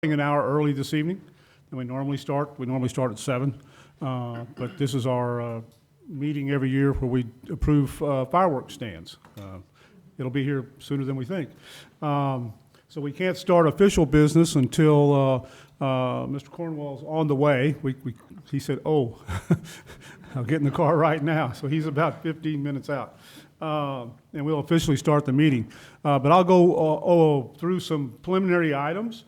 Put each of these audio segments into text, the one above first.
An hour early this evening than we normally start. We normally start at 7, but this is our meeting every year where we approve fireworks stands. It'll be here sooner than we think. So we can't start official business until Mr. Cornwell's on the way. He said, "Oh, I'll get in the car right now." So he's about 15 minutes out. And we'll officially start the meeting. But I'll go through some preliminary items.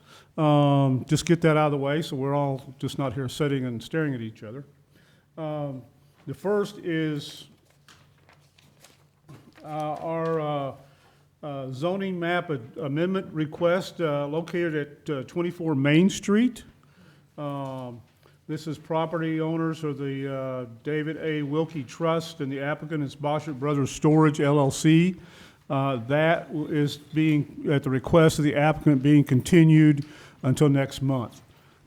Just get that out of the way so we're all just not here sitting and staring at each other. The first is our zoning map amendment request located at 24 Main Street. This is property owners of the David A. Wilkie Trust, and the applicant is Boschert Brothers Storage, LLC. That is being, at the request of the applicant, being continued until next month.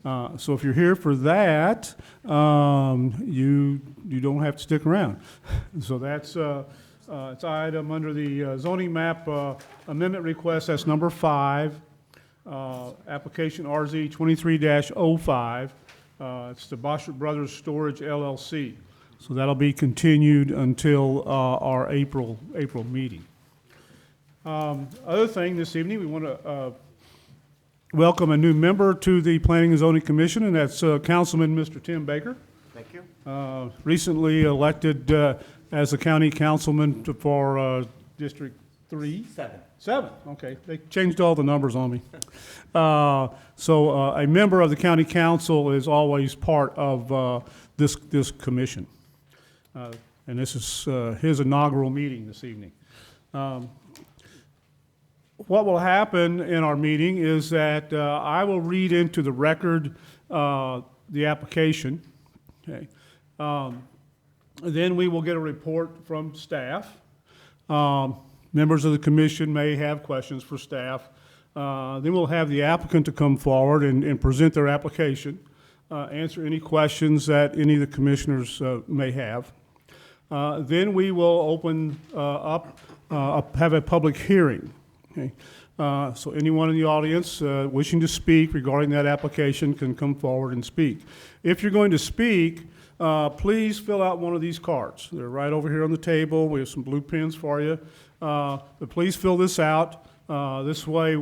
So if you're here for that, you don't have to stick around. So that's it's item under the zoning map amendment request. That's number 5, application RZ 23-05. It's the Boschert Brothers Storage LLC. So that'll be continued until our April meeting. Other thing this evening, we want to welcome a new member to the Planning and Zoning Commission, and that's Councilman Mr. Tim Baker. Thank you. Recently elected as a county councilman for District 3. 7, okay. They changed all the numbers on me. So a member of the county council is always part of this commission. And this is his inaugural meeting this evening. What will happen in our meeting is that I will read into the record the application. Okay. Then we will get a report from staff. Members of the commission may have questions for staff. Then we'll have the applicant to come forward and present their application, answer any questions that any of the commissioners may have. Then we will open have a public hearing. Okay. So anyone in the audience wishing to speak regarding that application can come forward and speak. If you're going to speak, please fill out one of these cards. They're right over here on the table. We have some blue pens for you. But please fill this out. This way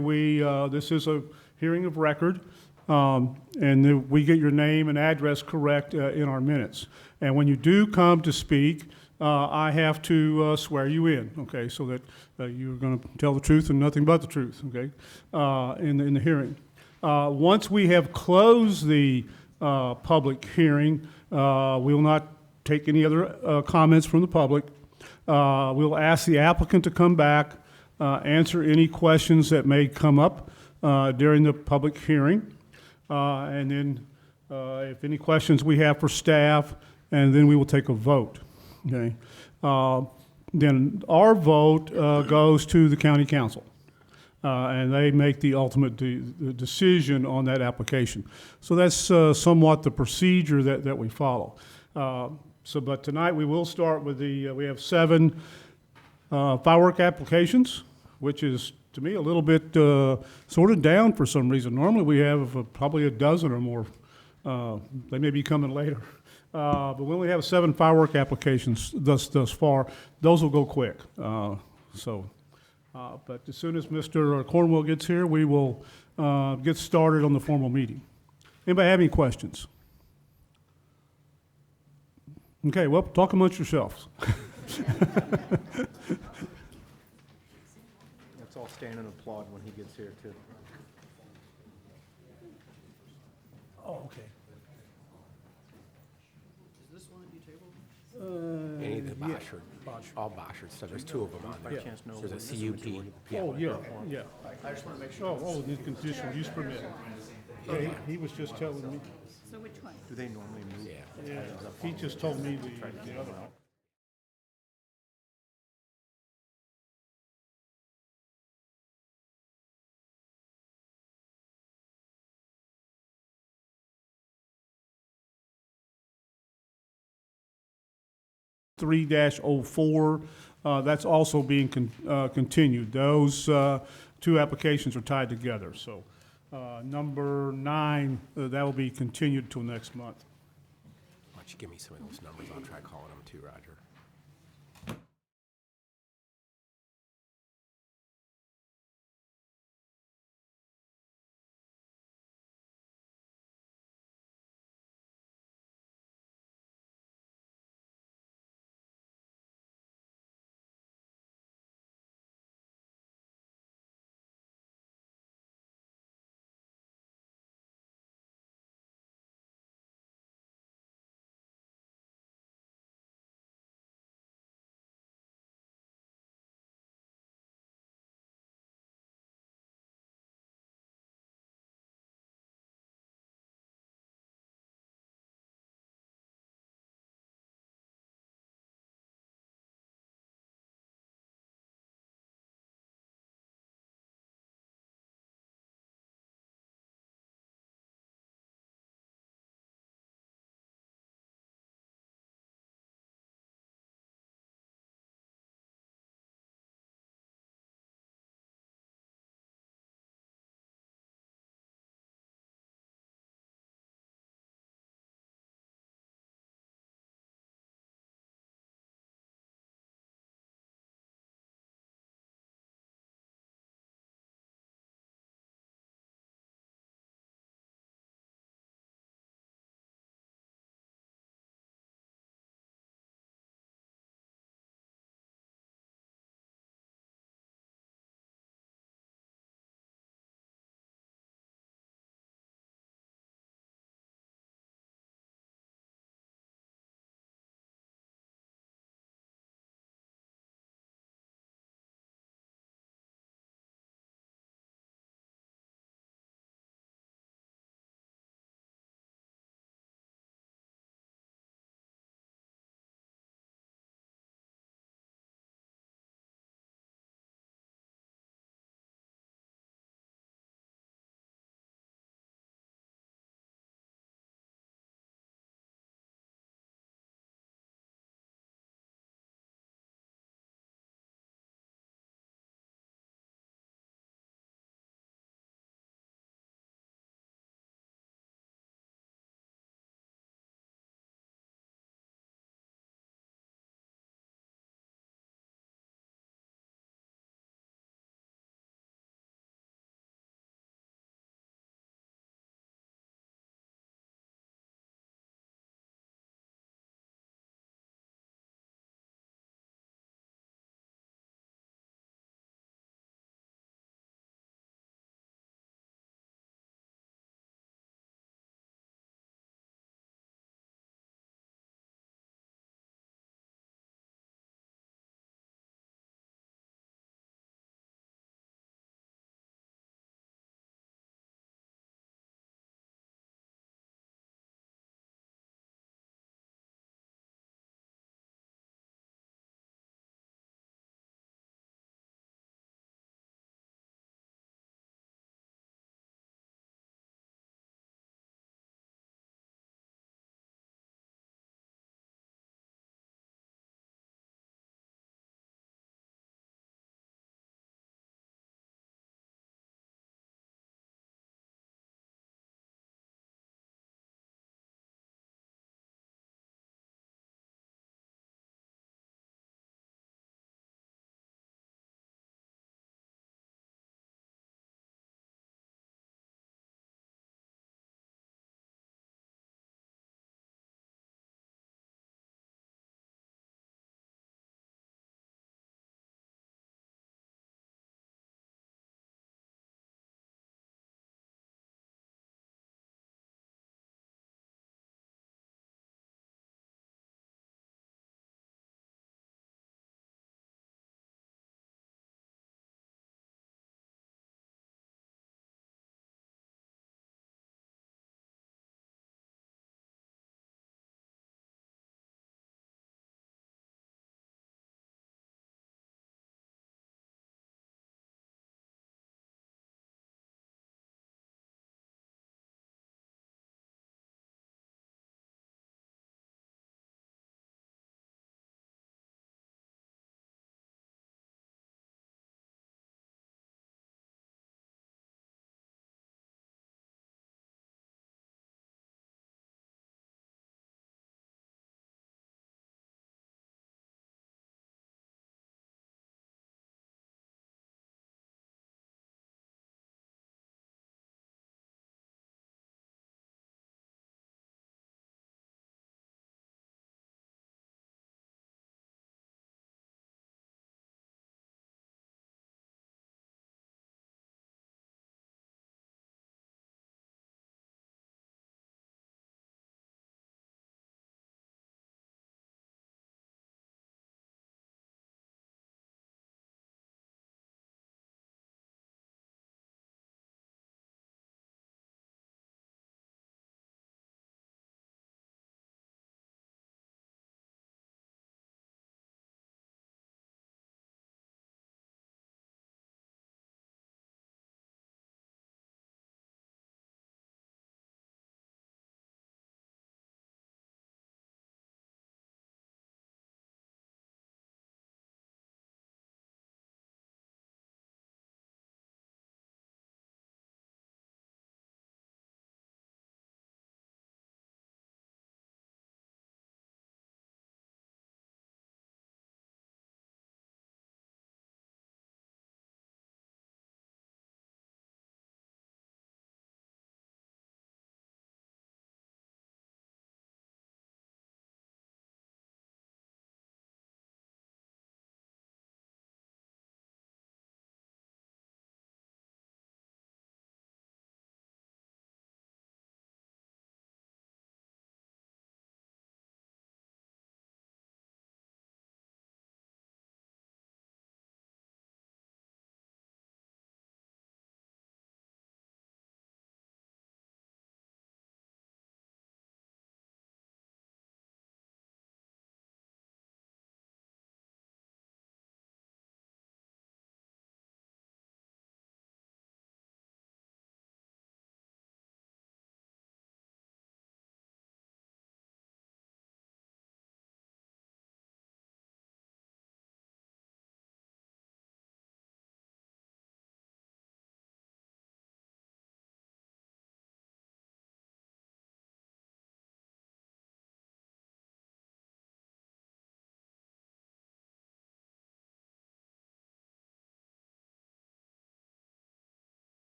this is a hearing of record, and then we get your name and address correct in our minutes. And when you do come to speak, I have to swear you in, okay, so that you're going to tell the truth and nothing but the truth, okay, in the hearing. Once we have closed the public hearing, we will not take any other comments from the public. We'll ask the applicant to come back, answer any questions that may come up during the public hearing, and then if any questions we have for staff, and then we will take a vote. Okay. Then our vote goes to the county council, and they make the ultimate decision on that application. So that's somewhat the procedure that we follow. But tonight we will start with we have 7 firework applications, which is, to me, a little bit sort of down for some reason. Normally we have probably a dozen or more. They may be coming later. But we only have 7 firework applications thus far. Those will go quick. But as soon as Mr. Cornwell gets here, we will get started on the formal meeting. Anybody have any questions? Okay, well, talk amongst yourselves. Let's all stand and applaud when he gets here, too. Oh, okay. Any of the Boschert, all Boschert stuff, there's 2 of them on there. Chance no There's a one- CUP. Oh, yeah. I just want to make sure. Oh, the conditional use permit. Yeah, he was just telling me. So which one? Do they normally move? Yeah. Yeah, he just told me the other one. (3-04), that's also being continued. Those 2 applications are tied together. So Number 9, that will be continued till next month. Why don't you give me some of those numbers? I'll try calling them too, Roger.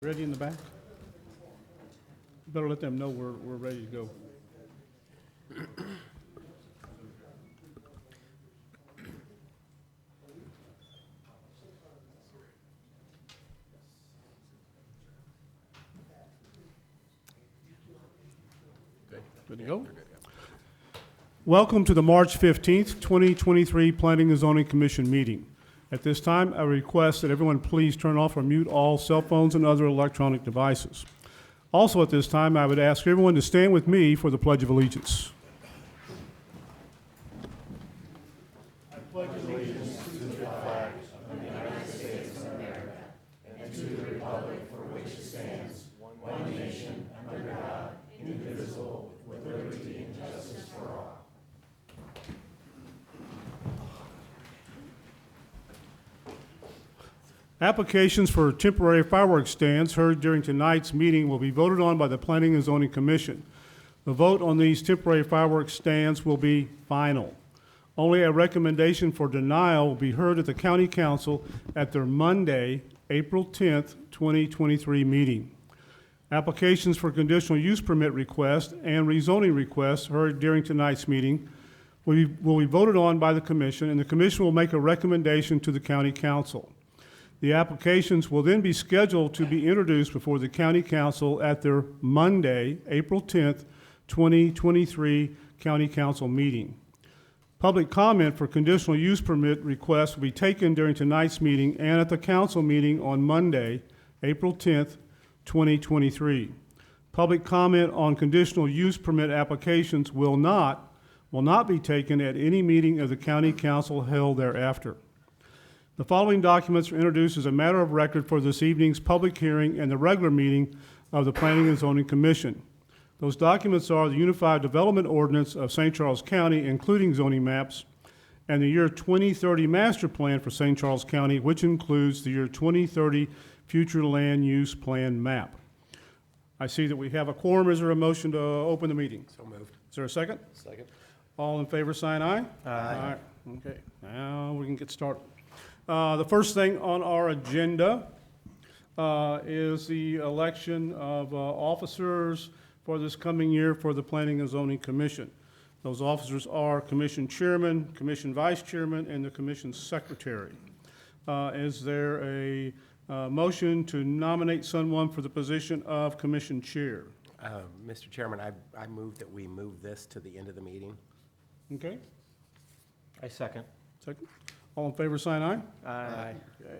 Ready in the back? Better let them know we're ready to go. Good to go? Welcome to the March 15th, 2023 Planning and Zoning Commission meeting. At this time, I request that everyone please turn off or mute all cell phones and other electronic devices. Also at this time, I would ask everyone to stand with me for the Pledge of Allegiance. Applications for temporary fireworks stands heard during tonight's meeting will be voted on by the Planning and Zoning Commission. The vote on these temporary fireworks stands will be final. Only a recommendation for denial will be heard at the County Council at their Monday, April 10th, 2023 meeting. Applications for conditional use permit requests and rezoning requests heard during tonight's meeting will be voted on by the Commission, and the Commission will make a recommendation to the County Council. The applications will then be scheduled to be introduced before the County Council at their Monday, April 10th, 2023 County Council meeting. Public comment for conditional use permit requests will be taken during tonight's meeting and at the council meeting on Monday, April 10th, 2023. Public comment on conditional use permit applications will not be taken at any meeting of the County Council held thereafter. The following documents are introduced as a matter of record for this evening's public hearing and the regular meeting of the Planning and Zoning Commission. Those documents are the Unified Development Ordinance of St. Charles County, including zoning maps, and the year 2030 Master Plan for St. Charles County, which includes the year 2030 Future Land Use Plan map. I see that we have a quorum. Is there a motion to open the meeting? So moved. Is there a second? Second. All in favor, sign aye. Aye. Okay, now we can get started. The first thing on our agenda is the election of officers for this coming year for the Planning and Zoning Commission. Those officers are Commission Chairman, Commission Vice Chairman, and the Commission Secretary. Is there a motion to nominate someone for the position of Commission Chair? Mr. Chairman, I move that we move this to the end of the meeting. Okay, I second. second. All in favor, sign aye. Aye. Okay.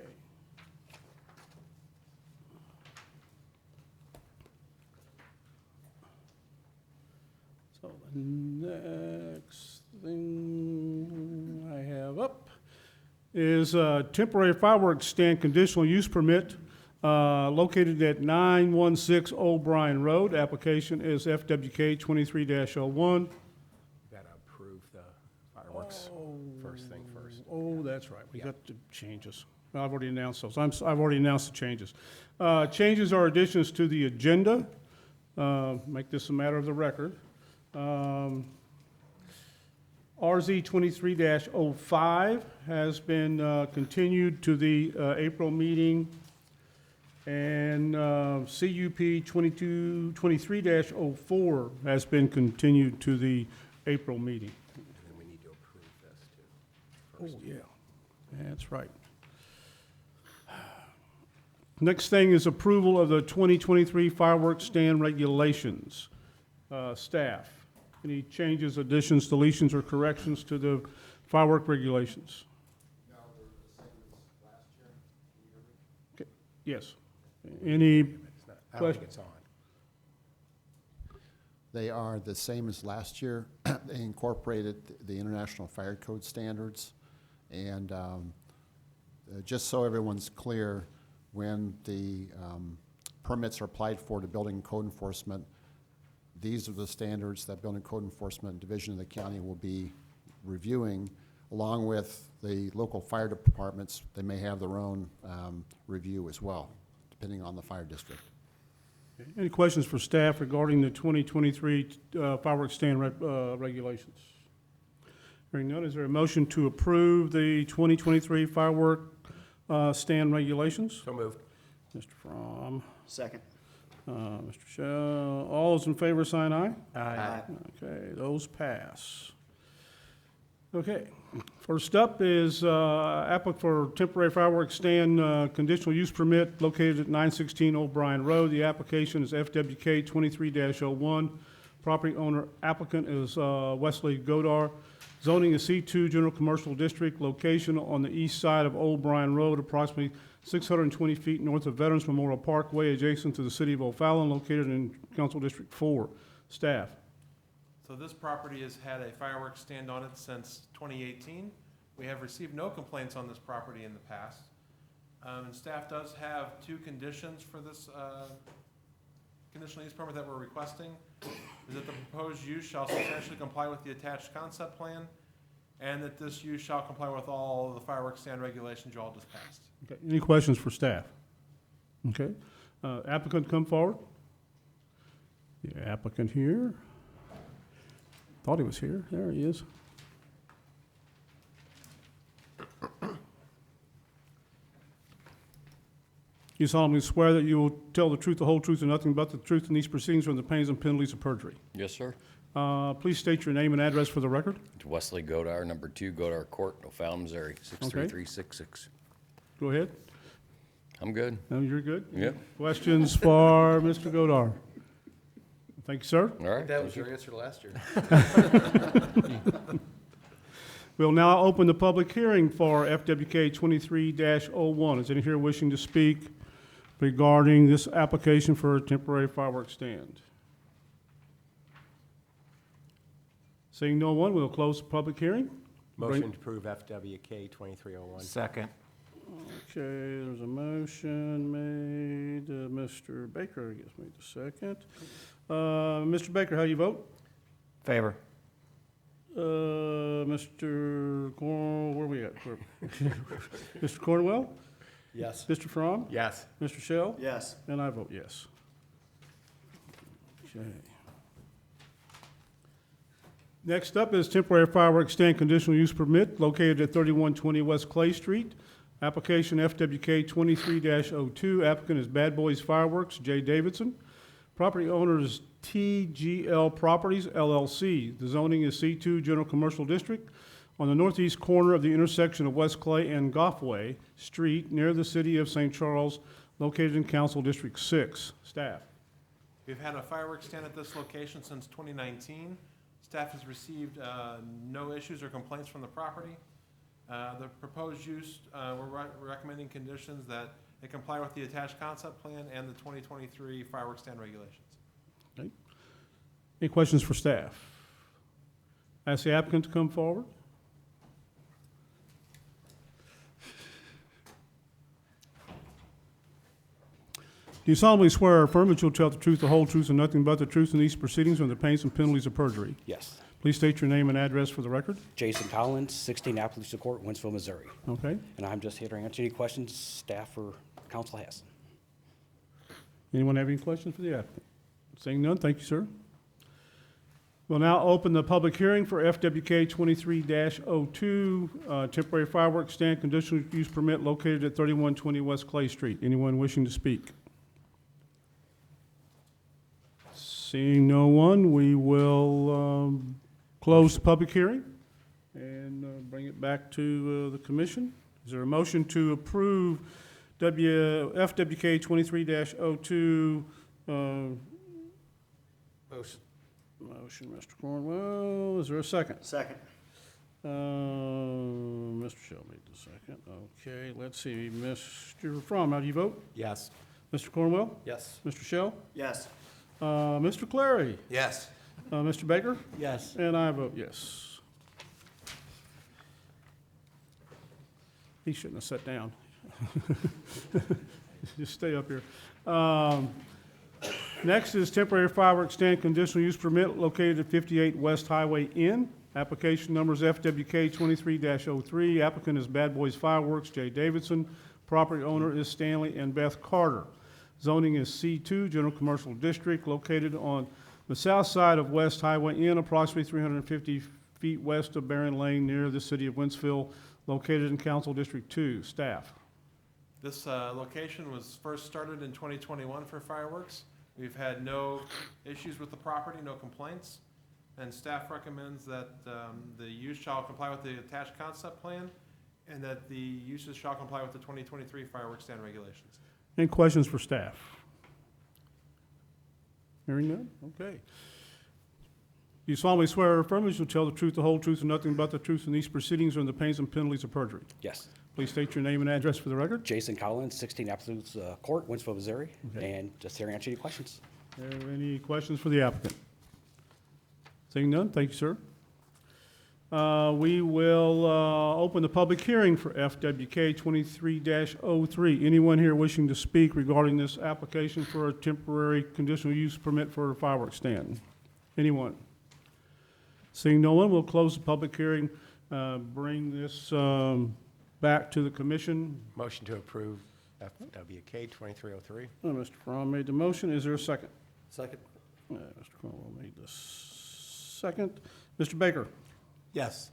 So the next thing I have up is temporary fireworks stand conditional use permit located at 916 Old Bryan Road. Application is FWK 23-01. Got to approve the fireworks first thing first. Oh, that's right, we Yeah. got the changes. I've already announced those, I've already announced the changes. Changes are additions to the agenda, make this a matter of the record. RZ 23-05 has been continued to the April meeting, and CUP 23-04 has been continued to the April meeting. And then we need to approve this too. Oh, yeah, that's right. Next thing is approval of the 2023 fireworks stand regulations. Staff, any changes, additions, deletions, or corrections to the firework regulations? No, they're the same as last year. Okay, yes. Any, It's not, I don't think it's on. They are the same as last year. They incorporated the International Fire Code standards. And just so everyone's clear, when the permits are applied for to building code enforcement, these are the standards that Building Code Enforcement Division of the county will be reviewing, along with the local fire departments. They may have their own review as well, depending on the fire district. any questions for staff regarding the 2023 fireworks stand regulations? Hearing none, is there a motion to approve the 2023 firework stand regulations? So moved. Mr. Fromm, Second. Mr. Shell, all those in favor, sign aye. Aye. Okay, those pass. Okay, first up is applicant for temporary fireworks stand, conditional use permit located at 916 Old Bryan Road. The application is FWK 23-01. Property owner applicant is Wesley Godar. Zoning is C2 General Commercial District. Location on the east side of Old Bryan Road, approximately 620 feet north of Veterans Memorial Parkway, adjacent to the city of O'Fallon, located in Council District 4. Staff. So this property has had a fireworks stand on it since 2018. We have received no complaints on this property in the past. And staff does have two conditions for this conditional use permit that we're requesting. Is that the proposed use shall substantially comply with the attached concept plan, and that this use shall comply with all of the fireworks stand regulations you all just passed. Okay, any questions for staff? Okay, applicant come forward. The applicant here. Thought he was here. There he is. You solemnly swear that you will tell the truth, the whole truth, and nothing but the truth in these proceedings from the pains and penalties of perjury. Yes, sir. Please state your name and address for the record. It's Wesley Godar, number 2, Godar Court, O'Fallon, Missouri, 63366. Go ahead. I'm good. No, you're good? Yep. Questions for Mr. Godar? Thank you, sir. All right. That was your answer last year. We'll now open the public hearing for FWK 23-01. Is anyone here wishing to speak regarding this application for a temporary fireworks stand? Seeing no one, we'll close the public hearing. Motion to approve FWK 2301. Second. Okay, there's a motion made. Mr. Baker, I guess, made the second. Mr. Baker, how do you vote? Favor. Mr. Where we at? Mr. Cornwell? Yes. Mr. Fromm? Yes. Mr. Shell? Yes. And I vote yes. Okay. Next up is temporary fireworks stand conditional use permit located at 3120 West Clay Street. Application FWK 23-02. Applicant is Bad Boys Fireworks, Jay Davidson. Property owner is TGL Properties LLC. The zoning is C2 General Commercial District on the northeast corner of the intersection of West Clay and Goffway Street near the city of St. Charles, located in Council District 6. Staff. We've had a fireworks stand at this location since 2019. Staff has received no issues or complaints from the property. The proposed use, we're recommending conditions that they comply with the attached concept plan and the 2023 fireworks stand regulations. Okay. Any questions for staff? Ask the applicant to come forward. Do you solemnly swear or affirm that you'll tell the truth, the whole truth, and nothing but the truth in these proceedings from the pains and penalties of perjury? Yes. Please state your name and address for the record. Jason Collins, 16 Appalachian Court, Winsville, Missouri. Okay. And I'm just here to answer any questions staff or council has. Anyone have any questions for the applicant? Seeing none, thank you, sir. We'll now open the public hearing for FWK 23-02, temporary fireworks stand conditional use permit located at 3120 West Clay Street. Anyone wishing to speak? Seeing no one, we will close the public hearing and bring it back to the commission. Is there a motion to approve FWK 23-02? Motion. Motion, Mr. Cornwell. Is there a second? Second. Mr. Shell made the second. Okay, let's see. Mr. Fromm, how do you vote? Yes. Mr. Cornwell? Yes. Mr. Shell? Yes. Mr. Clary? Yes. Mr. Baker? Yes. And I vote yes. He shouldn't have sat down. Just stay up here. Next is temporary fireworks stand conditional use permit located at 58 West Highway Inn. Application number is FWK 23-03. Applicant is Bad Boys Fireworks, Jay Davidson. Property owner is Stanley and Beth Carter. Zoning is C2, General Commercial District, located on the south side of West Highway Inn, approximately 350 feet west of Barron Lane, near the city of Wentzville, located in Council District 2. Staff. This location was first started in 2021 for fireworks. We've had no issues with the property, no complaints, and staff recommends that the use shall comply with the attached concept plan and that the uses shall comply with the 2023 fireworks stand regulations. Any questions for staff? Hearing none? Okay. You solemnly swear or affirm that you'll tell the truth, the whole truth, and nothing but the truth in these proceedings or in the pains and penalties of perjury? Yes. Please state your name and address for the record. Jason Collins, 16 Absolute Court, Winslow, Missouri. Okay. And just here to answer any questions. Any questions for the applicant? Seeing none, thank you, sir. We will open the public hearing for FWK 23-03. Anyone here wishing to speak regarding this application for a temporary conditional use permit for a fireworks stand? Anyone? Seeing no one, we'll close the public hearing, bring this back to the commission. Motion to approve FWK 2303. Mr. Fromm made the motion. Is there a second? Second. Mr. Cornwell made the second. Mr. Baker? Yes.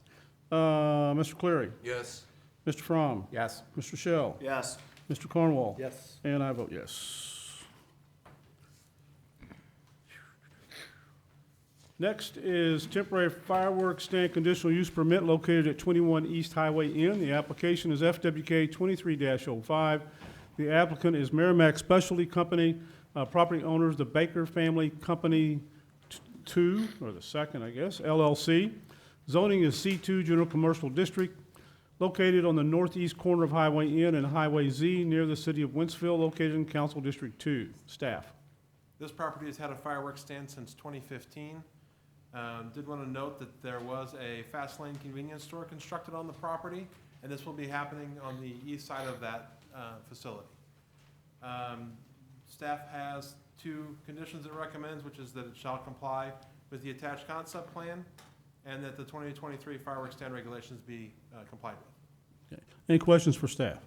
Mr. Cleary? Yes. Mr. Fromm? Yes. Mr. Shell? Yes. Mr. Cornwall? Yes. And I vote yes. Next is temporary fireworks stand conditional use permit located at 21 East Highway N. The application is FWK 23-05. The applicant is Merrimack Specialty Company. Property owners, the Baker Family Company 2, or the second, I guess, LLC. Zoning is C2 General Commercial District, located on the northeast corner of Highway N and Highway Z near the city of Wentzville, located in Council District 2. Staff. This property has had a fireworks stand since 2015. Did want to note that there was a Fast Lane convenience store constructed on the property, and this will be happening on the east side of that facility. Staff has two conditions it recommends, which is that it shall comply with the attached concept plan and that the 2023 fireworks stand regulations be complied with. Okay. Any questions for staff?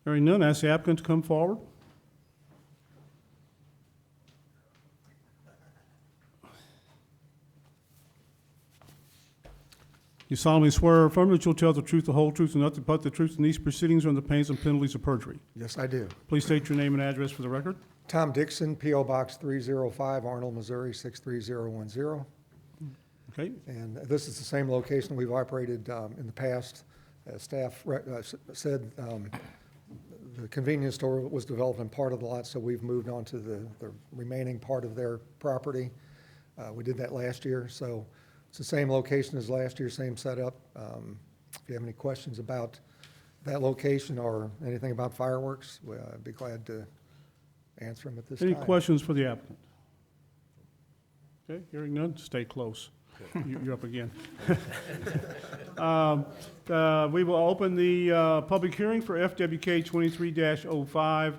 Hearing none, ask the applicant to come forward. You solemnly swear or affirm that you'll tell the truth, the whole truth, and nothing but the truth in these proceedings or in the pains and penalties of perjury. Yes, I do. Please state your name and address for the record. Tom Dixon, P.O. Box 305, Arnold, Missouri 63010. Okay, And this is the same location we've operated in the past. As staff said, the convenience store was developed in part of the lot, so we've moved on to the remaining part of their property. We did that last year, so it's the same location as last year, same setup. If you have any questions about that location or anything about fireworks, I'd be glad to answer them at this time. any questions for the applicant? Okay, hearing none, stay close. You're up again. We will open the public hearing for FWK 23-05,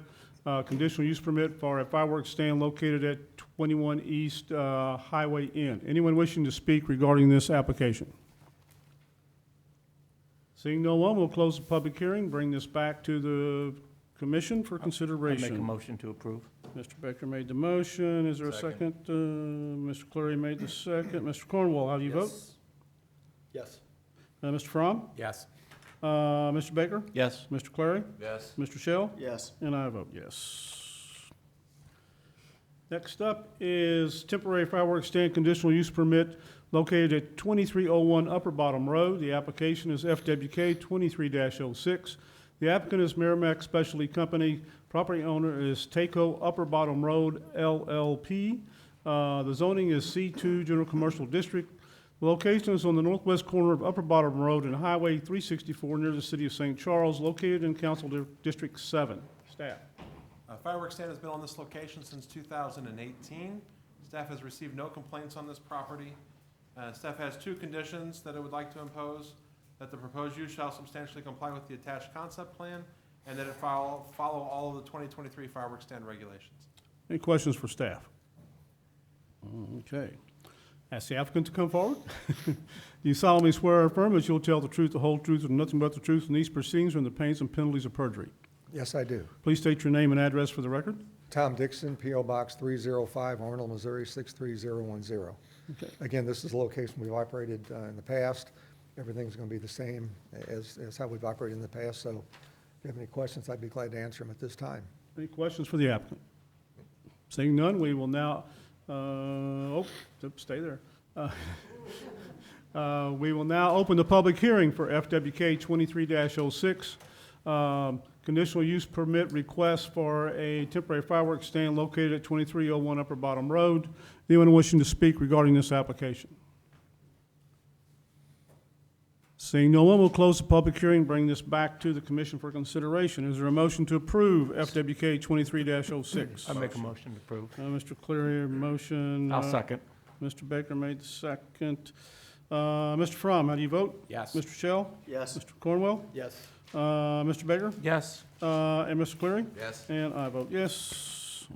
conditional use permit for a fireworks stand located at 21 East Highway N. Anyone wishing to speak regarding this application? Seeing no one, we'll close the public hearing, bring this back to the commission for I consideration. make a motion to approve. Mr. Baker made the motion. Is there a second? Mr. Cleary made the second. Mr. Cornwall, how do you vote? Yes. Mr. Fromm? Yes. Mr. Baker? Yes. Mr. Cleary? Yes. Mr. Shell? Yes. And I vote yes. Next up is temporary fireworks stand conditional use permit located at 2301 Upper Bottom Road. The application is FWK 23-06. The applicant is Merrimack Specialty Company. Property owner is Taco Upper Bottom Road LLP. The zoning is C2 General Commercial District. The location is on the northwest corner of Upper Bottom Road and Highway 364 near the city of St. Charles, located in Council District 7. Staff. Fireworks stand has been on this location since 2018. Staff has received no complaints on this property. Staff has two conditions that it would like to impose: that the proposed use shall substantially comply with the attached concept plan, and that it follow all of the 2023 fireworks stand regulations. Any questions for staff? Okay. Ask the applicant to come forward. Do you solemnly swear or affirm that you'll tell the truth, the whole truth, and nothing but the truth in these proceedings or in the pains and penalties of perjury? Yes, I do. Please state your name and address for the record. Tom Dixon, P.O. Box 305, Arnold, Missouri 63010. Okay. Again, this is a location we've operated in the past, Everything's going to be the same as how we've operated in the past, so if you have any questions, I'd be glad to answer them at this time. Any questions for the applicant? Seeing none, we will now, stay there. We will now open the public hearing for FWK 23-06, conditional use permit request for a temporary fireworks stand located at 2301 Upper Bottom Road. Anyone wishing to speak regarding this application? Seeing no one, we'll close the public hearing, bring this back to the commission for consideration. Is there a motion to approve FWK 23-06? I make a motion to approve. Mr. Cleary, motion. I'll second. Mr. Baker made the second. Mr. Fromm, how do you vote? Yes. Mr. Shell? Yes. Mr. Cornwell? Yes. Mr. Baker? Yes. And Mr. Cleary? Yes. And I vote yes.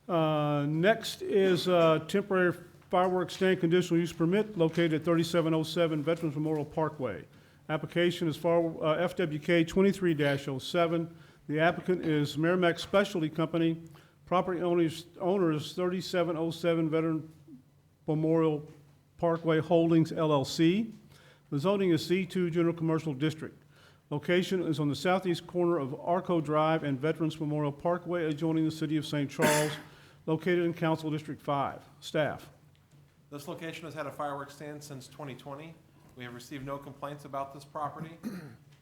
Okay. Next is temporary fireworks stand conditional use permit located at 3707 Veterans Memorial Parkway. Application is for FWK 23-07. The applicant is Merrimack Specialty Company. Property owner is 3707 Veteran Memorial Parkway Holdings LLC. The zoning is C2 General Commercial District. Location is on the southeast corner of Arco Drive and Veterans Memorial Parkway, adjoining the city of St. Charles, located in Council District 5. Staff. This location has had a fireworks stand since 2020. We have received no complaints about this property.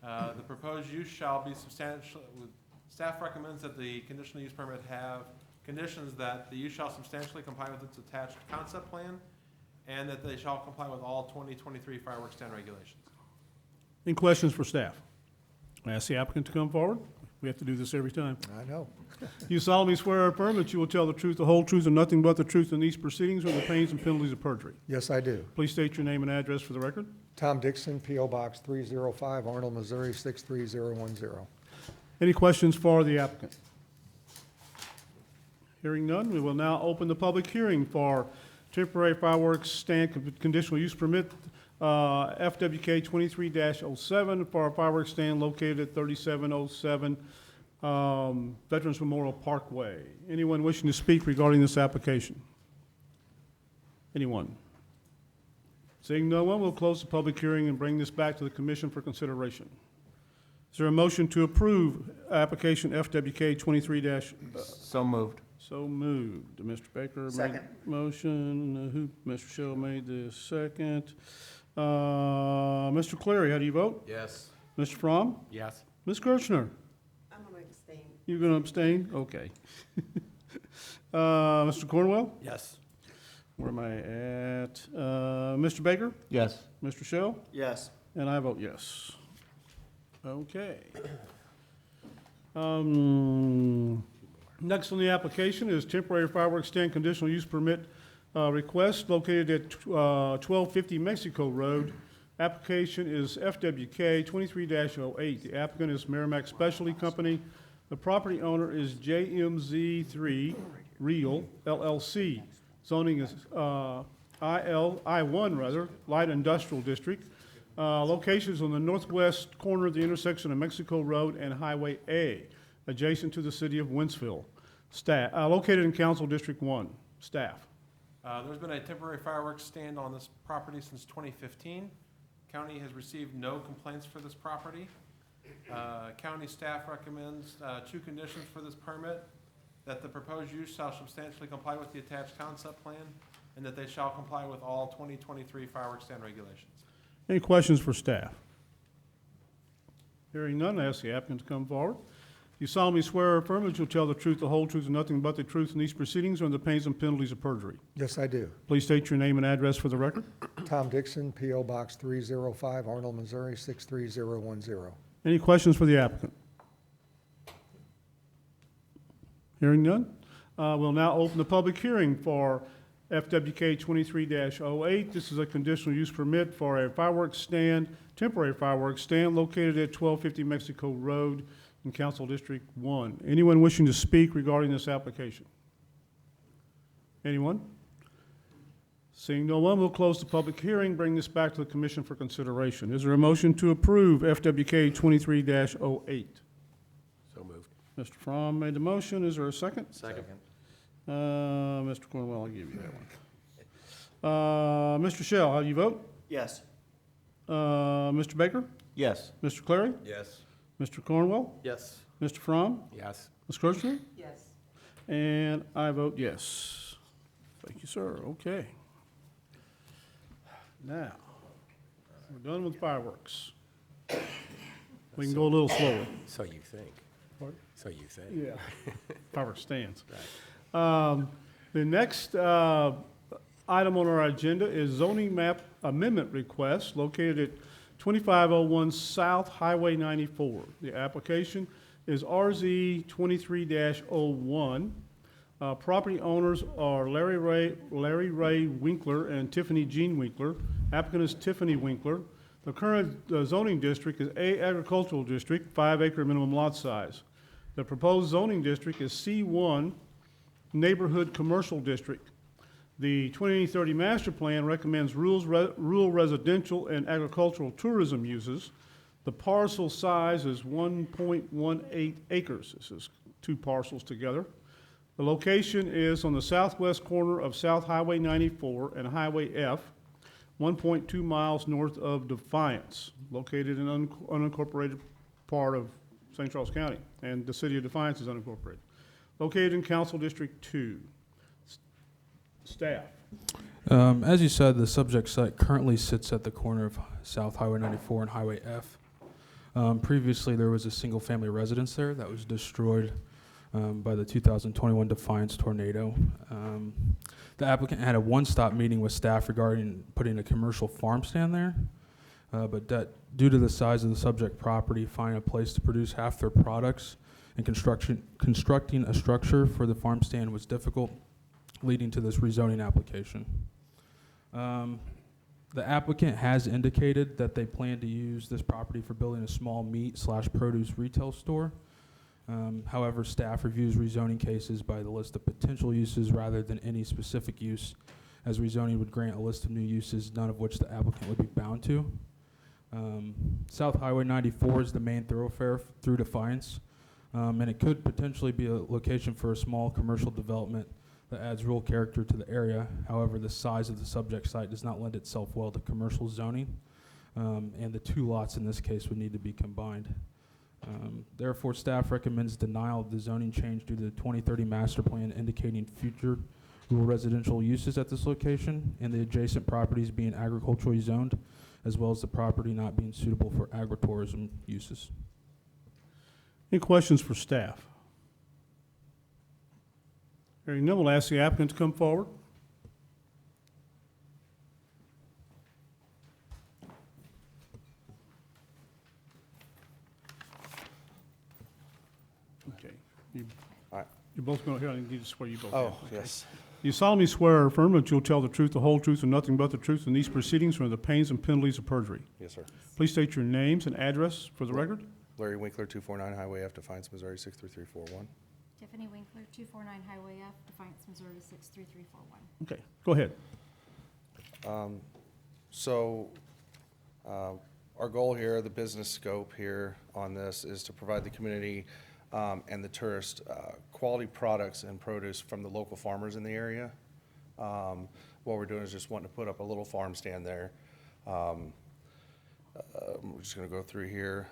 The proposed use shall be substantial, staff recommends that the conditional use permit have conditions that the use shall substantially comply with its attached concept plan, and that they shall comply with all 2023 fireworks stand regulations. Any questions for staff? I ask the applicant to come forward. We have to do this every time. I know. You solemnly swear or affirm that you will tell the truth, the whole truth, and nothing but the truth in these proceedings or the pains and penalties of perjury. Yes, I do. Please state your name and address for the record. Tom Dixon, P.O. Box 305, Arnold, Missouri 63010. Any questions for the applicant? Hearing none, we will now open the public hearing for temporary fireworks stand conditional use permit, FWK 23-07 for a fireworks stand located at 3707 Veterans Memorial Parkway. Anyone wishing to speak regarding this application? Anyone? Seeing no one, we'll close the public hearing and bring this back to the commission for consideration. Is there a motion to approve application FWK 23- So moved. So moved. Mr. Baker made Second. motion. Mr. Shell made the second. Mr. Cleary, how do you vote? Yes. Mr. Fromm? Yes. Ms. Kirchner? I'm going to abstain. You're going to abstain? Okay. Mr. Cornwell? Yes. Where am I at? Mr. Baker? Yes. Mr. Shell? Yes. And I vote yes. Okay. Next on the application is temporary fireworks stand conditional use permit request located at 1250 Mexico Road. Application is FWK 23-08. The applicant is Merrimack Specialty Company. The property owner is JMZ3 Real LLC. Zoning is I1, Light Industrial District. Location is on the northwest corner of the intersection of Mexico Road and Highway A, adjacent to the city of Wentzville. Staff, located in Council District 1. Staff. There's been a temporary fireworks stand on this property since 2015. County has received no complaints for this property. County staff recommends two conditions for this permit: that the proposed use shall substantially comply with the attached concept plan, and that they shall comply with all 2023 fireworks stand regulations. Any questions for staff? Hearing none, I ask the applicant to come forward. You solemnly swear or affirm that you'll tell the truth, the whole truth, and nothing but the truth in these proceedings or in the pains and penalties of perjury. Yes, I do. Please state your name and address for the record. Tom Dixon, P.O. Box 305, Arnold, Missouri 63010. Any questions for the applicant? Hearing none, we'll now open the public hearing for FWK 23-08. This is a conditional use permit for a fireworks stand, temporary fireworks stand located at 1250 Mexico Road in Council District 1. Anyone wishing to speak regarding this application? Anyone? Seeing no one, we'll close the public hearing, bring this back to the commission for consideration. Is there a motion to approve FWK 23-08? So moved. Mr. Fromm made the motion. Is there a second? Second. Mr. Cornwell, I'll give you Mr. Shell, how do you vote? Yes. Mr. Baker? Yes. Mr. Clary? Yes. Mr. Cornwell? Yes. Mr. Fromm? Yes. Ms. Kirchner? Yes. And I vote yes. Thank you, sir. Okay. Now, we're done with fireworks. We can go a little slower. So you think. Pardon? So you think. Yeah. Fireworks stands. Right. The next item on our agenda is zoning map amendment request located at 2501 South Highway 94. The application is RZ 23-01. Property owners are Larry Ray Winkler and Tiffany Jean Winkler. Applicant is Tiffany Winkler. The current zoning district is A agricultural district, 5-acre minimum lot size. The proposed zoning district is C1 neighborhood commercial district. The 2030 master plan recommends rural residential and agricultural tourism uses. The parcel size is 1.18 acres. This is two parcels together. The location is on the southwest corner of South Highway 94 and Highway F, 1.2 miles north of Defiance, located in an unincorporated part of St. Charles County, and the city of Defiance is unincorporated. Located in Council District 2. Staff. As you said, the subject site currently sits at the corner of South Highway 94 and Highway F. Previously, there was a single-family residence there that was destroyed by the 2021 Defiance tornado. The applicant had a one-stop meeting with staff regarding putting a commercial farm stand there, but that due to the size of the subject property, finding a place to produce half their products and constructing a structure for the farm stand was difficult, leading to this rezoning application. The applicant has indicated that they plan to use this property for building a small meat/produce retail store. However, staff reviews rezoning cases by the list of potential uses rather than any specific use, as rezoning would grant a list of new uses, none of which the applicant would be bound to. South Highway 94 is the main thoroughfare through Defiance, and it could potentially be a location for a small commercial development that adds rural character to the area. However, the size of the subject site does not lend itself well to commercial zoning, and the two lots in this case would need to be combined. Therefore, staff recommends denial of the zoning change due to the 2030 master plan indicating future rural residential uses at this location and the adjacent properties being agriculturally zoned, as well as the property not being suitable for agritourism uses. Any questions for staff? Hearing none, we'll ask the applicant to come forward. Okay. You both going to, here, I need to swear you both in. Oh, Okay. yes. You solemnly swear or affirm that you'll tell the truth, the whole truth, and nothing but the truth in these proceedings from the pains and penalties of perjury. Yes, sir. Please state your names and address for the record. Larry Winkler, 249 Highway F, Defiance, Missouri, 63341. Tiffany Winkler, 249 Highway F, Defiance, Missouri, 63341. Okay, go ahead. Our goal here, the business scope here on this is to provide the community and the tourist quality products and produce from the local farmers in the area. What we're doing is just wanting to put up a little farm stand there. We're just going to go through here.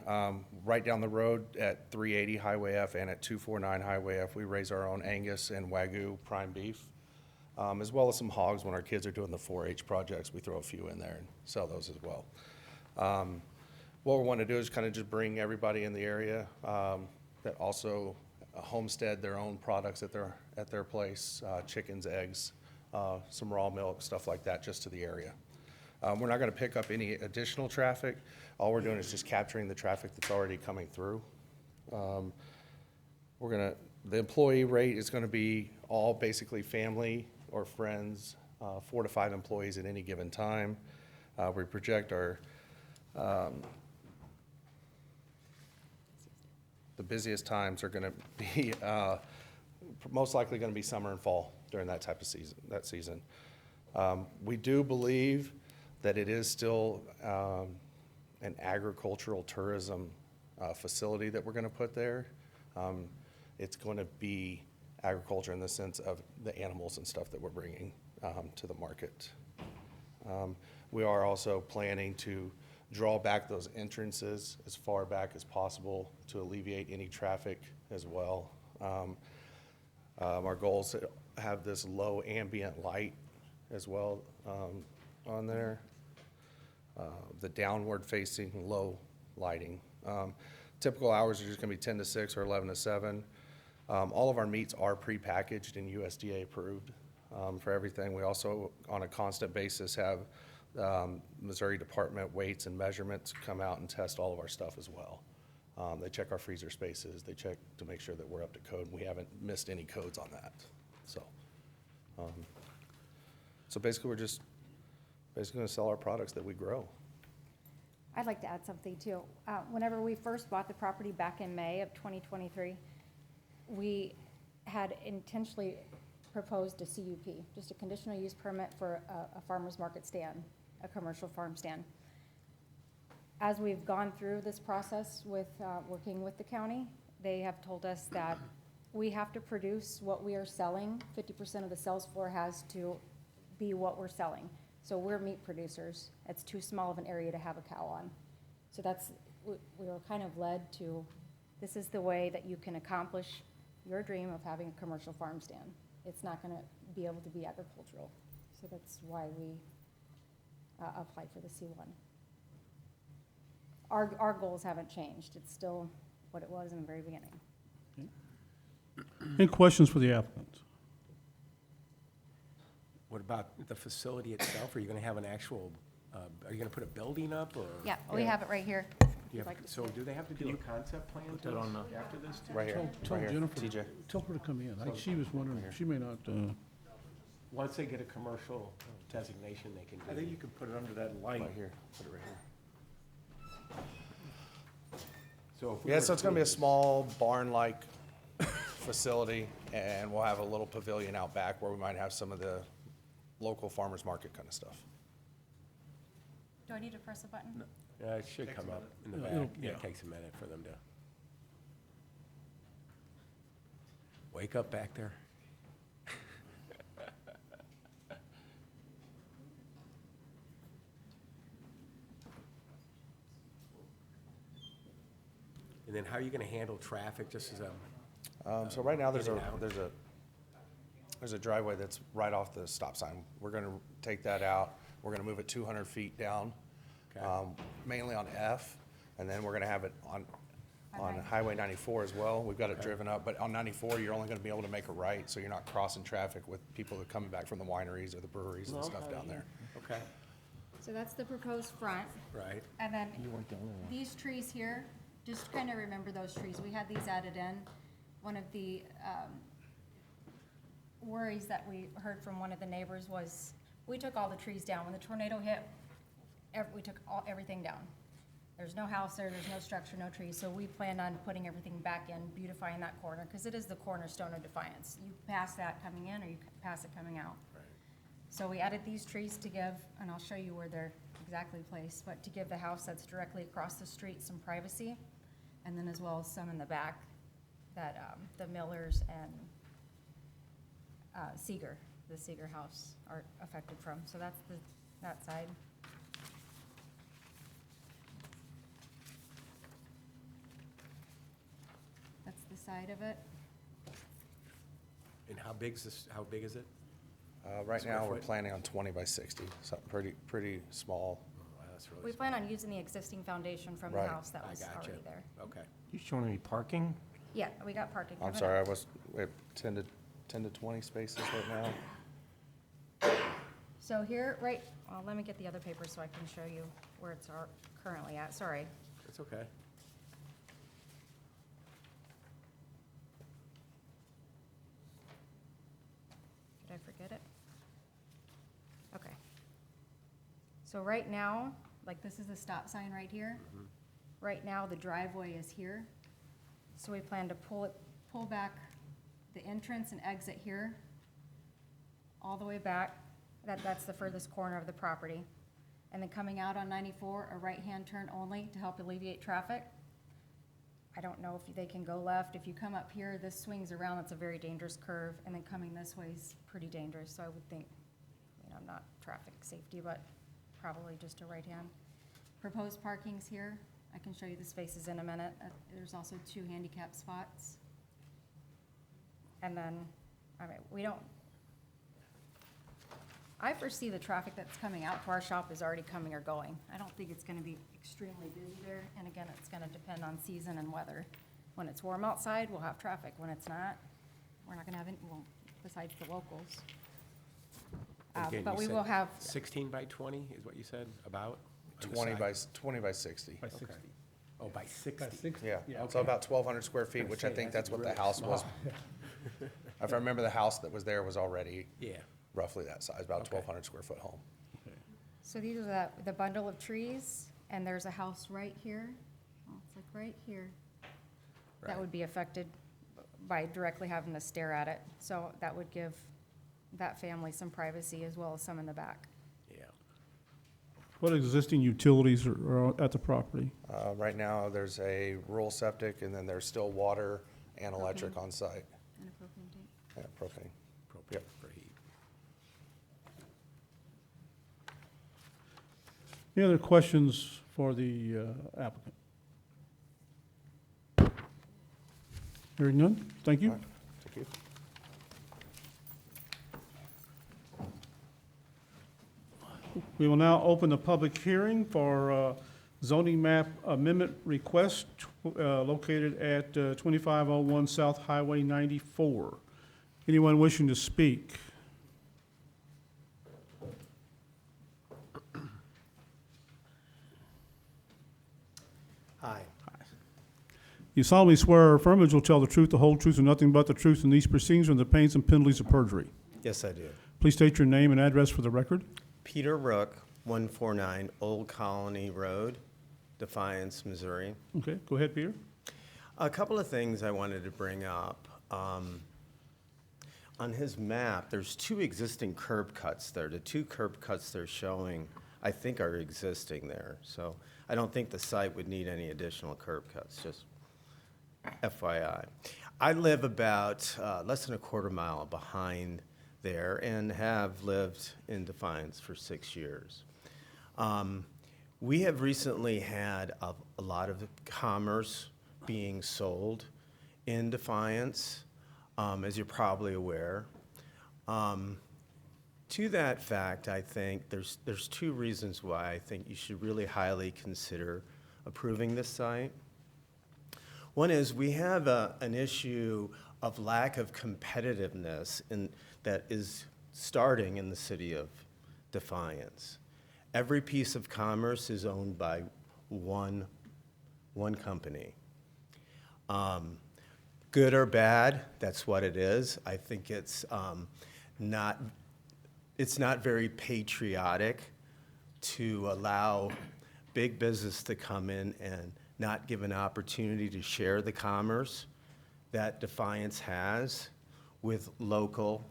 Right down the road at 380 Highway F and at 249 Highway F, we raise our own Angus and Wagyu prime beef, as well as some hogs. When our kids are doing the 4-H projects, we throw a few in there and sell those as well. What we want to do is kind of just bring everybody in the area that also homestead their own products at their place, chickens, eggs, some raw milk, stuff like that, just to the area. We're not going to pick up any additional traffic. All we're doing is just capturing the traffic that's already coming through. The employee rate is going to be all basically family or friends, 4 to 5 employees at any given time. We project our the busiest times are going to be most likely going to be summer and fall during that type of season. We do believe that it is still an agricultural tourism facility that we're going to put there. It's going to be agriculture in the sense of the animals and stuff that we're bringing to the market. We are also planning to draw back those entrances as far back as possible to alleviate any traffic as well. Our goal is to have this low ambient light as well on there. The downward facing low lighting. Typical hours are just gonna be 10 to 6 or 11 to 7. All of our meats are prepackaged and USDA approved for everything. We also, on a constant basis, have Missouri Department weights and measurements come out and test all of our stuff as well. They check our freezer spaces, they check to make sure that we're up to code, and we haven't missed any codes on that, so. So basically, we're just basically gonna sell our products that we grow. I'd like to add something too. Whenever we first bought the property back in May of 2023, we had intentionally proposed a CUP, just a conditional use permit for a farmer's market stand, a commercial farm stand. As we've gone through this process with, working with the county, they have told us that we have to produce what we are selling. 50% of the sales floor has to be what we're selling. So we're meat producers. It's too small of an area to have a cow on. So that's, we were kind of led to, this is the way that you can accomplish your dream of having a commercial farm stand. It's not gonna be able to be agricultural. So that's why we applied for the C1. Our goals haven't changed. It's still what it was in the very beginning. Any questions for the applicant? What about the facility itself? Are you gonna have an actual, are you gonna put a building up, or? Yeah, we have it right here. Do you You'd have- like to So see it? do they have to do a concept plan Put to that on us the- after this? too? Right here, Tell right here, Jennifer, TJ. tell her to come in. She was wondering, she may not, Once they get a commercial designation, they can do. I think you could put it under that light. Right here, put it right here. So if we Yeah, were so to it's gonna be a do this- small barn-like facility, and we'll have a little pavilion out back where we might have some of the local farmers market kind of stuff. Do I need to press a button? Yeah, it should come up in the Yeah, back. it'll- Yeah, yeah. it takes a minute for them to wake up back there. And then how are you gonna handle traffic, just as a, So right now, there's in a, and out. there's a driveway that's right off the stop sign. We're gonna take that out. We're gonna move it 200 feet down, Okay. mainly on F, and then we're gonna have it on Okay. Highway 94 as well. We've got it driven up, but on 94, you're only gonna be able to make a right, so you're not crossing traffic with people that are coming back from the wineries or the breweries and stuff down there. okay, So that's the proposed front. right? And then these trees here, just kind of remember those trees. We had these added in. One of the worries that we heard from one of the neighbors was, we took all the trees down. When the tornado hit, we took everything down. There's no house there, there's no structure, no trees. So we planned on putting everything back in, beautifying that corner, because it is the cornerstone of Defiance. You pass that coming in, or you pass it coming out. So we added these trees to give, and I'll show you where they're exactly placed, but to give the house that's directly across the street some privacy, and then as well as some in the back that the Millers and Seeger, the Seeger house, are affected from. So that's that side. That's the side of it. And how big is this, how big is it? Right Square now, we're foot? planning on 20 by 60, something pretty small. Wow, that's really We small. plan on using the existing foundation from the Right. house that I was gotcha. already there. Okay. You showing me parking? Yeah, we got parking. I'm coming sorry, up. we have 10 to 20 spaces right now. So here, right, well, let me get the other paper so I can show you where it's currently at, sorry. It's okay. Did I forget it? Okay. So right now, like this is the stop sign right here. Right now, the driveway is here. So we plan to pull back the entrance and exit here, all the way back. That's the furthest corner of the property. And then coming out on 94, a right-hand turn only to help alleviate traffic. I don't know if they can go left. If you come up here, this swings around, it's a very dangerous curve, and then coming this way is pretty dangerous, so I would think, I'm not traffic safety, but probably just a right-hand. Proposed parking's here. I can show you the spaces in a minute. There's also 2 handicap spots. And then, I mean, I foresee the traffic that's coming out to our shop is already coming or going. I don't think it's gonna be extremely busy there, and again, it's gonna depend on season and weather. When it's warm outside, we'll have traffic. When it's not, we're not gonna have any, well, besides the locals. Again, But you we said will have, 16 by 20 is what you said, about? on the 20 side? by, 20 by 60. By Okay. 60. Oh, by 60. Yeah, Yeah, so about 1,200 square feet, Gonna which I say, think that's that's what the really house was. small. If I remember, the house that was there was already Yeah. roughly that size, about a Okay. 1,200 square foot home. so these are the bundle of trees, and there's a house right here. Well, it's like right here. That Right. would be affected by directly having to stare at it. So that would give that family some privacy as well as some in the back. Yeah. What existing utilities are at the property? Right now, there's a rural septic, and then there's still water and electric on site. And a propane tank. Yeah, propane. Propane Yep. for heat. Any other questions for the applicant? Hearing none, thank you. All right, thank you. We will now open the public hearing for zoning map amendment request located at 2501 South Highway 94. Anyone wishing to speak? Hi. You solemnly swear or affirm that you'll tell the truth, the whole truth, and nothing but the truth in these proceedings and the pains and penalties of perjury. Yes, I do. Please state your name and address for the record. Peter Rook, 149 Old Colony Road, Defiance, Missouri. Okay, go ahead, Peter. A couple of things I wanted to bring up. On his map, there's 2 existing curb cuts there. The 2 curb cuts they're showing, I think, are existing there. So I don't think the site would need any additional curb cuts, just FYI. I live about less than a quarter mile behind there and have lived in Defiance for 6 years. We have recently had a lot of commerce being sold in Defiance, as you're probably aware. To that fact, I think there's 2 reasons why I think you should really highly consider approving this site. One is we have an issue of lack of competitiveness that is starting in the city of Defiance. Every piece of commerce is owned by one company. Good or bad, that's what it is. I think it's not very patriotic to allow big business to come in and not give an opportunity to share the commerce that Defiance has with local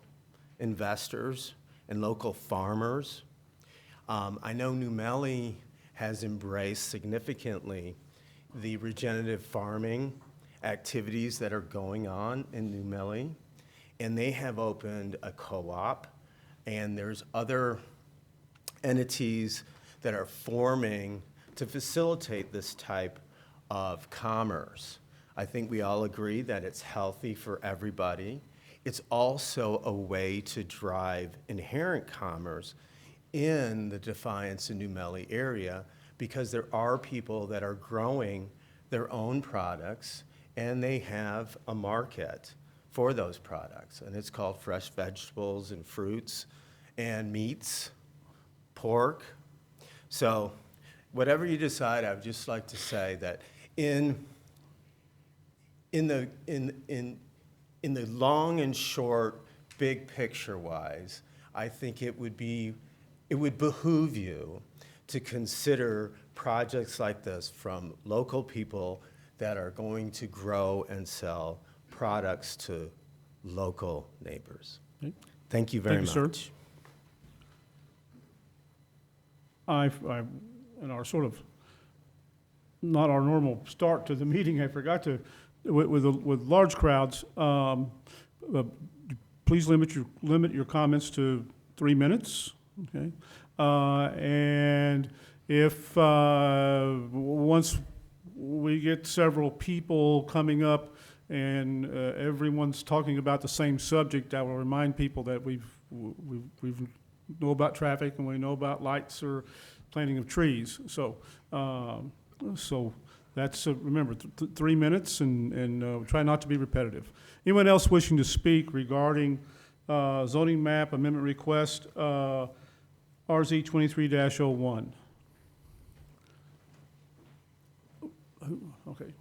investors and local farmers. I know New Melle has embraced significantly the regenerative farming activities that are going on in New Melle, and they have opened a co-op, and there's other entities that are forming to facilitate this type of commerce. I think we all agree that it's healthy for everybody. It's also a way to drive inherent commerce in the Defiance and New Melle area, because there are people that are growing their own products and they have a market for those products. And it's called fresh vegetables and fruits and meats, pork. So whatever you decide, I would just like to say that in the long and short, big picture wise, I think it would behoove you to consider projects like this from local people that are going to grow and sell products to local neighbors. Okay. Thank you very Thank you, much. sir. In our sort of, not our normal start to the meeting, I forgot to, with large crowds, please limit your comments to 3 minutes, okay? And if, once we get several people coming up and everyone's talking about the same subject, I will remind people that we know about traffic and we know about lights or planting of trees. So that's, remember, 3 minutes and try not to be repetitive. Anyone else wishing to speak regarding zoning map amendment request, RZ 23-01? Okay.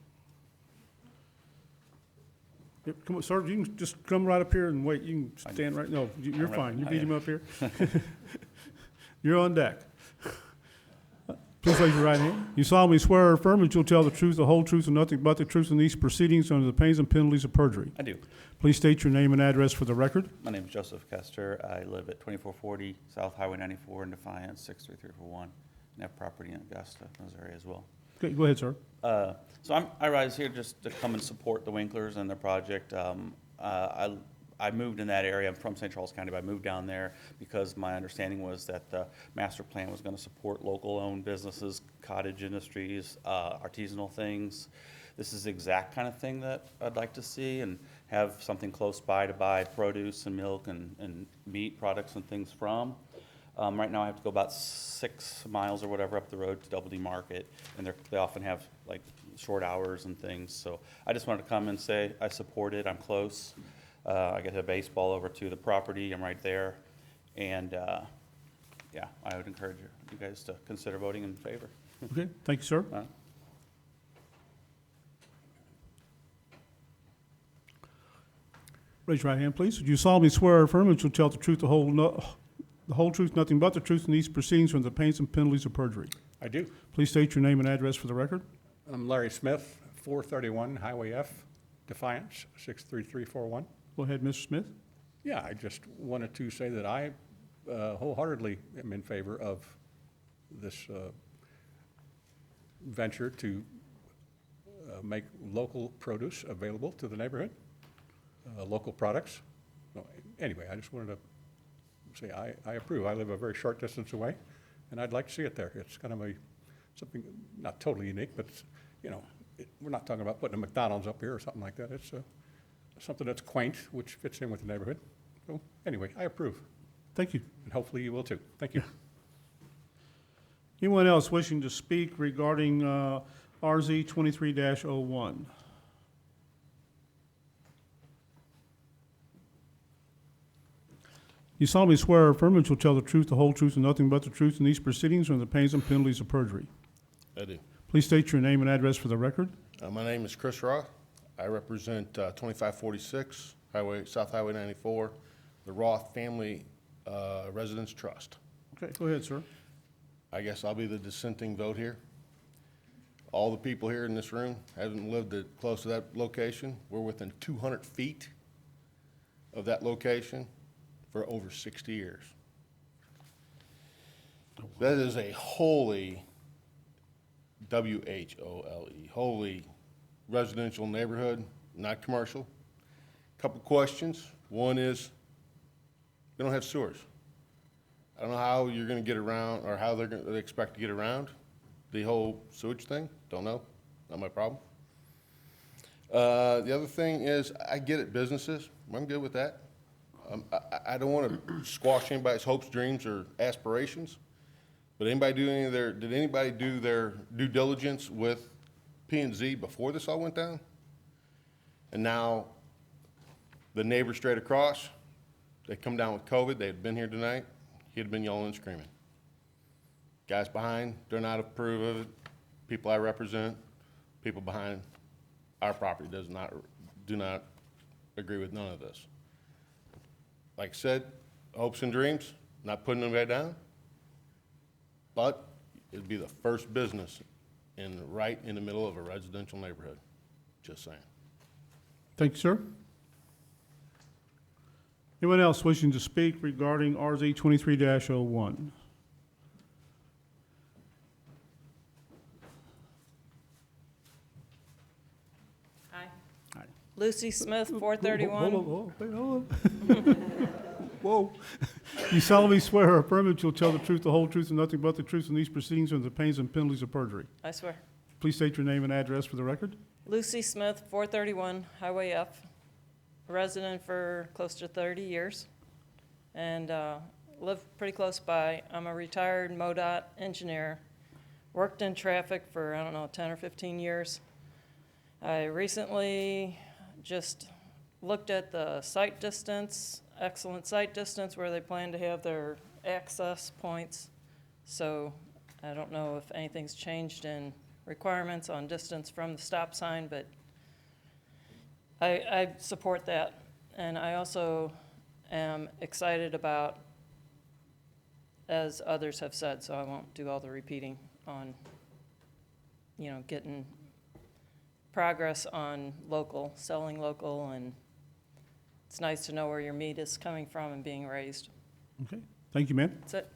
Yep, come on, sir, you can just come right up here and wait. You can stand right, no, you're fine. You beat him up here. You're on deck. Please raise your right hand. You solemnly swear or affirm that you'll tell the truth, the whole truth, and nothing but the truth in these proceedings under the pains and penalties of perjury. I do. Please state your name and address for the record. My name is Joseph Kester. I live at 2440 South Highway 94 in Defiance, 63341, and have property in Augusta, Missouri as well. Okay, go ahead, sir. So I rise here just to come and support the Winklers and their project. I moved in that area. I'm from St. Charles County, but I moved down there because my understanding was that the master plan was going to support local-owned businesses, cottage industries, artisanal things. This is the exact kind of thing that I'd like to see and have something close by to buy produce and milk and meat products and things from. Right now I have to go about 6 miles or whatever up the road to Double D Market, and they often have like short hours and things. So I just wanted to come and say I support it. I'm close. I get a baseball over to the property. I'm right there. And yeah, I would encourage you guys to consider voting in favor. Okay, thank you, sir. Raise your right hand, please. Do you solemnly swear or affirm that you'll tell the truth, the whole truth, nothing but the truth in these proceedings from the pains and penalties of perjury? I do. Please state your name and address for the record. I'm Larry Smith, 431 Highway F, Defiance, 63341. Go ahead, Mr. Smith. Yeah, I just wanted to say that I wholeheartedly am in favor of this venture to make local produce available to the neighborhood, local products. No, anyway, I just wanted to say I approve. I live a very short distance away, and I'd like to see it there. It's kind of something not totally unique, but you know, we're not talking about putting a McDonald's up here or something like that. It's something that's quaint, which fits in with the neighborhood. So anyway, I approve. Thank you. And hopefully you will too. Thank you. Anyone else wishing to speak regarding RZ 23-01? You solemnly swear or affirm that you'll tell the truth, the whole truth, and nothing but the truth in these proceedings from the pains and penalties of perjury? I do. Please state your name and address for the record. My name is Chris Roth. I represent 2546 South Highway 94, the Roth Family Residence Trust. Okay, go ahead, sir. I guess I'll be the dissenting vote here. All the people here in this room haven't lived close to that location. We're within 200 feet of that location for over 60 years. That is a holy, W-H-O-L-E, holy residential neighborhood, not commercial. Couple questions. One is, they don't have sewers. I don't know how you're gonna get around, or how they expect to get around the whole sewage thing. Don't know, not my problem. The other thing is, I get it, businesses, I'm good with that. I don't wanna squash anybody's hopes, dreams, or aspirations, but did anybody do their due diligence with P&Z before this all went down? And now, the neighbor straight across, they come down with COVID, they had been here tonight, he'd have been yelling and screaming. Guys behind, they're not approve of it. People I represent, people behind our property do not agree with none of this. Like I said, hopes and dreams, not putting them back down, but it'd be the first business right in the middle of a residential neighborhood. Just saying. Thank you, sir. Anyone else wishing to speak regarding RZ 23-01? Lucy Smith, 431. Hold on. Whoa. You solemnly swear or affirm that you'll tell the truth, the whole truth, and nothing but the truth in these proceedings under the pains and penalties of perjury. I swear. Please state your name and address for the record. Lucy Smith, 431 Highway F, resident for close to 30 years, and live pretty close by. I'm a retired MoDOT engineer, worked in traffic for, I don't know, 10 or 15 years. I recently just looked at the site distance, excellent site distance where they plan to have their access points. So I don't know if anything's changed in requirements on distance from the stop sign, but I support that. And I also am excited about, as others have said, so I won't do all the repeating on, you know, getting progress on local, selling local, and it's nice to know where your meat is coming from and being raised. Okay, thank you, ma'am. That's it.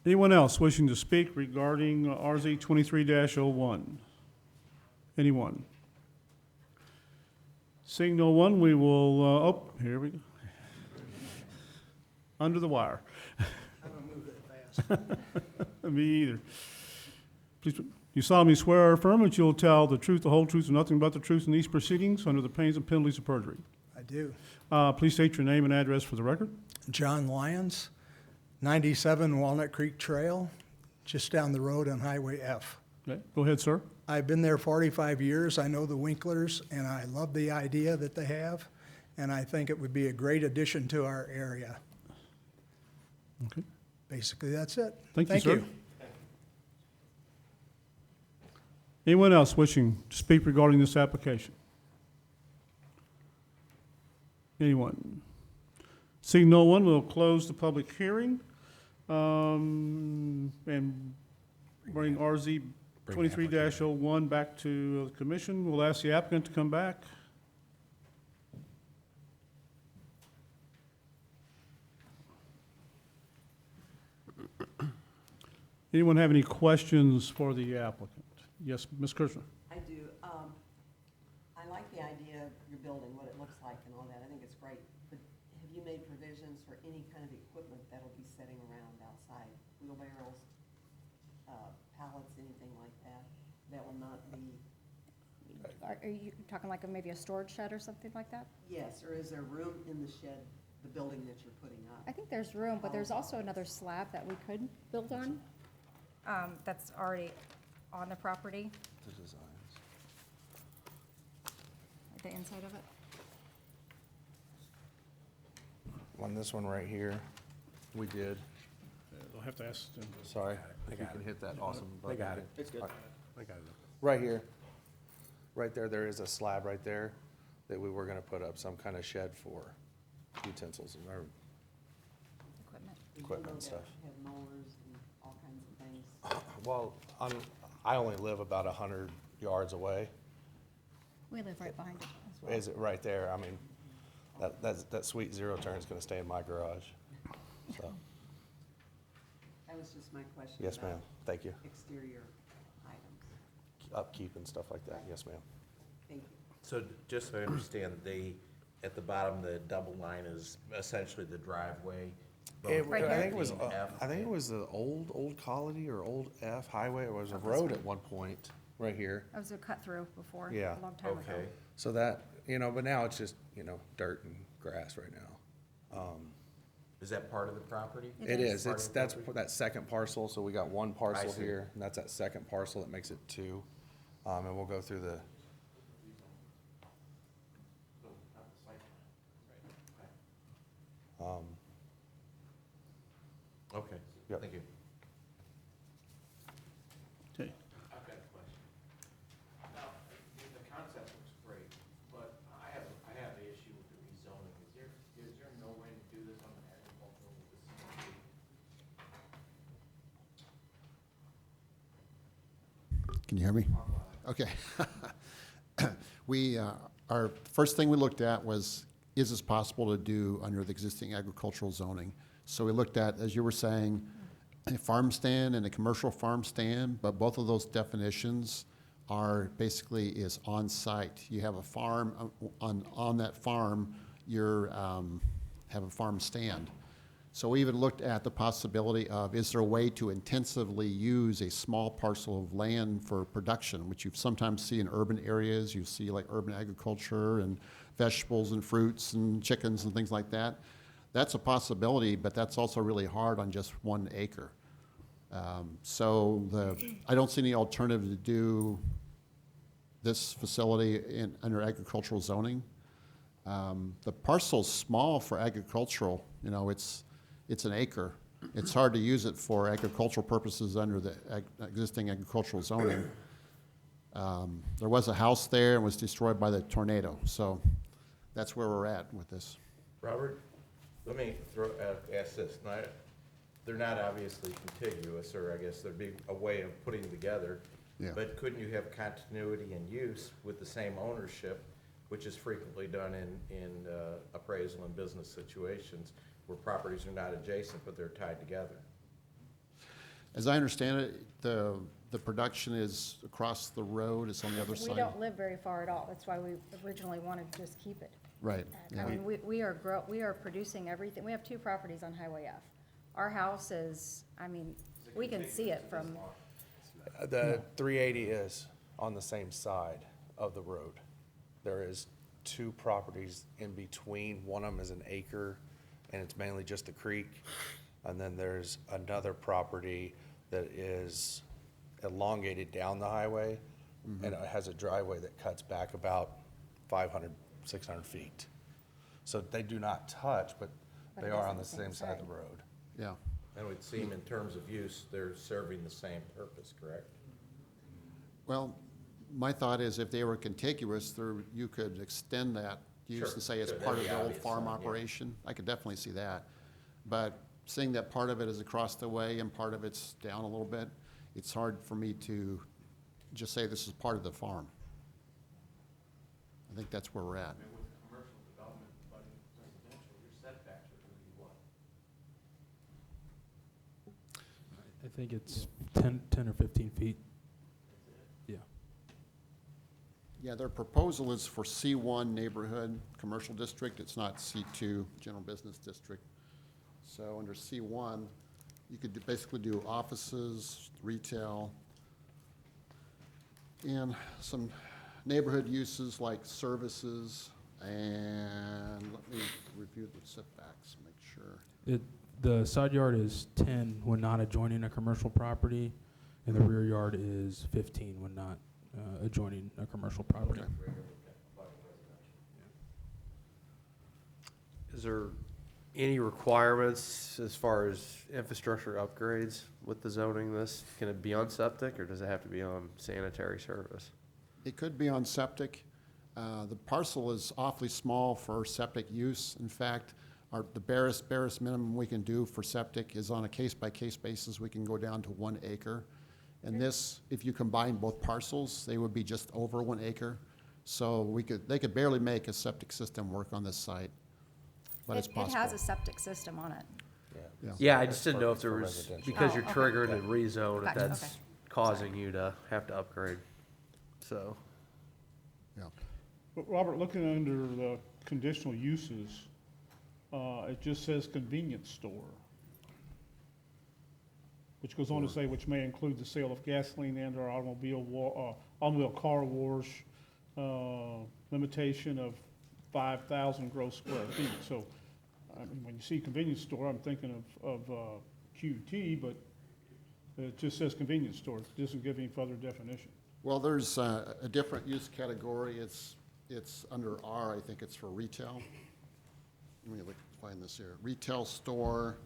Anyone else wishing to speak regarding RZ 23-01? Anyone? Seeing no one, we will, oh, here we go. Under the wire. I don't move that fast. Me either. Please, you solemnly swear or affirm that you'll tell the truth, the whole truth, and nothing but the truth in these proceedings under the pains and penalties of perjury. I do. Please state your name and address for the record. John Lyons, 97 Walnut Creek Trail, just down the road on Highway F. Okay, go ahead, sir. I've been there 45 years. I know the Winklers, and I love the idea that they have, and I think it would be a great addition to our area. Okay. Basically, that's it. Thank you, sir. Anyone else wishing to speak regarding this application? Anyone? Seeing no one, we'll close the public hearing and bring RZ 23-01 back to the commission. We'll ask the applicant to come back. Anyone have any questions for the applicant? Yes, Ms. Kirshner. I do. I like the idea of your building, what it looks like and all that. I think it's great. But have you made provisions for any kind of equipment that'll be sitting around outside? Wheelbarrows, pallets, anything like that? That will not be... Are you talking like maybe a storage shed or something like that? Yes, or is there room in the shed, the building that you're putting up? I think there's room, but there's also another slab that we could build on, that's already on the property, The designs. at the inside of it. On this one right here, we did. I'll have to ask them. Sorry, I if you got can it. hit that No, awesome I button. got it. It's good. I got it. Right here, right there, there is a slab right there that we were gonna put up some kind of shed for utensils and our Equipment. equipment and stuff. Have mowers and all kinds of things. Well, I only live about 100 yards away. We live right behind it as well. Is it right there? I mean, that sweet zero turn is gonna stay in my garage, so. That was just my question. Yes, about ma'am. Thank you. Exterior items. Upkeep and stuff like that. Yes, ma'am. Thank you. So just so I understand, at the bottom, the double line is essentially the driveway? Right I here. think it was, F. I think it was the old Colony or old F highway. It was a road at one point, right here. That was a cut through before, Yeah. a long time ago. Okay. So that, but now it's just, dirt and grass right now. Is that part of the property? It is. Part It's, of the that's property? that second parcel. So we got one parcel see. here, and that's that second parcel that makes it two. And we'll go through the, Okay, Yep. thank you. Okay. I've got a question. Now, the concept looks great, but I have an issue with the rezoning. Is there no way to do this on an agricultural facility? Can you hear me? Okay. Our first thing we looked at was, is this possible to do under the existing agricultural zoning? So we looked at, as you were saying, a farm stand and a commercial farm stand, but both of those definitions are basically is on-site. You have a farm, on that farm, your have a farm stand. So we even looked at the possibility of, is there a way to intensively use a small parcel of land for production, which you sometimes see in urban areas. You see like urban agriculture and vegetables and fruits and chickens and things like that. That's a possibility, but that's also really hard on just 1 acre. I don't see any alternative to do this facility under agricultural zoning. The parcel's small for agricultural, you know, it's an acre. It's hard to use it for agricultural purposes under the existing agricultural zoning. There was a house there and was destroyed by the tornado, so that's where we're at with this. Robert, let me ask this. They're not obviously contiguous, or I guess there'd be a way of putting them together. Yeah. But couldn't you have continuity in use with the same ownership, which is frequently done in appraisal and business situations where properties are not adjacent, but they're tied together? As I understand it, the production is across the road, it's on the other side. We don't live very far at all. That's why we originally wanted to just keep it. Right. I mean, we are producing everything. We have 2 properties on Highway F. Our house is, I mean, we can see it from, The 380 is on the same side of the road. There is 2 properties in between. One of them is an acre, and it's mainly just a creek. And then there's another property that is elongated down the highway, and it has a driveway that cuts back about 500, 600 feet. So they do not touch, but they are on the same side of the road. Yeah. And it would seem in terms of use, they're serving the same purpose, correct? Well, my thought is if they were contiguous, you could extend that use Sure, to say as sure, part of that'd the be old obvious, farm yeah. operation. I could definitely see that. But seeing that part of it is across the way and part of it's down a little bit, it's hard for me to just say this is part of the farm. I think that's where we're at. I mean, with commercial development, but in residential, your setbacks are gonna be what? I think it's 10 or 15 feet. Yeah. Yeah, their proposal is for C1 neighborhood commercial district. It's not C2 general business district. So under C1, you could basically do offices, retail, and some neighborhood uses like services. And let me review the setbacks, make sure. The side yard is 10 when not adjoining a commercial property, and the rear yard is 15 when not adjoining a commercial property. Okay. Is there any requirements as far as infrastructure upgrades with the zoning this? Can it be on septic, or does it have to be on sanitary service? It could be on septic. The parcel is awfully small for septic use. In fact, the barest minimum we can do for septic is on a case-by-case basis. We can go down to 1 acre. And this, if you combine both parcels, they would be just over 1 acre. So they could barely make a septic system work on this site, but it's it possible. has a septic system on it. Yeah, I just didn't know if there For was, residential. because Oh, you're okay. triggering a rezone, if Gotcha, that's okay. causing you to have to upgrade. So, Yeah. But Robert, looking under the conditional uses, it just says convenience store, which goes on to say, which may include the sale of gasoline and/or automobile car wash, limitation of 5,000 gross square feet. So, I mean, when you see convenience store, I'm thinking of QT, but it just says convenience store. It doesn't give any further definition. Well, there's a different use category. It's under R, I think it's for retail. Let me find this here. Retail store,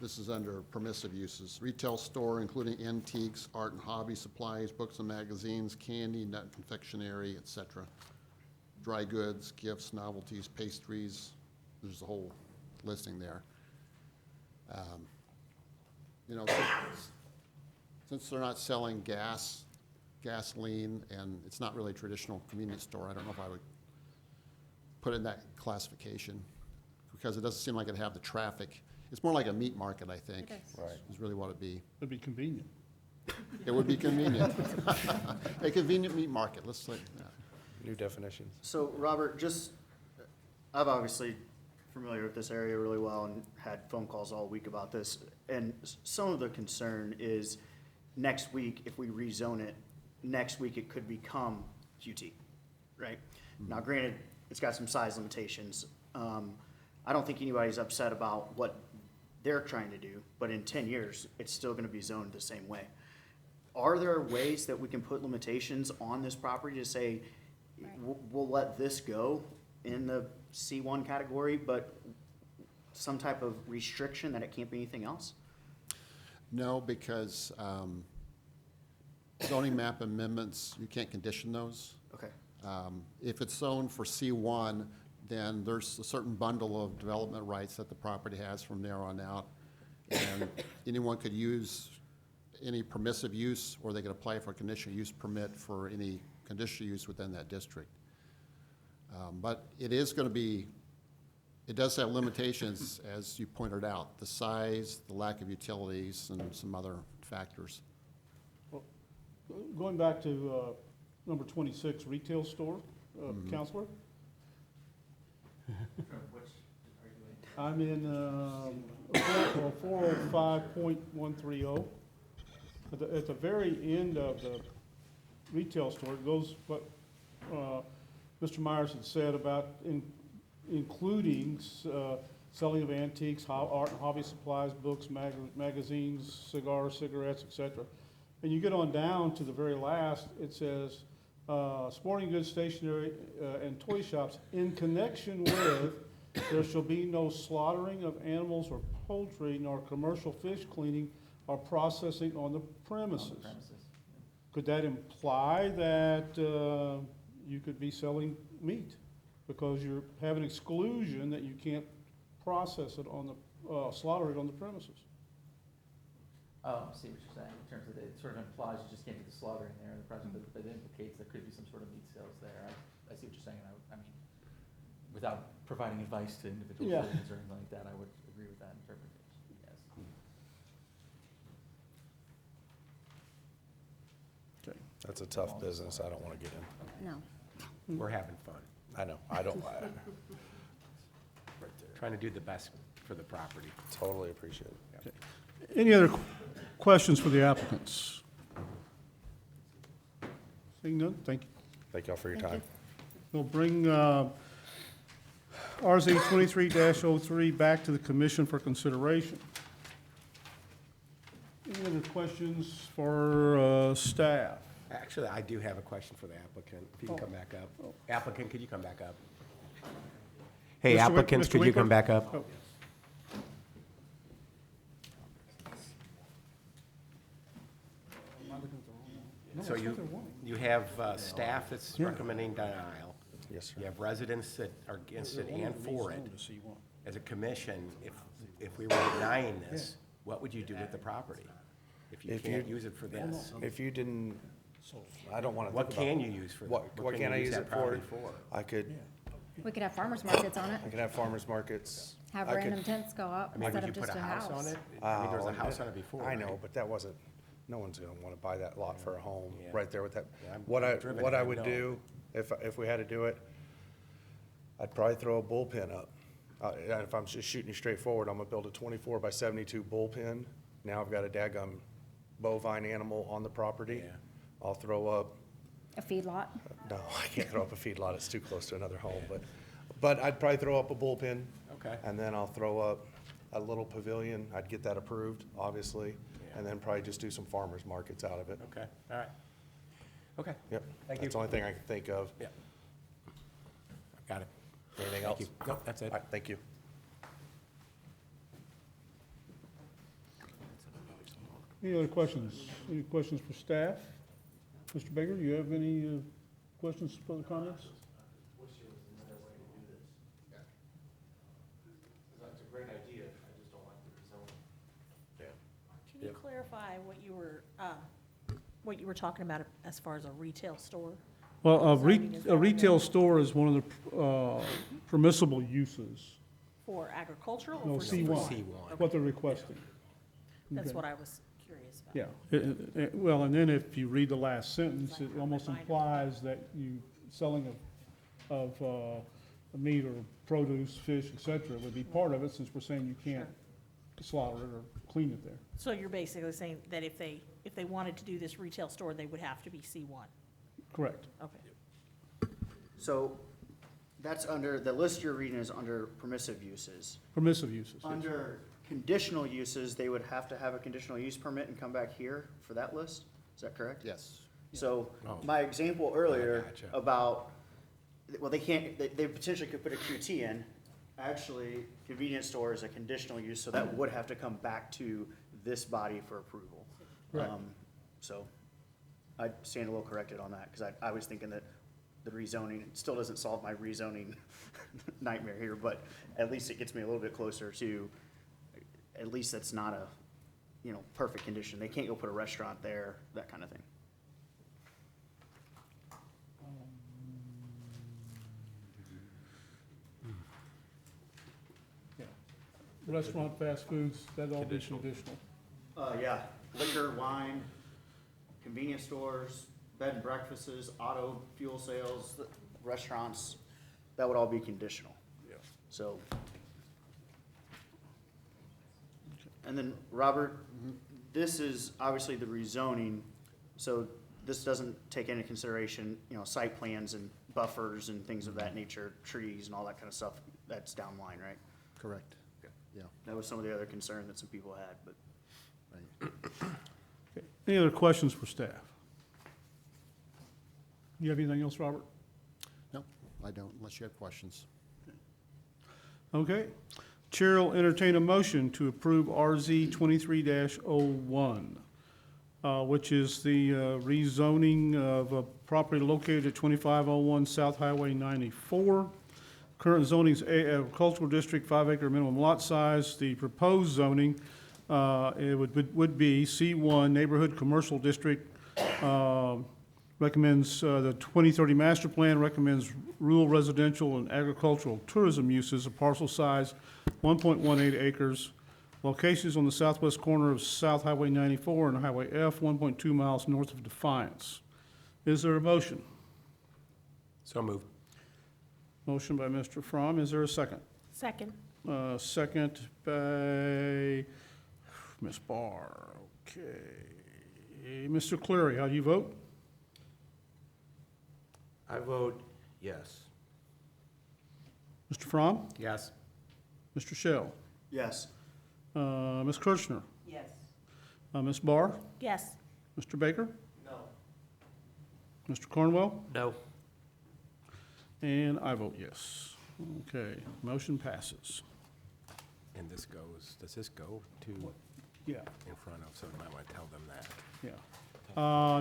this is under permissive uses. Retail store including antiques, art and hobby supplies, books and magazines, candy, nut and confectionery, etc. Dry goods, gifts, novelties, pastries. There's a whole listing there. You know, since they're not selling gasoline, and it's not really a traditional convenience store, I don't know if I would put it in that classification, because it doesn't seem like it'd have the traffic. It's more like a meat market, I think. It is. Right. Is really what it'd be. It'd be convenient. It would be convenient. A convenient meat market, let's say, yeah. New definitions. So, Robert, I've obviously familiar with this area really well and had phone calls all week about this. And some of the concern is next week, if we rezone it, next week it could become QT, right? Now granted, it's got some size limitations. I don't think anybody's upset about what they're trying to do, but in 10 years, it's still gonna be zoned the same way. Are there ways that we can put limitations on this property to say, we'll let this go in the C1 category, but some type of restriction that it can't be anything else? No, because zoning map amendments, you can't condition those. Okay. If it's zoned for C1, then there's a certain bundle of development rights that the property has from there on out. And anyone could use any permissive use, or they could apply for a conditional use permit for any conditional use within that district. But it is going to be, it does have limitations, as you pointed out, the size, the lack of utilities, and some other factors. Well, going back to number 26, retail store, Counselor? I'm in 405.130. At the very end of the retail store, it goes what Mr. Myers had said about including selling of antiques, art and hobby supplies, books, magazines, cigars, cigarettes, etc. And you get on down to the very last, it says, sporting goods, stationery, and toy shops, in connection with, there shall be no slaughtering of animals or poultry, nor commercial fish cleaning or processing on the premises. Could that imply that you could be selling meat? Because you have an exclusion that you can't process it on the, slaughter it on the premises. Oh, I see what you're saying, in terms of, it sort of implies you just can't do the slaughtering there in the present, but it implicates there could be some sort of meat sales there. I see what you're saying, I mean, without providing advice to individual Yeah. citizens or anything like that, I would agree with that interpretation, yes. Okay. That's a tough business, I don't want to get in. No. We're having fun. I know, I don't, Trying to do the best for the property. totally appreciate it. Okay. Any other questions for the applicants? Seeing none, thank you. Thank y'all for your time. We'll bring RZ 23-03 back to the commission for consideration. Any other questions for staff? Actually, I do have a question for the applicant, if you can come back up. Applicant, could you come back up? Hey, Mr. applicants, Mr. could you Winkler? come back up? Oh. So you have staff that's recommending denial. Yes, sir. You have residents that are against it and for it. As a commission, if we were denying this, what would you do with the property? If you can't use it for this? If you didn't, I don't want to What think about. can you use for that? What can I use it that for? property for? I could, We could have farmers markets on it, I could have farmers markets. have I could- random tents go up I mean, instead would of you put just a house on it? I mean, there was a house on it before, I know, right? but that wasn't, no one's gonna wanna buy that lot for a home, Yeah. right there with that. Yeah, I'm What driven, what I I would know. do, if we had to do it, I'd probably throw a bullpen up. And if I'm just shooting you straight forward, I'm gonna build a 24 by 72 bullpen. Now I've got a daggum bovine animal on the property. Yeah. I'll throw up, a feedlot. no, I can't throw up a feedlot, it's too close to another home, but I'd probably throw up a bullpen. Okay. And then I'll throw up a little pavilion, I'd get that approved, obviously, and then probably just do some farmers markets out of it. Okay, all right. Okay. Yep, Thank you. that's the only thing I can think of. Yeah. Got it. Anything Thank else? you. Nope, that's it. All right, thank you. Any other questions? Any questions for staff? Mr. Baker, you have any questions, further comments? That's a great idea, I just don't like the rezoning. Can you clarify what you were talking about as far as a retail store? Well, Zoning is a retail relevant store is one of the permissible uses. For agricultural No, or for C1, C1? what they're requesting. That's Okay. what I was curious about. Yeah, well, and then if you read the last sentence, it almost implies that you selling of meat or produce, fish, et cetera, would be part of it, since we're saying you can't slaughter it or clean it there. So you're basically saying that if they wanted to do this retail store, they would have to be C1? Correct. Okay. So that's under, the list you're reading is under permissive uses. Permissive uses, yes. Under conditional uses, they would have to have a conditional use permit and come back here for that list? Is that correct? Yes. So Oh. my example earlier gotcha. about, well, they can't, they potentially could put a QT in. Actually, convenience store is a conditional use, so that would have to come back to this body for approval. Right. So I stand a little corrected on that, because I was thinking that the rezoning still doesn't solve my rezoning nightmare here, but at least it gets me a little bit closer to, at least that's not a, perfect condition. They can't go put a restaurant there, that kind of thing. Yeah. Restaurant, fast foods, that'd all be Conditional. conditional. Yeah, liquor, wine, convenience stores, bed and breakfasts, auto fuel sales, restaurants, that would all be conditional. Yeah. So. And then, Robert, this is obviously the rezoning, so this doesn't take into consideration, site plans and buffers and things of that nature, trees and all that kind of stuff, that's down the line, right? Correct. Yeah. That was some of the other concern that some people had, but. Right. Okay. Any other questions for staff? You have anything else, Robert? No, I don't, unless you have questions. Okay. Chair will entertain a motion to approve RZ 23-01, which is the rezoning of a property located at 2501 South Highway 94. Current zoning is agricultural district, 5-acre minimum lot size. The proposed zoning, it would be C1 neighborhood commercial district. Recommends, the 2030 master plan recommends rural residential and agricultural tourism uses of parcel size 1.18 acres. Locations on the southwest corner of South Highway 94 and Highway F, 1.2 miles north of Defiance. Is there a motion? So moved. Motion by Mr. Fromm. Is there a second? Second. Second by Ms. Barr. Okay. Mr. Cleary, how do you vote? I vote yes. Mr. Fromm? Yes. Mr. Shell? Yes. Ms. Kirchner? Yes. Ms. Barr? Yes. Mr. Baker? No. Mr. Cornwell? No. And I vote yes. Okay, motion passes. And this goes, does this go to Yeah, in front of, so you might want to tell them that. yeah.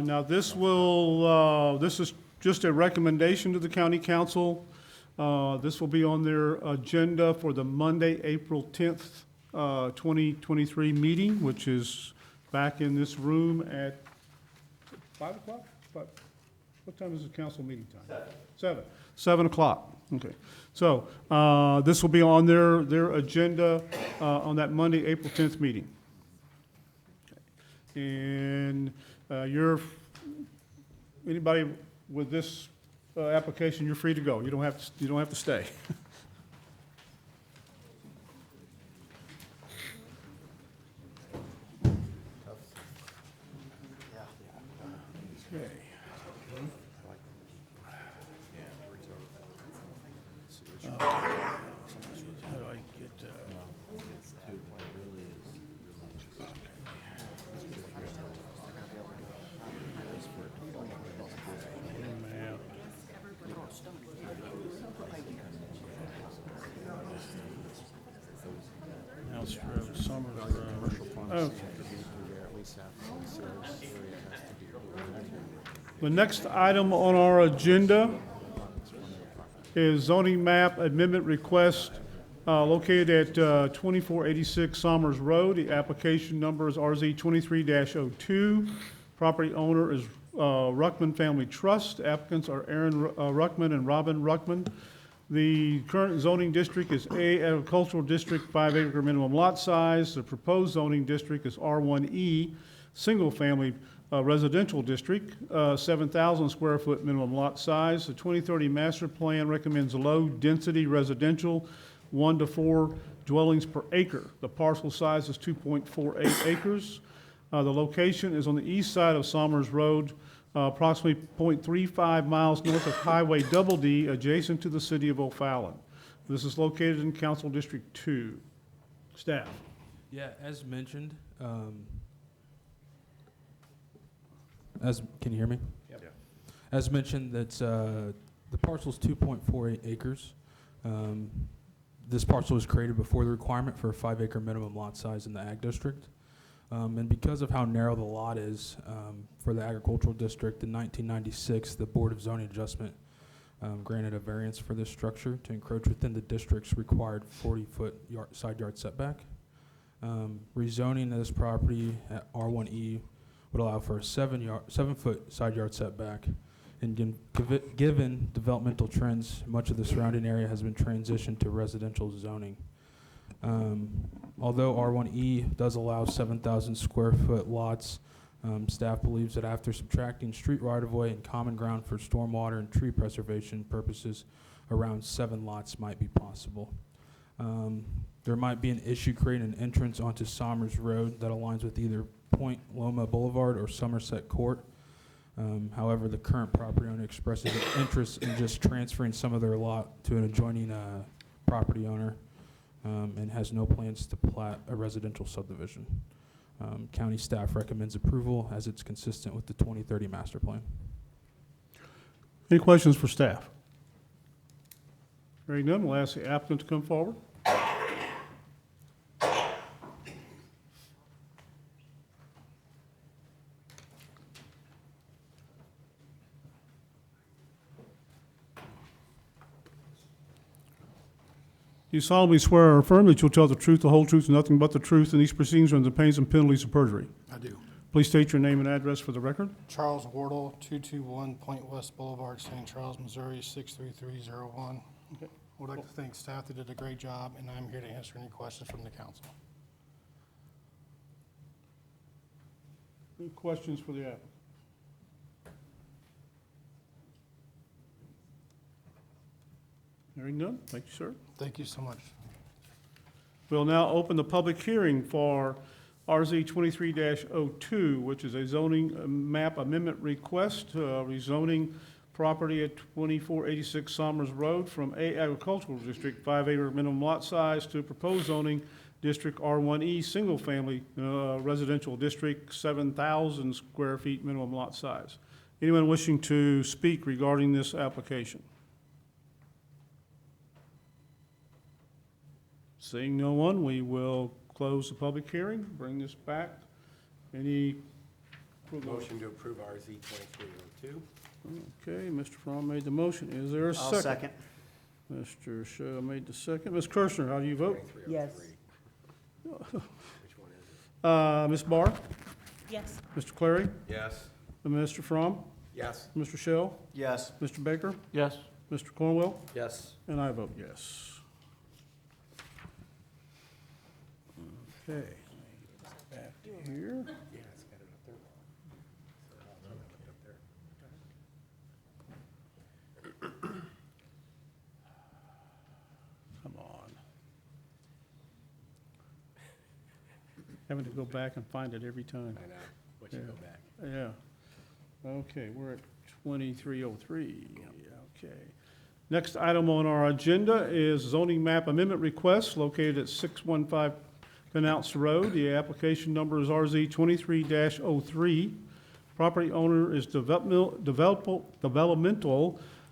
Now, this will, this is just a recommendation to the county council. This will be on their agenda for the Monday, April 10th, 2023 meeting, which is back in this room at 5 o'clock? What time is the council meeting time? 7 o'clock, okay. So, this will be on their agenda, on that Monday, April 10th meeting. And, anybody with this, application, you're free to go. You don't have to stay. Okay. How do I get, man. House Road, Summers Road. Okay. The next item on our agenda is zoning map amendment request located at 2486 Somers Road. The application number is RZ 23-02. Property owner is Ruckman Family Trust. Applicants are Aaron Ruckman and Robin Ruckman. The current zoning district is A agricultural district, 5-acre minimum lot size. The proposed zoning district is R1E, single family residential district, 7,000 square foot minimum lot size. The 2030 master plan recommends low-density residential, 1 to 4 dwellings per acre. The parcel size is 2.48 acres. The location is on the east side of Somers Road, approximately 0.35 miles north of Highway Double D, adjacent to the city of O'Fallon. This is located in Council District 2. Staff. Yeah, as mentioned, can you hear me? Yep. As mentioned, that's, the parcel's 2.48 acres. This parcel was created before the requirement for a 5-acre minimum lot size in the ag district. And because of how narrow the lot is for the agricultural district, in 1996, the Board of Zoning Adjustment granted a variance for this structure to encroach within the district's required 40-foot side yard setback. Rezoning of this property at R1E would allow for a 7-foot side yard setback. And given developmental trends, much of the surrounding area has been transitioned to residential zoning. Although R1E does allow 7,000 square foot lots, staff believes that after subtracting street right-of-way and common ground for stormwater and tree preservation purposes, around 7 lots might be possible. There might be an issue creating an entrance onto Somers Road that aligns with either Point Loma Boulevard or Somerset Court. However, the current property owner expresses an interest in just transferring some of their lot to an adjoining property owner and has no plans to plat a residential subdivision. County staff recommends approval as it's consistent with the 2030 master plan. Any questions for staff? Hearing none, we'll ask the applicant to come forward. Do you solemnly swear or affirm that you'll tell the truth, the whole truth, and nothing but the truth in these proceedings under the pains and penalties of perjury? I do. Please state your name and address for the record. Charles Wardle, 221 Point West Boulevard, St. Charles, Missouri, 63301. Okay. Would like to thank staff that did a great job, and I'm here to answer any questions from the council. Any questions for the applicant? Hearing none, thank you, sir. Thank you so much. We'll now open the public hearing for RZ 23-02, which is a zoning map amendment request, rezoning property at 2486 Somers Road from A Agricultural District, 5-acre minimum lot size, to proposed zoning district R1E, single-family residential district, 7,000 square feet minimum lot size. Anyone wishing to speak regarding this application? Seeing no one, we will close the public hearing, bring this back. Any approval? Motion to approve RZ 2302. Okay, Mr. Fromm made the motion. Is there a second? I'll second. Mr. Shaw made the second. Ms. Kirshner, how do you vote? Yes. Which one is it? Ms. Barr? Yes. Mr. Clary? Yes. Mr. Fromm? Yes. Mr. Shell? Yes. Mr. Baker? Yes. Mr. Cornwell? Yes. And I vote yes. Okay. Back to here. Yeah, it's got it up there. Come on. Having to go back and find it every time. I know, once you go back. Yeah. Okay, we're at 2303. Okay. Next item on our agenda is zoning map amendment request located at 615 Canals Road. The application number is RZ 23-03. Property owner is Developmental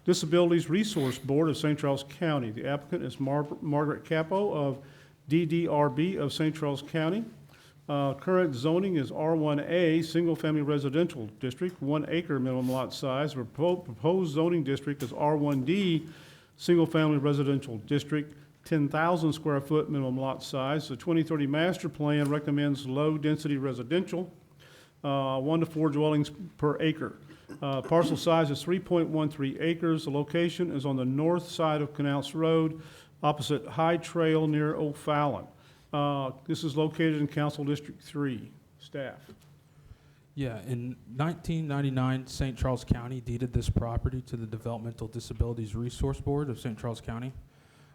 Disabilities Resource Board of St. Charles County. The applicant is Margaret Capo of DDRB of St. Charles County. Current zoning is R1A, single-family residential district, 1 acre minimum lot size. Proposed zoning district is R1D, single-family residential district, 10,000 square foot minimum lot size. The 2030 master plan recommends low-density residential, 1 to 4 dwellings per acre. Parcel size is 3.13 acres. The location is on the north side of Canals Road, opposite High Trail near O'Fallon. This is located in Council District 3. Staff. Yeah, in 1999, St. Charles County deeded this property to the Developmental Disabilities Resource Board of St. Charles County.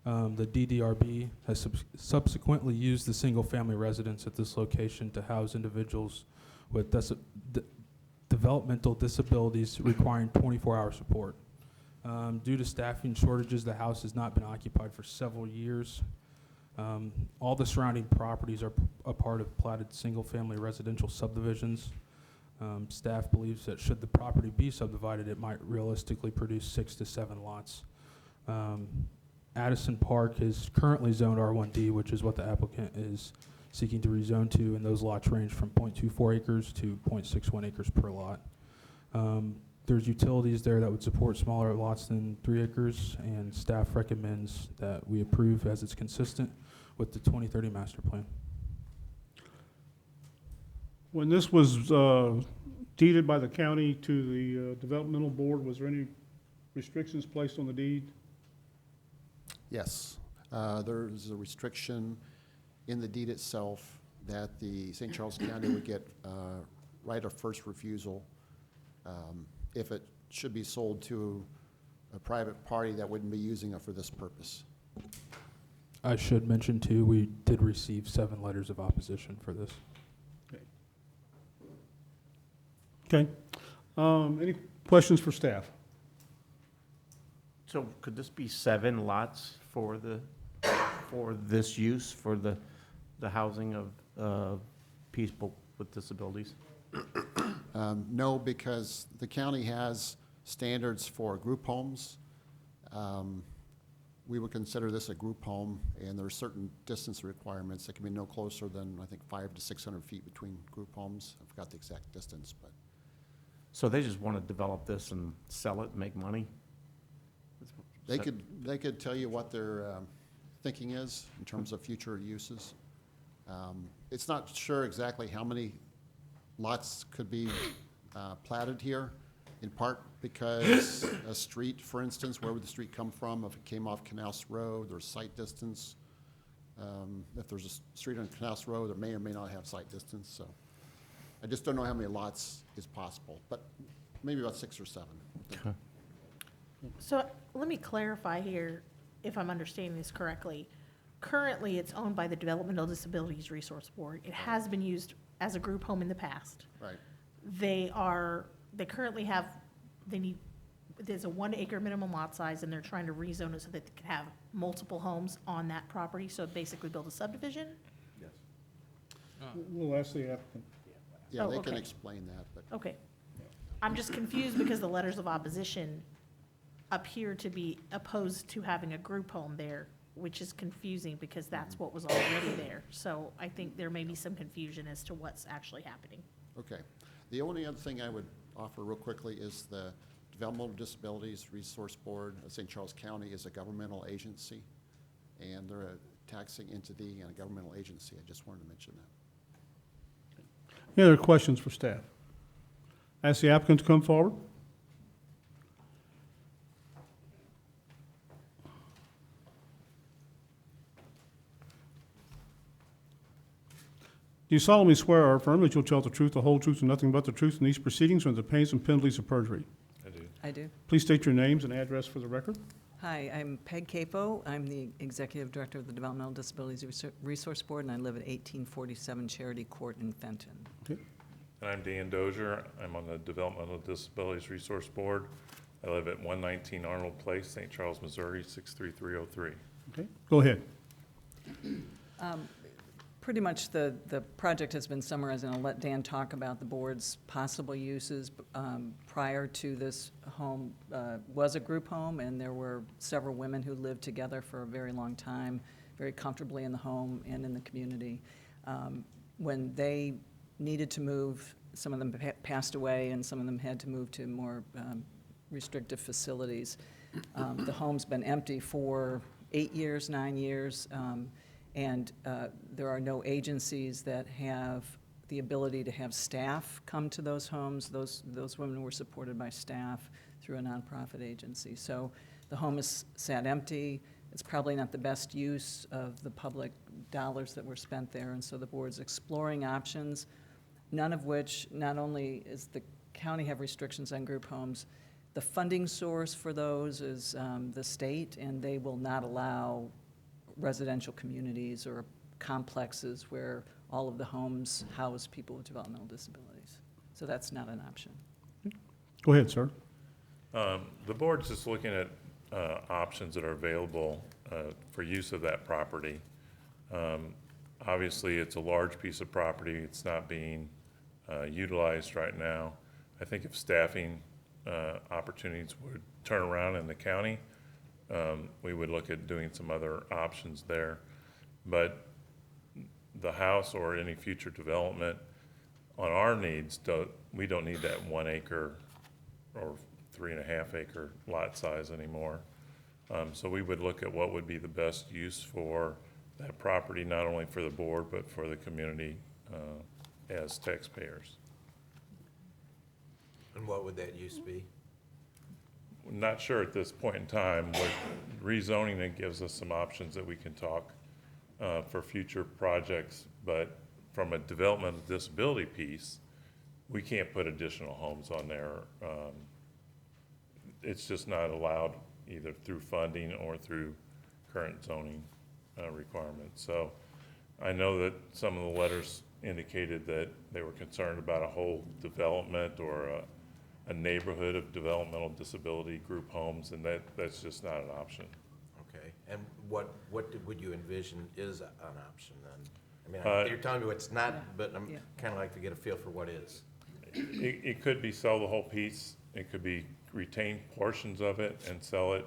The DDRB has subsequently used the single-family residence at this location to house individuals with developmental disabilities requiring 24-hour support. Due to staffing shortages, the house has not been occupied for several years. All the surrounding properties are a part of platted single-family residential subdivisions. Staff believes that should the property be subdivided, it might realistically produce 6 to 7 lots. Addison Park is currently zoned R1D, which is what the applicant is seeking to rezone to, and those lots range from 0.24 acres to 0.61 acres per lot. There's utilities there that would support smaller lots than 3 acres, and staff recommends that we approve as it's consistent with the 2030 master plan. When this was deeded by the county to the developmental board, was there any restrictions placed on the deed? Yes, there's a restriction in the deed itself that the St. Charles County would get right of first refusal if it should be sold to a private party that wouldn't be using it for this purpose. I should mention too, we did receive 7 letters of opposition for this. Okay. Any questions for staff? So could this be 7 lots for this use, for the housing of people with disabilities? No, because the county has standards for group homes. We would consider this a group home, and there are certain distance requirements. It can be no closer than, I think, 500 to 600 feet between group homes. I forgot the exact distance, but. So they just want to develop this and sell it and make money? They could tell you what their thinking is in terms of future uses. It's not sure exactly how many lots could be platted here, in part because a street, for instance, where would the street come from? If it came off Canals Road, there's sight distance. If there's a street on Canals Road, it may or may not have sight distance, so. I just don't know how many lots is possible, but maybe about 6 or 7. Okay. So let me clarify here, if I'm understanding this correctly. Currently, it's owned by the Developmental Disabilities Resource Board. It has been used as a group home in the past. Right. They currently have, there's a 1 acre minimum lot size, and they're trying to rezone it so that they can have multiple homes on that property, so basically build a subdivision? Yes. We'll ask the applicant. Yeah, Oh, they can okay. explain that, but. Okay. I'm just confused because the letters of opposition appear to be opposed to having a group home there, which is confusing because that's what was already there. So I think there may be some confusion as to what's actually happening. Okay. The only other thing I would offer real quickly is the Developmental Disabilities Resource Board of St. Charles County is a governmental agency, and they're a taxing entity and a governmental agency. I just wanted to mention that. Any other questions for staff? Ask the applicant to come forward. Do you solemnly swear or affirm that you'll tell the truth, the whole truth, and nothing but the truth in these proceedings or under the pains and penalties of perjury? I do. I do. Please state your names and address for the record. Hi, I'm Peg Capo. I'm the Executive Director of the Developmental Disabilities Resource Board, and I live at 1847 Charity Court in Fenton. Okay. And I'm Dan Dozier. I'm on the Developmental Disabilities Resource Board. I live at 119 Arnold Place, St. Charles, Missouri, 63303. Okay, go ahead. Pretty much the project has been summarized, and I'll let Dan talk about the board's possible uses. Prior to this home was a group home, and there were several women who lived together for a very long time, very comfortably in the home and in the community. When they needed to move, some of them passed away, and some of them had to move to more restrictive facilities. The home's been empty for 8 years, 9 years. And there are no agencies that have the ability to have staff come to those homes. Those women were supported by staff through a nonprofit agency. So the home is sat empty. It's probably not the best use of the public dollars that were spent there, and so the board's exploring options. none of which, not only is the county have restrictions on group homes, the funding source for those is the state, and they will not allow residential communities or complexes where all of the homes house people with developmental disabilities. So that's not an option. Go ahead, sir. The board's just looking at options that are available for use of that property. Obviously, it's a large piece of property. It's not being utilized right now. I think if staffing opportunities would turn around in the county, we would look at doing some other options there. But the house or any future development on our needs, we don't need that 1 acre or 3.5 acre lot size anymore. So we would look at what would be the best use for that property, not only for the board, but for the community as taxpayers. And what would that use be? Not sure at this point in time. With rezoning, it gives us some options that we can talk for future projects, but from a developmental disability piece, we can't put additional homes on there. It's just not allowed either through funding or through current zoning requirements. So I know that some of the letters indicated that they were concerned about a whole development or a neighborhood of developmental disability group homes, and that's just not an option. Okay, and what would you envision is an option then? I mean, you're telling me what's not, but I'm kind of like to get a feel for what is. It could be sell the whole piece. It could be retain portions of it and sell it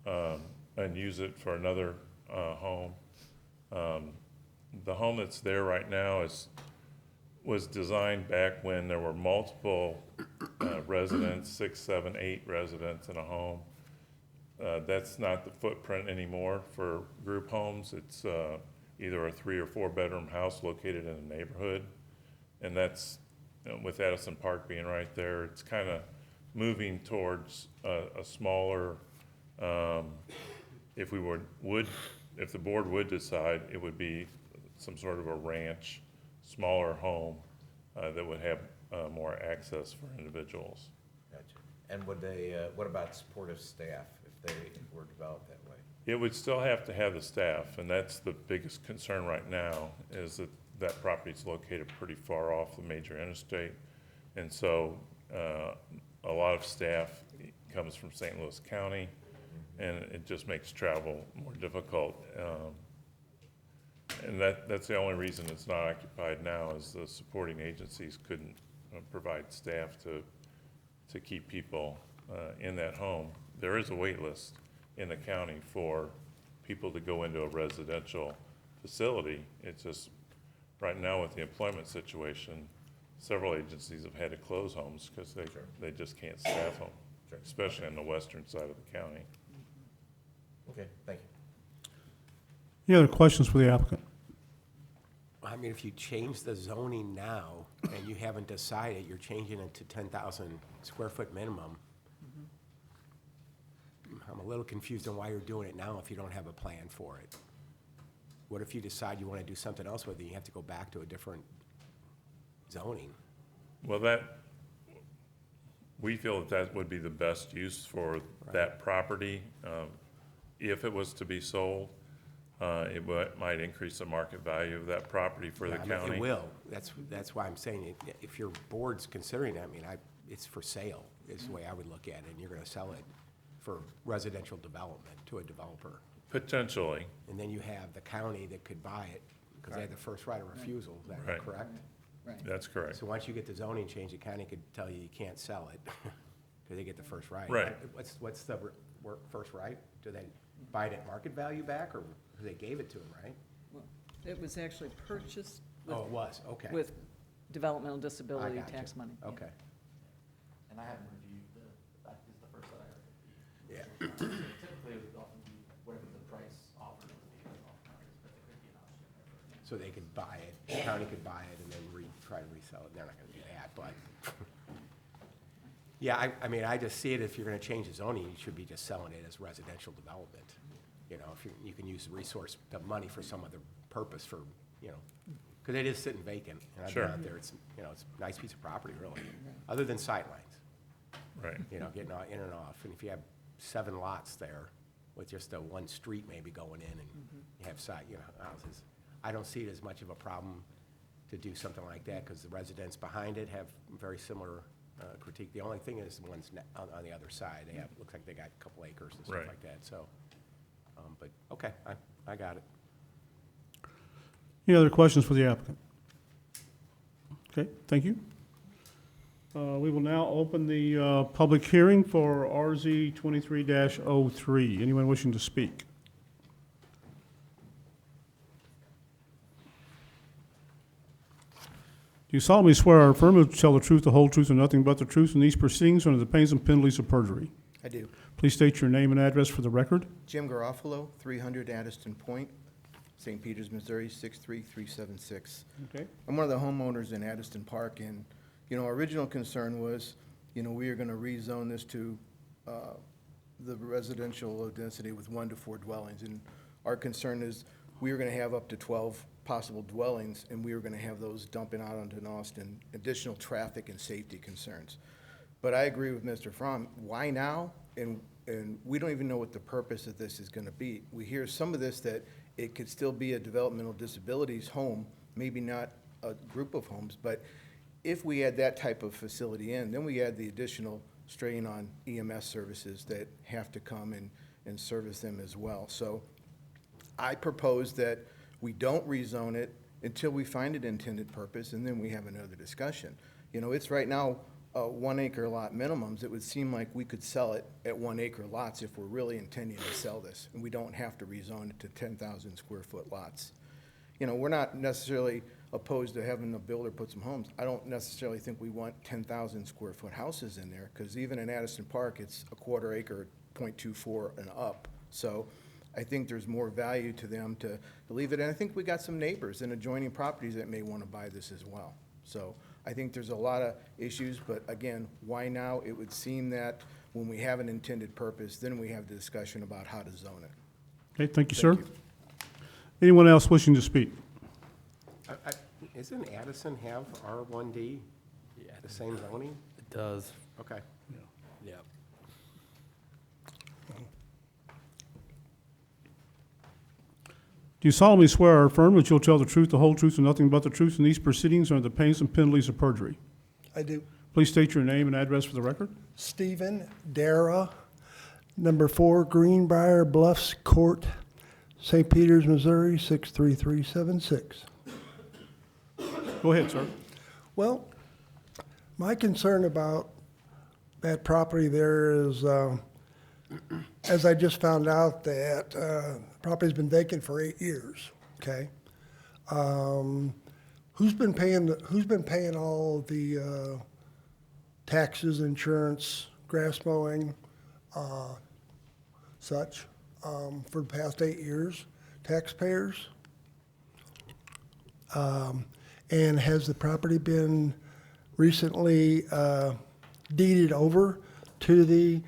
and use it for another home. The home that's there right now was designed back when there were multiple residents, 6, 7, 8 residents in a home. That's not the footprint anymore for group homes. It's either a 3 or 4 bedroom house located in a neighborhood. And that's, with Addison Park being right there, it's kind of moving towards a smaller, if the board would decide, it would be some sort of a ranch, smaller home that would have more access for individuals. Gotcha. And would they, what about supportive staff if they were developed that way? It would still have to have the staff, and that's the biggest concern right now, is that that property is located pretty far off the major interstate. And so a lot of staff comes from St. Louis County, and it just makes travel more difficult. And that's the only reason it's not occupied now, is the supporting agencies couldn't provide staff to keep people in that home. There is a wait list in the county for people to go into a residential facility. It's just, right now with the employment situation, several agencies have had to close homes because they just can't staff them, especially on the western side of the county. Okay, thank you. Any other questions for the applicant? I mean, if you change the zoning now and you haven't decided, you're changing it to 10,000 square foot minimum. I'm a little confused on why you're doing it now if you don't have a plan for it. What if you decide you want to do something else with it, you have to go back to a different zoning? Well, we feel that would be the best use for that property. If it was to be sold, it might increase the market value of that property for the Yeah, I mean, county. it will. That's why I'm saying, if your board's considering it, I mean, it's for sale, is the way I would look at it, and you're gonna sell it for residential development to a developer. Potentially. And then you have the county that could buy it, because they have the first right of refusal, is that Right. correct? Right. That's correct. So once you get the zoning change, the county could tell you can't sell it, because they get the first right. Right. What's the first right? Do they buy it at market value back, or they gave it to them, right? Well, it was actually purchased with. Oh, it was, okay. With developmental disability gotcha. tax money. Okay. And I haven't reviewed that is the first that I heard. Yeah. Typically, it would often be whatever the price offered would be, but there could be an option there. So they could buy it, the county could buy it and then try to resell it. They're not gonna do that, but. Yeah, I mean, I just see it, if you're gonna change the zoning, you should be just selling it as residential development. You know, if you can use the money for some other purpose for, Because it is sitting vacant. And I've Sure. been out there, it's, you know, it's a nice piece of property, really, other than sightlines. Right. You know, getting in and off. And if you have 7 lots there with just a one street maybe going in and you have houses, I don't see it as much of a problem to do something like that because the residents behind it have very similar critique. The only thing is the ones on the other side, they have, looks like they got a couple acres and stuff Right. like that, so. But, okay, I got it. Any other questions for the applicant? Okay, thank you. We will now open the public hearing for RZ 23-03. Anyone wishing to speak? Do you solemnly swear or affirm to tell the truth, the whole truth, and nothing but the truth in these proceedings under the pains and penalties of perjury? I do. Please state your name and address for the record. Jim Garofalo, 300 Addiston Point, St. Peters, Missouri, 63376. Okay. I'm one of the homeowners in Addiston Park, and, our original concern was, we are going to rezone this to the residential low density with 1 to 4 dwellings. And our concern is we are going to have up to 12 possible dwellings, and we are going to have those dumping out onto Austin, additional traffic and safety concerns. But I agree with Mr. Fromm. Why now? And we don't even know what the purpose of this is going to be. We hear some of this that it could still be a developmental disabilities home, maybe not a group of homes, but if we add that type of facility in, then we add the additional strain on EMS services that have to come and service them as well. So I propose that we don't rezone it until we find an intended purpose, and then we have another discussion. It's right now 1 acre lot minimums. It would seem like we could sell it at 1 acre lots if we're really intending to sell this, and we don't have to rezone it to 10,000 square foot lots. We're not necessarily opposed to having a builder put some homes. I don't necessarily think we want 10,000 square foot houses in there, because even in Addiston Park, it's a 1/4 acre, 0.24 and up. So I think there's more value to them to leave it. And I think we got some neighbors in adjoining properties that may want to buy this as well. So I think there's a lot of issues, but again, why now? It would seem that when we have an intended purpose, then we have the discussion about how to zone it. Okay, thank you, sir. Anyone else wishing to speak? Isn't Addison have R1D, the same zoning? It does. Okay. Yeah. Do you solemnly swear or affirm that you'll tell the truth, the whole truth, and nothing but the truth in these proceedings under the pains and penalties of perjury? I do. Please state your name and address for the record. Stephen Dara, number 4 Greenbrier Bluffs Court, St. Peters, Missouri, 63376. Go ahead, sir. Well, my concern about that property there is, as I just found out that property's been vacant for 8 years, okay? Who's been paying all the taxes, insurance, grass mowing, such, for the past 8 years? Taxpayers? And has the property been recently deeded over to the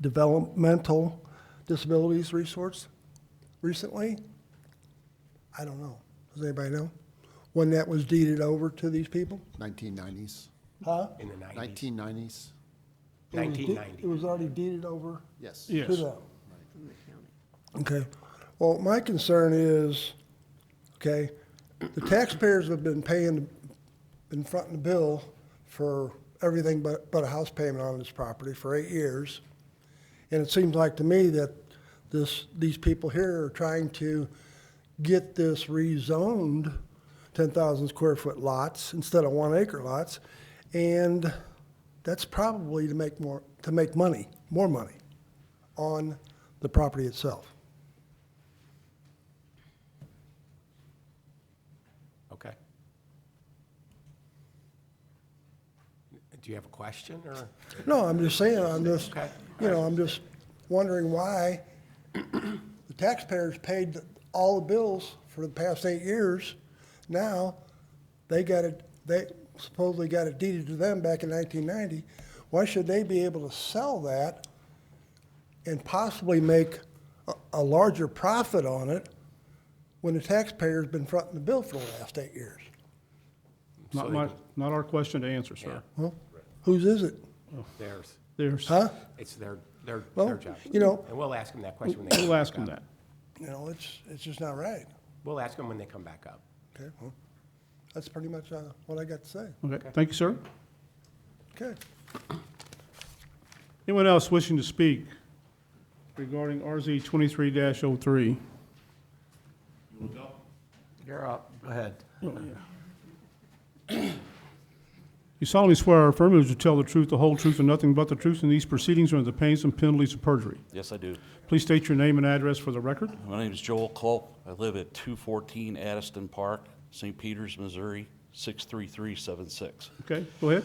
Developmental Disabilities Resource recently? I don't know. Does anybody know when that was deeded over to these people? 1990s. Huh? In the 90s. 1990s. 1990. It was already deeded over? Yes. To them? Okay. Well, my concern is, okay, the taxpayers have been fronting the bill for everything but a house payment on this property for 8 years. And it seems like to me that these people here are trying to get this rezoned 10,000 square foot lots instead of 1 acre lots. And that's probably to make more money on the property itself. Okay. Do you have a question, or? No, I'm just saying, I'm Okay. just wondering why the taxpayers paid all the bills for the past 8 years. Now, they supposedly got it deeded to them back in 1990. Why should they be able to sell that and possibly make a larger profit on it when the taxpayer's been fronting the bill for the last 8 years? Not our question to answer, sir. Well, whose is it? Theirs. There's, Huh? It's their Well, job. you know- And we'll ask them that question when they come we'll ask back them up. that. You know, it's just not right. We'll ask them when they come back up. Okay, well, that's pretty much what I got to say. Okay, thank you, sir. Okay. Anyone else wishing to speak regarding RZ 23-03? You're up, go ahead. Oh, yeah. You solemnly swear or affirm to tell the truth, the whole truth, and nothing but the truth in these proceedings or under the pains and penalties of perjury. Yes, I do. Please state your name and address for the record. My name is Joel Culp. I live at 214 Addiston Park, St. Peters, Missouri, 63376. Okay, go ahead.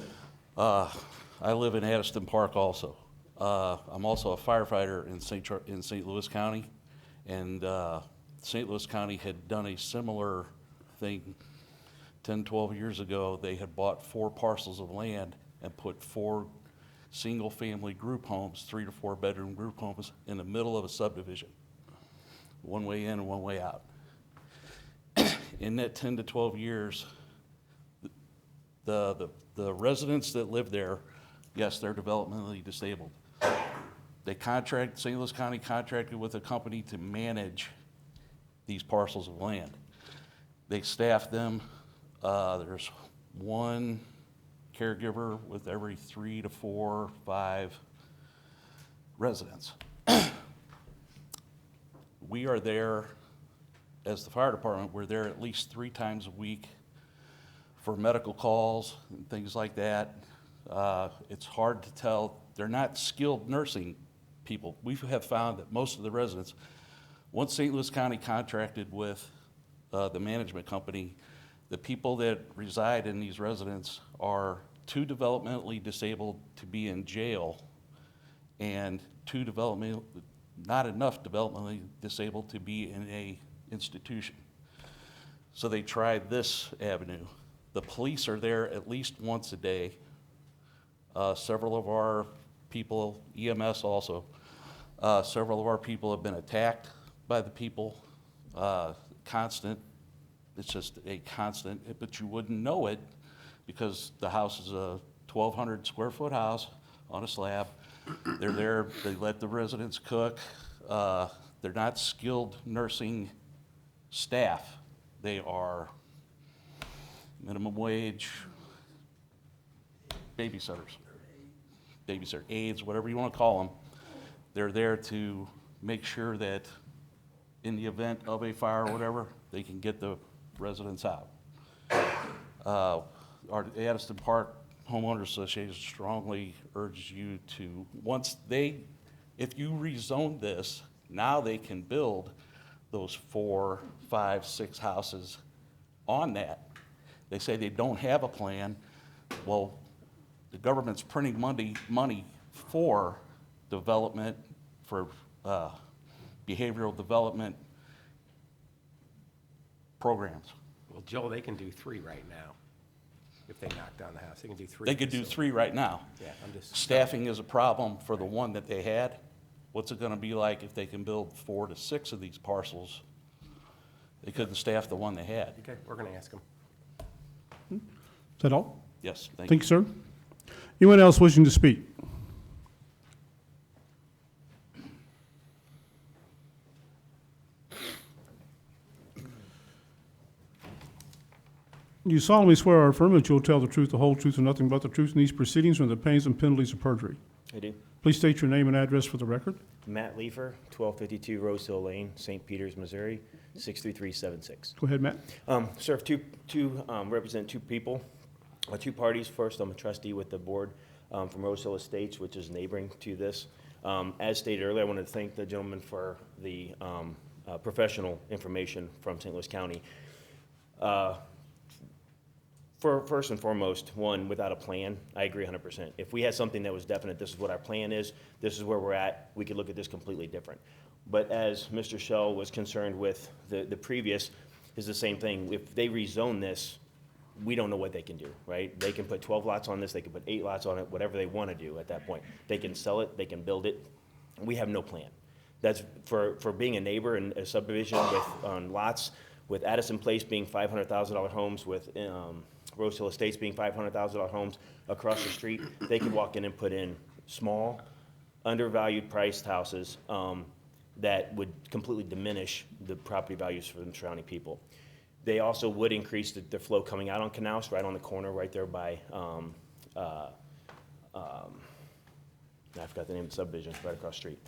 I live in Addiston Park also. I'm also a firefighter in St. Louis County, and St. Louis County had done a similar thing 10, 12 years ago. They had bought 4 parcels of land and put 4 single-family group homes, 3 to 4 bedroom group homes in the middle of a subdivision. One way in and one way out. In that 10 to 12 years, the residents that live there, yes, they're developmentally disabled. St. Louis County contracted with a company to manage these parcels of land. They staff them. There's 1 caregiver with every 3 to 4, 5 residents. We are there, as the fire department, we're there at least 3 times a week for medical calls and things like that. It's hard to tell. They're not skilled nursing people. We have found that most of the residents, once St. Louis County contracted with the management company, the people that reside in these residents are too developmentally disabled to be in jail and not enough developmentally disabled to be in a institution. So they tried this avenue. The police are there at least once a day. Several of our people, EMS also, several of our people have been attacked by the people. Constant. It's just a constant, but you wouldn't know it because the house is a 1,200 square foot house on a slab. They're there, they let the residents cook. They're not skilled nursing staff. They are minimum wage babysitters, aides, whatever you want to call them. They're there to make sure that in the event of a fire or whatever, they can get the residents out. Our Addiston Park Homeowners Association strongly urges you to, if you rezone this, now they can build those 4, 5, 6 houses on that. They say they don't have a plan. Well, the government's printing money for development, for behavioral development programs. Well, Joe, they can do 3 right now. If they knock down the house, they can do 3. They could do 3 right now. Yeah, I'm just. Staffing is a problem for the one that they had. What's it gonna be like if they can build 4 to 6 of these parcels? They couldn't staff the one they had. Okay, we're gonna ask them. Is that all? Yes, thank Thank you, sir. Anyone else wishing to speak? You solemnly swear or affirm that you will tell the truth, the whole truth, and nothing but the truth in these proceedings or the pains and penalties of perjury. I do. Please state your name and address for the record. Matt Leifer, 1252 Rose Hill Lane, St. Peters, Missouri, 63376. Go ahead, Matt. Sir, represent 2 people, 2 parties. First, I'm a trustee with the board from Rose Hill Estates, which is neighboring to this. As stated earlier, I wanted to thank the gentleman for the professional information from St. Louis County. First and foremost, one, without a plan, I agree 100%. If we had something that was definite, this is what our plan is, this is where we're at, we could look at this completely different. But as Mr. Shell was concerned with the previous, is the same thing. If they rezone this, we don't know what they can do, right? They can put 12 lots on this, they can put 8 lots on it, whatever they want to do at that point. They can sell it, they can build it. We have no plan. That's for being a neighbor in a subdivision on lots, with Addison Place being $500,000 homes, with Rose Hill Estates being $500,000 homes across the street, they could walk in and put in small, undervalued priced houses that would completely diminish the property values for the surrounding people. They also would increase the flow coming out on Canals, right on the corner, right there by, I forgot the name of the subdivision, right across the street.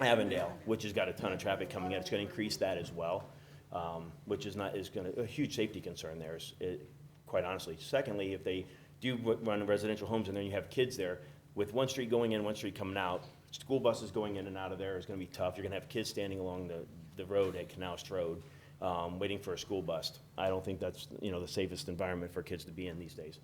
Avondale, which has got a ton of traffic coming in. It's gonna increase that as well, which is a huge safety concern there, quite honestly. Secondly, if they do run residential homes and then you have kids there, with one street going in, one street coming out, school buses going in and out of there is gonna be tough. You're gonna have kids standing along the road at Canals Road, waiting for a school bus. I don't think that's, the safest environment for kids to be in these days.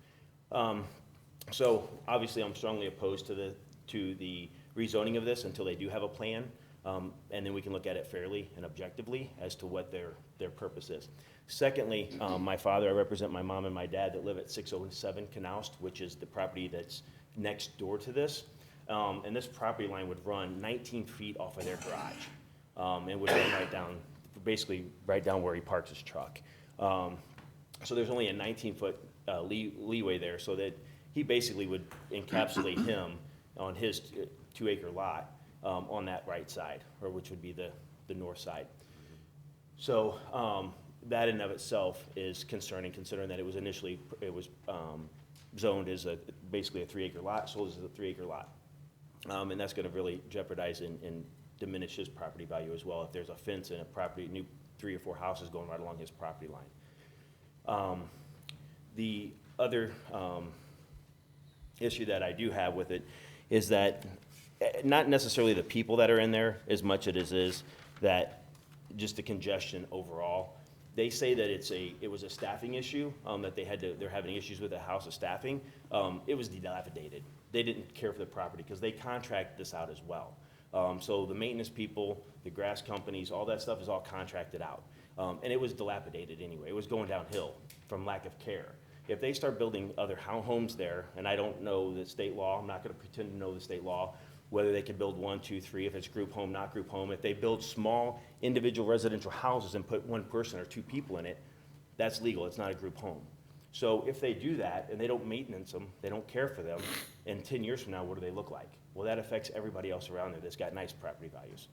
So obviously, I'm strongly opposed to the rezoning of this until they do have a plan, and then we can look at it fairly and objectively as to what their purpose is. Secondly, my father, I represent my mom and my dad that live at 607 Canals, which is the property that's next door to this. And this property line would run 19 feet off of their garage. It would run right down, basically right down where he parks his truck. So there's only a 19-foot leeway there, so that he basically would encapsulate him on his 2-acre lot on that right side, or which would be the north side. So that in and of itself is concerning, considering that it was initially, zoned as basically a 3-acre lot, sold as a 3-acre lot. And that's gonna really jeopardize and diminish his property value as well if there's a fence and a property, new 3 or 4 houses going right along his property line. The other issue that I do have with it is that not necessarily the people that are in there as much as it is that just the congestion overall. They say that it was a staffing issue, that they're having issues with the house of staffing. It was dilapidated. They didn't care for the property because they contract this out as well. So the maintenance people, the grass companies, all that stuff is all contracted out. And it was dilapidated anyway. It was going downhill from lack of care. If they start building other homes there, and I don't know the state law, I'm not gonna pretend to know the state law, whether they can build 1, 2, 3, if it's group home, not group home. If they build small individual residential houses and put 1 person or 2 people in it, that's legal, it's not a group home. So if they do that and they don't maintenance them, they don't care for them, and 10 years from now, what do they look like? Well, that affects everybody else around there that's got nice property values.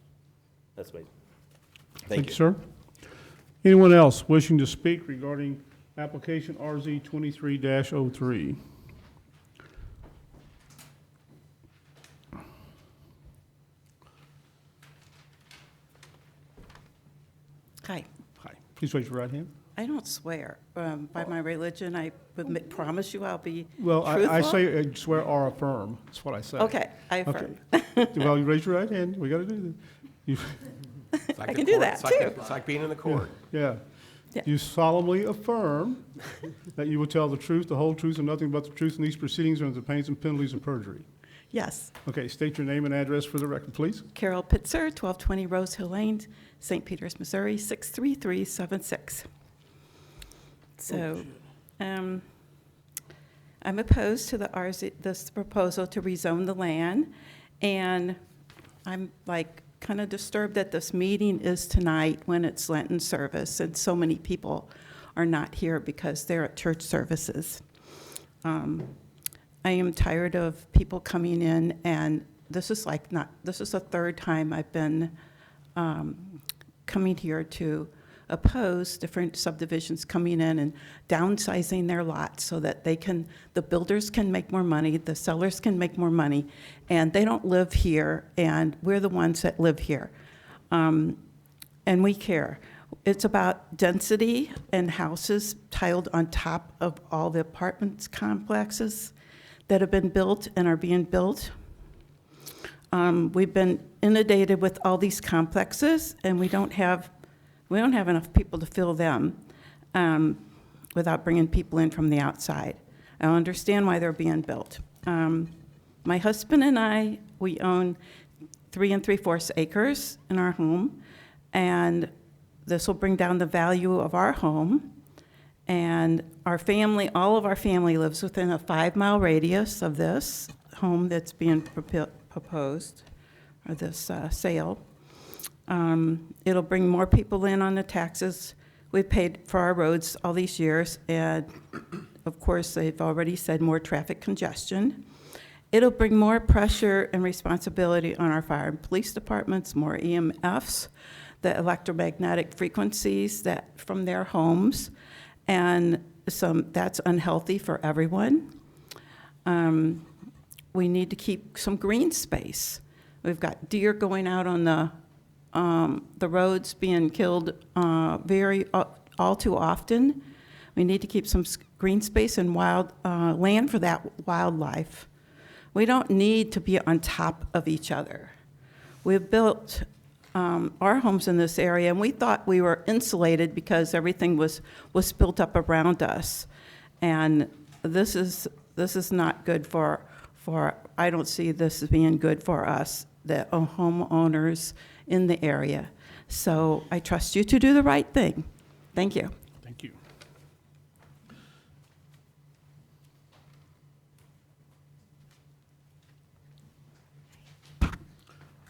That's my, thank you. Sir. Anyone else wishing to speak regarding application RZ 23-03? Hi. Hi. Please raise your right hand. I don't swear. By my religion, I would promise you I'll be Well, truthful. I say swear or affirm. That's what I say. Okay, I affirm. Okay. Well, you raise your right hand. We got to do that. It's like I the can do court- that, it's like- too. It's like being in the court. Yeah. Yeah. You solemnly affirm that you will tell the truth, the whole truth, and nothing but the truth in these proceedings under the pains and penalties of perjury. Yes. Okay, state your name and address for the record, please. Carol Pitzer, 1220 Rose Hill Lane, St. Peters, Missouri, 63376. So, I'm opposed to this proposal to rezone the land, and I'm kind of disturbed that this meeting is tonight when it's Lenten service, and so many people are not here because they're at church services. I am tired of people coming in, and this is the third time I've been coming here to oppose different subdivisions coming in and downsizing their lots so that the builders can make more money, the sellers can make more money, and they don't live here, and we're the ones that live here. And we care. It's about density and houses tiled on top of all the apartment complexes that have been built and are being built. We've been inundated with all these complexes, and we don't have enough people to fill them without bringing people in from the outside. I understand why they're being built. My husband and I, we own 3 3/4 acres in our home, and this will bring down the value of our home. And our family, all of our family lives within a 5-mile radius of this home that's being proposed. sale. It'll bring more people in on the taxes. We've paid for our roads all these years, and of course, they've already said more traffic congestion. It'll bring more pressure and responsibility on our fire and police departments, more EMFs, the electromagnetic frequencies that from their homes, and that's unhealthy for everyone. We need to keep some green space. We've got deer going out on the roads being killed all too often. We need to keep some green space and wild land for that wildlife. We don't need to be on top of each other. We've built our homes in this area, and we thought we were insulated because everything was built up around us. And this is not good for I don't see this as being good for us, the homeowners in the area. So I trust you to do the right thing. Thank you. Thank you.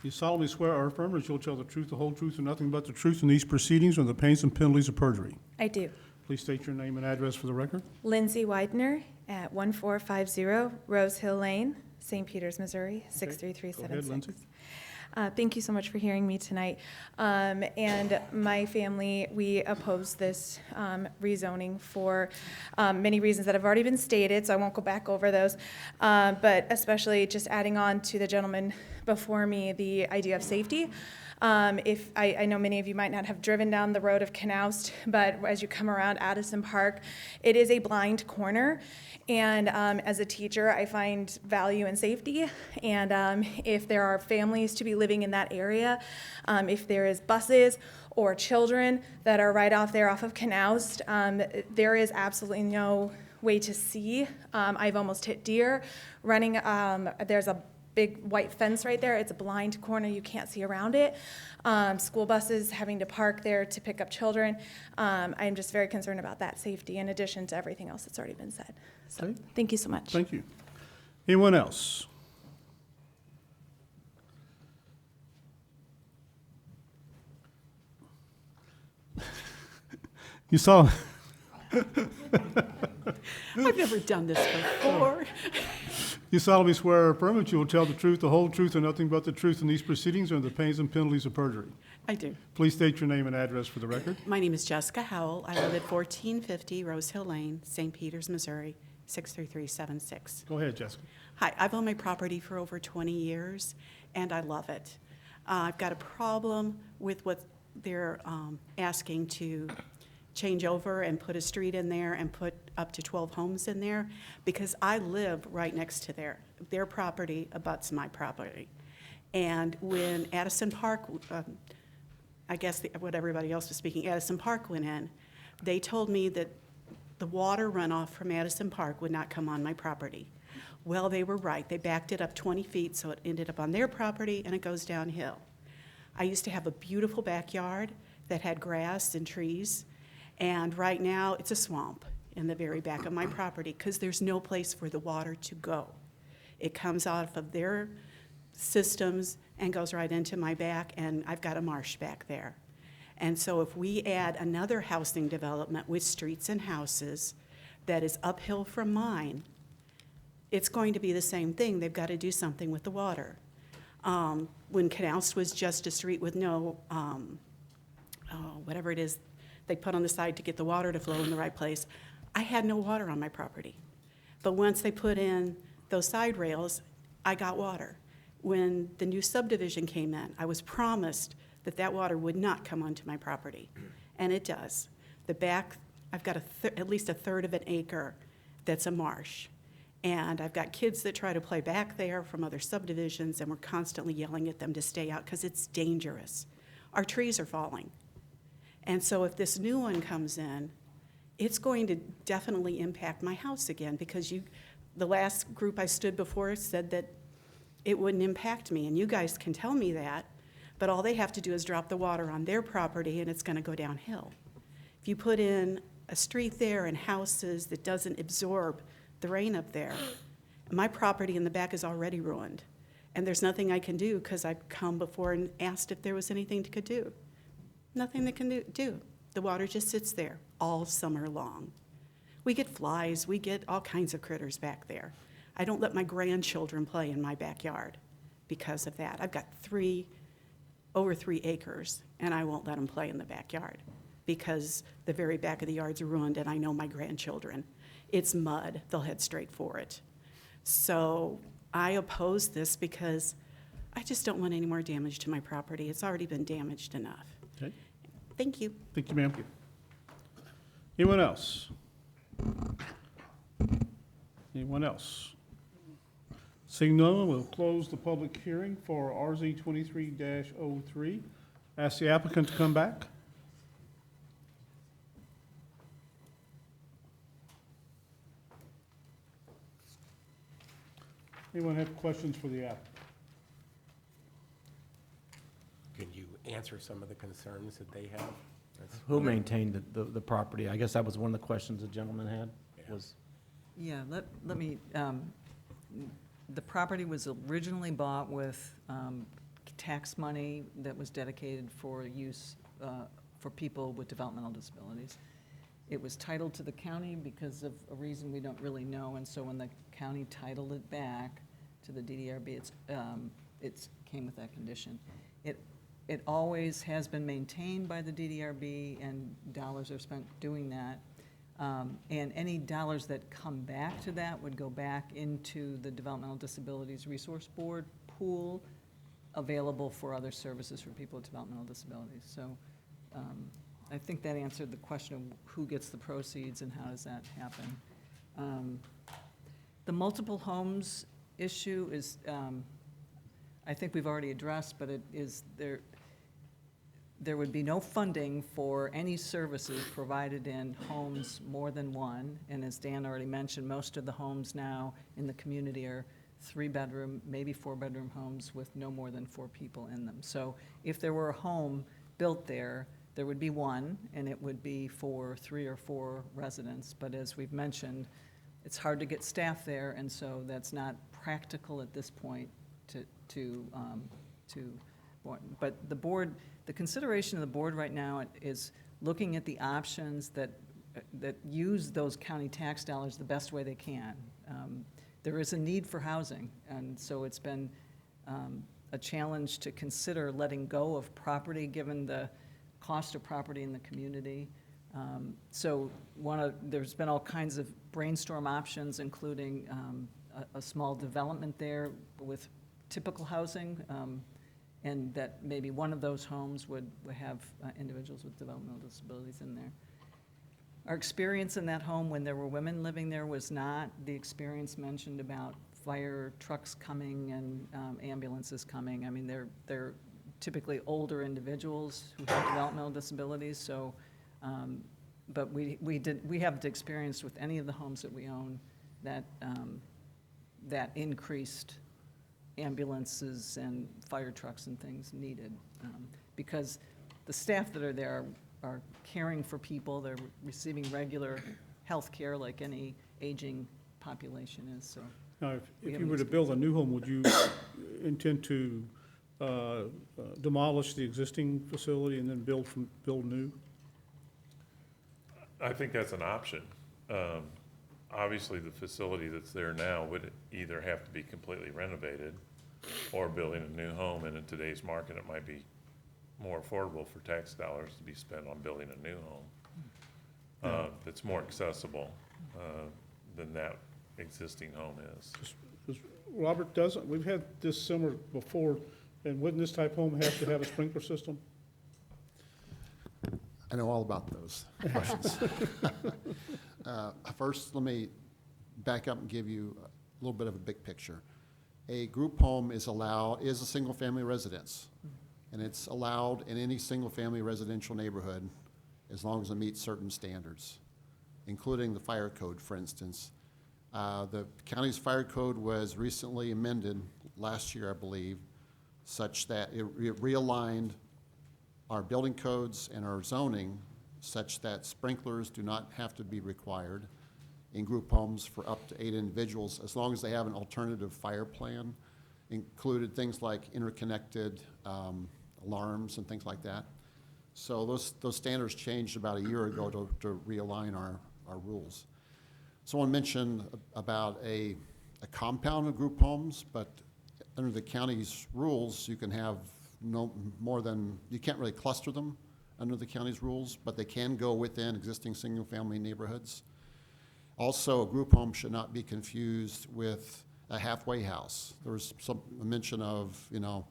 You solemnly swear or affirm that you'll tell the truth, the whole truth, and nothing but the truth in these proceedings or the pains and penalties of perjury. I do. Please state your name and address for the record. Lindsay Widener at 1450 Rose Hill Lane, St. Peters, Missouri, Go ahead, 63376. Lindsay. Thank you so much for hearing me tonight. And my family, we oppose this rezoning for many reasons that have already been stated, so I won't go back over those. But especially just adding on to the gentleman before me, the idea of safety. If I know many of you might not have driven down the road of Knaust, but as you come around Addison Park, it is a blind corner. And as a teacher, I find value in safety. And if there are families to be living in that area, if there is buses or children that are right off there off of Knaust, there is absolutely no way to see. I've almost hit deer running. There's a big white fence right there. It's a blind corner. You can't see around it. School buses having to park there to pick up children. I'm just very concerned about that safety in addition to everything else that's already been said. So Okay. thank you so much. Thank you. Anyone else? You saw. I've never done this before. You solemnly swear or affirm that you will tell the truth, the whole truth, and nothing but the truth in these proceedings or the pains and penalties of perjury. I do. Please state your name and address for the record. My name is Jessica Howell. I live at 1450 Rose Hill Lane, St. Peters, Missouri, 63376. Go ahead, Jessica. Hi, I've owned my property for over 20 years, and I love it. I've got a problem with what they're asking to change over and put a street in there and put up to 12 homes in there, because I live right next to their property abuts my property. And when Addison Park, I guess what everybody else was speaking, Addison Park went in, they told me that the water runoff from Addison Park would not come on my property. Well, they were right. They backed it up 20 feet, so it ended up on their property, and it goes downhill. I used to have a beautiful backyard that had grass and trees, and right now it's a swamp in the very back of my property because there's no place for the water to go. It comes off of their systems and goes right into my back, and I've got a marsh back there. And so if we add another housing development with streets and houses that is uphill from mine, it's going to be the same thing. They've got to do something with the water. When Knaust was just a street with no, whatever it is they put on the side to get the water to flow in the right place, I had no water on my property. But once they put in those side rails, I got water. When the new subdivision came in, I was promised that that water would not come onto my property, and it does. The back, I've got at least a third of an acre that's a marsh. And I've got kids that try to play back there from other subdivisions, and we're constantly yelling at them to stay out because it's dangerous. Our trees are falling. And so if this new one comes in, it's going to definitely impact my house again, because the last group I stood before said that it wouldn't impact me, and you guys can tell me that, but all they have to do is drop the water on their property and it's going to go downhill. If you put in a street there and houses that doesn't absorb the rain up there, my property in the back is already ruined. And there's nothing I can do because I've come before and asked if there was anything to could do. Nothing that can do. The water just sits there all summer long. We get flies, we get all kinds of critters back there. I don't let my grandchildren play in my backyard because of that. I've got over 3 acres, and I won't let them play in the backyard because the very back of the yard's ruined, and I know my grandchildren. It's mud, they'll head straight for it. So I oppose this because I just don't want any more damage to my property. It's already been damaged enough. Okay. Thank you. Thank you, ma'am. Anyone else? Anyone else? Seeing none, we'll close the public hearing for RZ 23-03. Ask the applicant to come back. Anyone have questions for the applicant? Can you answer some of the concerns that they have? That's- Who maintained the property? I guess that was one of the questions the gentleman had, was, Yeah, let me, the property was originally bought with tax money that was dedicated for use for people with developmental disabilities. It was titled to the county because of a reason we don't really know, and so when the county titled it back to the DDRB, it's came with that condition. It always has been maintained by the DDRB, and dollars are spent doing that. And any dollars that come back to that would go back into the Developmental Disabilities Resource Board pool available for other services for people with developmental disabilities. So I think that answered the question of who gets the proceeds and how does that happen. The multiple homes issue is, I think we've already addressed, but it is there would be no funding for any services provided in homes more than one. And as Dan already mentioned, most of the homes now in the community are 3-bedroom, maybe 4-bedroom homes with no more than 4 people in them. So if there were a home built there, there would be one, and it would be for 3 or 4 residents. But as we've mentioned, it's hard to get staff there, and so that's not practical at this point but the board, the consideration of the board right now is looking at the options that use those county tax dollars the best way they can. There is a need for housing, and so it's been a challenge to consider letting go of property given the cost of property in the community. So there's been all kinds of brainstorm options, including a small development there with typical housing, and that maybe one of those homes would have individuals with developmental disabilities in there. Our experience in that home when there were women living there was not the experience mentioned about fire trucks coming and ambulances coming. I mean, they're typically older individuals who have developmental disabilities, so, but we haven't experienced with any of the homes that we own that increased ambulances and fire trucks and things needed, because the staff that are there are caring for people, they're receiving regular health care like any aging population is, so. Now, if you were to build a new home, would you intend to demolish the existing facility and then build new? I think that's an option. Obviously, the facility that's there now would either have to be completely renovated or building a new home, and in today's market, it might be more affordable for tax dollars to be spent on building a new home that's more accessible than that existing home is. Because Robert, we've had this similar before, and wouldn't this type home have to have a sprinkler system? I know all about those questions. First, let me back up and give you a little bit of a big picture. A group home is a single-family residence, and it's allowed in any single-family residential neighborhood as long as it meets certain standards, including the fire code, for instance. The county's fire code was recently amended last year, I believe, such that it realigned our building codes and our zoning such that sprinklers do not have to be required in group homes for up to 8 individuals, as long as they have an alternative fire plan. included things like interconnected alarms and things like that. So those standards changed about a year ago to realign our rules. Someone mentioned about a compound of group homes, but under the county's rules, you can have no more than, you can't really cluster them under the county's rules, but they can go within existing single-family neighborhoods. Also, a group home should not be confused with a halfway house. There was a mention of, you know,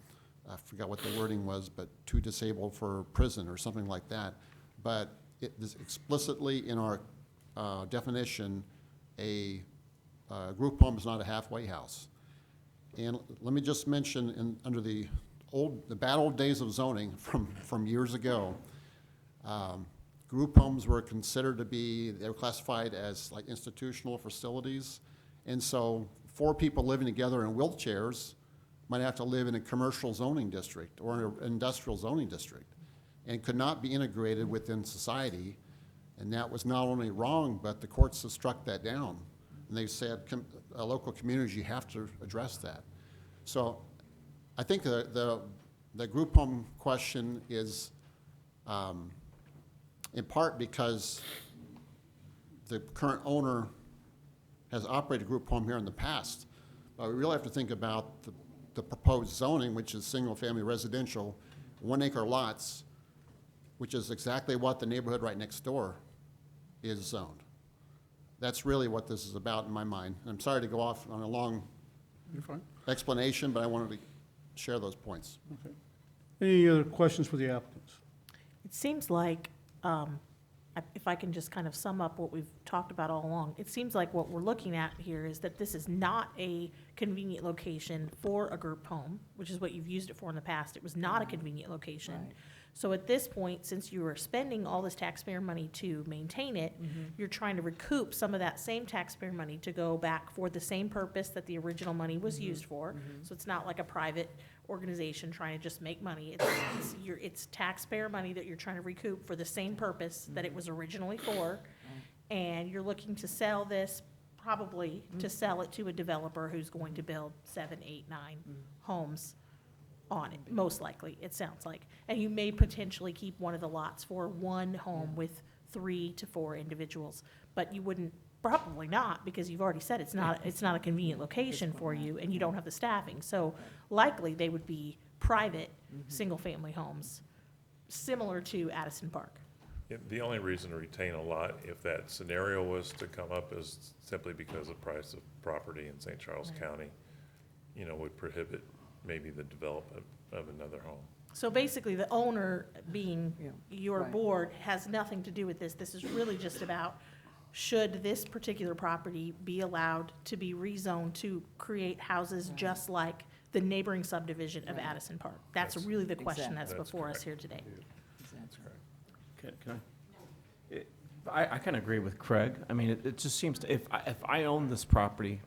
I forgot what the wording was, but too disabled for prison or something like that. But it is explicitly in our definition, a group home is not a halfway house. And let me just mention, under the bad old days of zoning from years ago, group homes were considered to be, they were classified as like institutional facilities. And so 4 people living together in wheelchairs might have to live in a commercial zoning district or an industrial zoning district and could not be integrated within society. And that was not only wrong, but the courts have struck that down. And they've said, local communities, you have to address that. So I think the group home question is in part because the current owner has operated a group home here in the past. But we really have to think about the proposed zoning, which is single-family residential, 1-acre lots, which is exactly what the neighborhood right next door is zoned. That's really what this is about in my mind. And I'm sorry to go off on a long You're fine. explanation, but I wanted to share those points. Okay. Any other questions for the applicants? It seems like, if I can just kind of sum up what we've talked about all along, it seems like what we're looking at here is that this is not a convenient location for a group home, which is what you've used it for in the past. It was not a convenient location. Right. So at this point, since you are spending all this taxpayer money to maintain it, you're trying to recoup some of that same taxpayer money to go back for the same purpose that the original money was used for. So it's not like a private organization trying to just make money. It's taxpayer money that you're trying to recoup for the same purpose that it was originally for. And you're looking to sell this, probably to sell it to a developer who's going to build 7, 8, 9 homes on it, most likely, it sounds like. And you may potentially keep one of the lots for one home with 3 to 4 individuals, but you wouldn't, probably not, because you've already said it's not a convenient location for you, and you don't have the staffing. So likely, they would be private, single-family homes, similar to Addison Park. Yeah, the only reason to retain a lot, if that scenario was to come up, is simply because the price of property in St. Charles County, you know, would prohibit maybe the development of another home. So basically, the owner, being Yeah, your right. board, has nothing to do with this. This is really just about, should this particular property be allowed to be rezoned to create houses just like the neighboring subdivision of Right. Addison Park? That's That's- really the question Exactly. that's That's before us correct. here today. Can I kind of agree with Craig. I mean, it just seems to, if I own this property,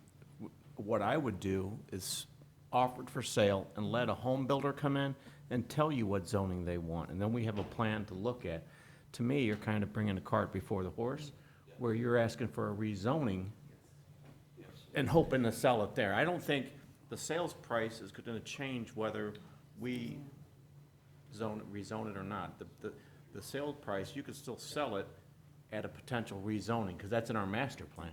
what I would do is offer it for sale and let a home builder come in and tell you what zoning they want, and then we have a plan to look at. To me, you're kind of bringing the cart before the horse, where you're asking for a rezoning and hoping to sell it there. I don't think the sales price is going to change whether we rezone it or not. The sale price, you could still sell it at a potential rezoning, because that's in our master plan.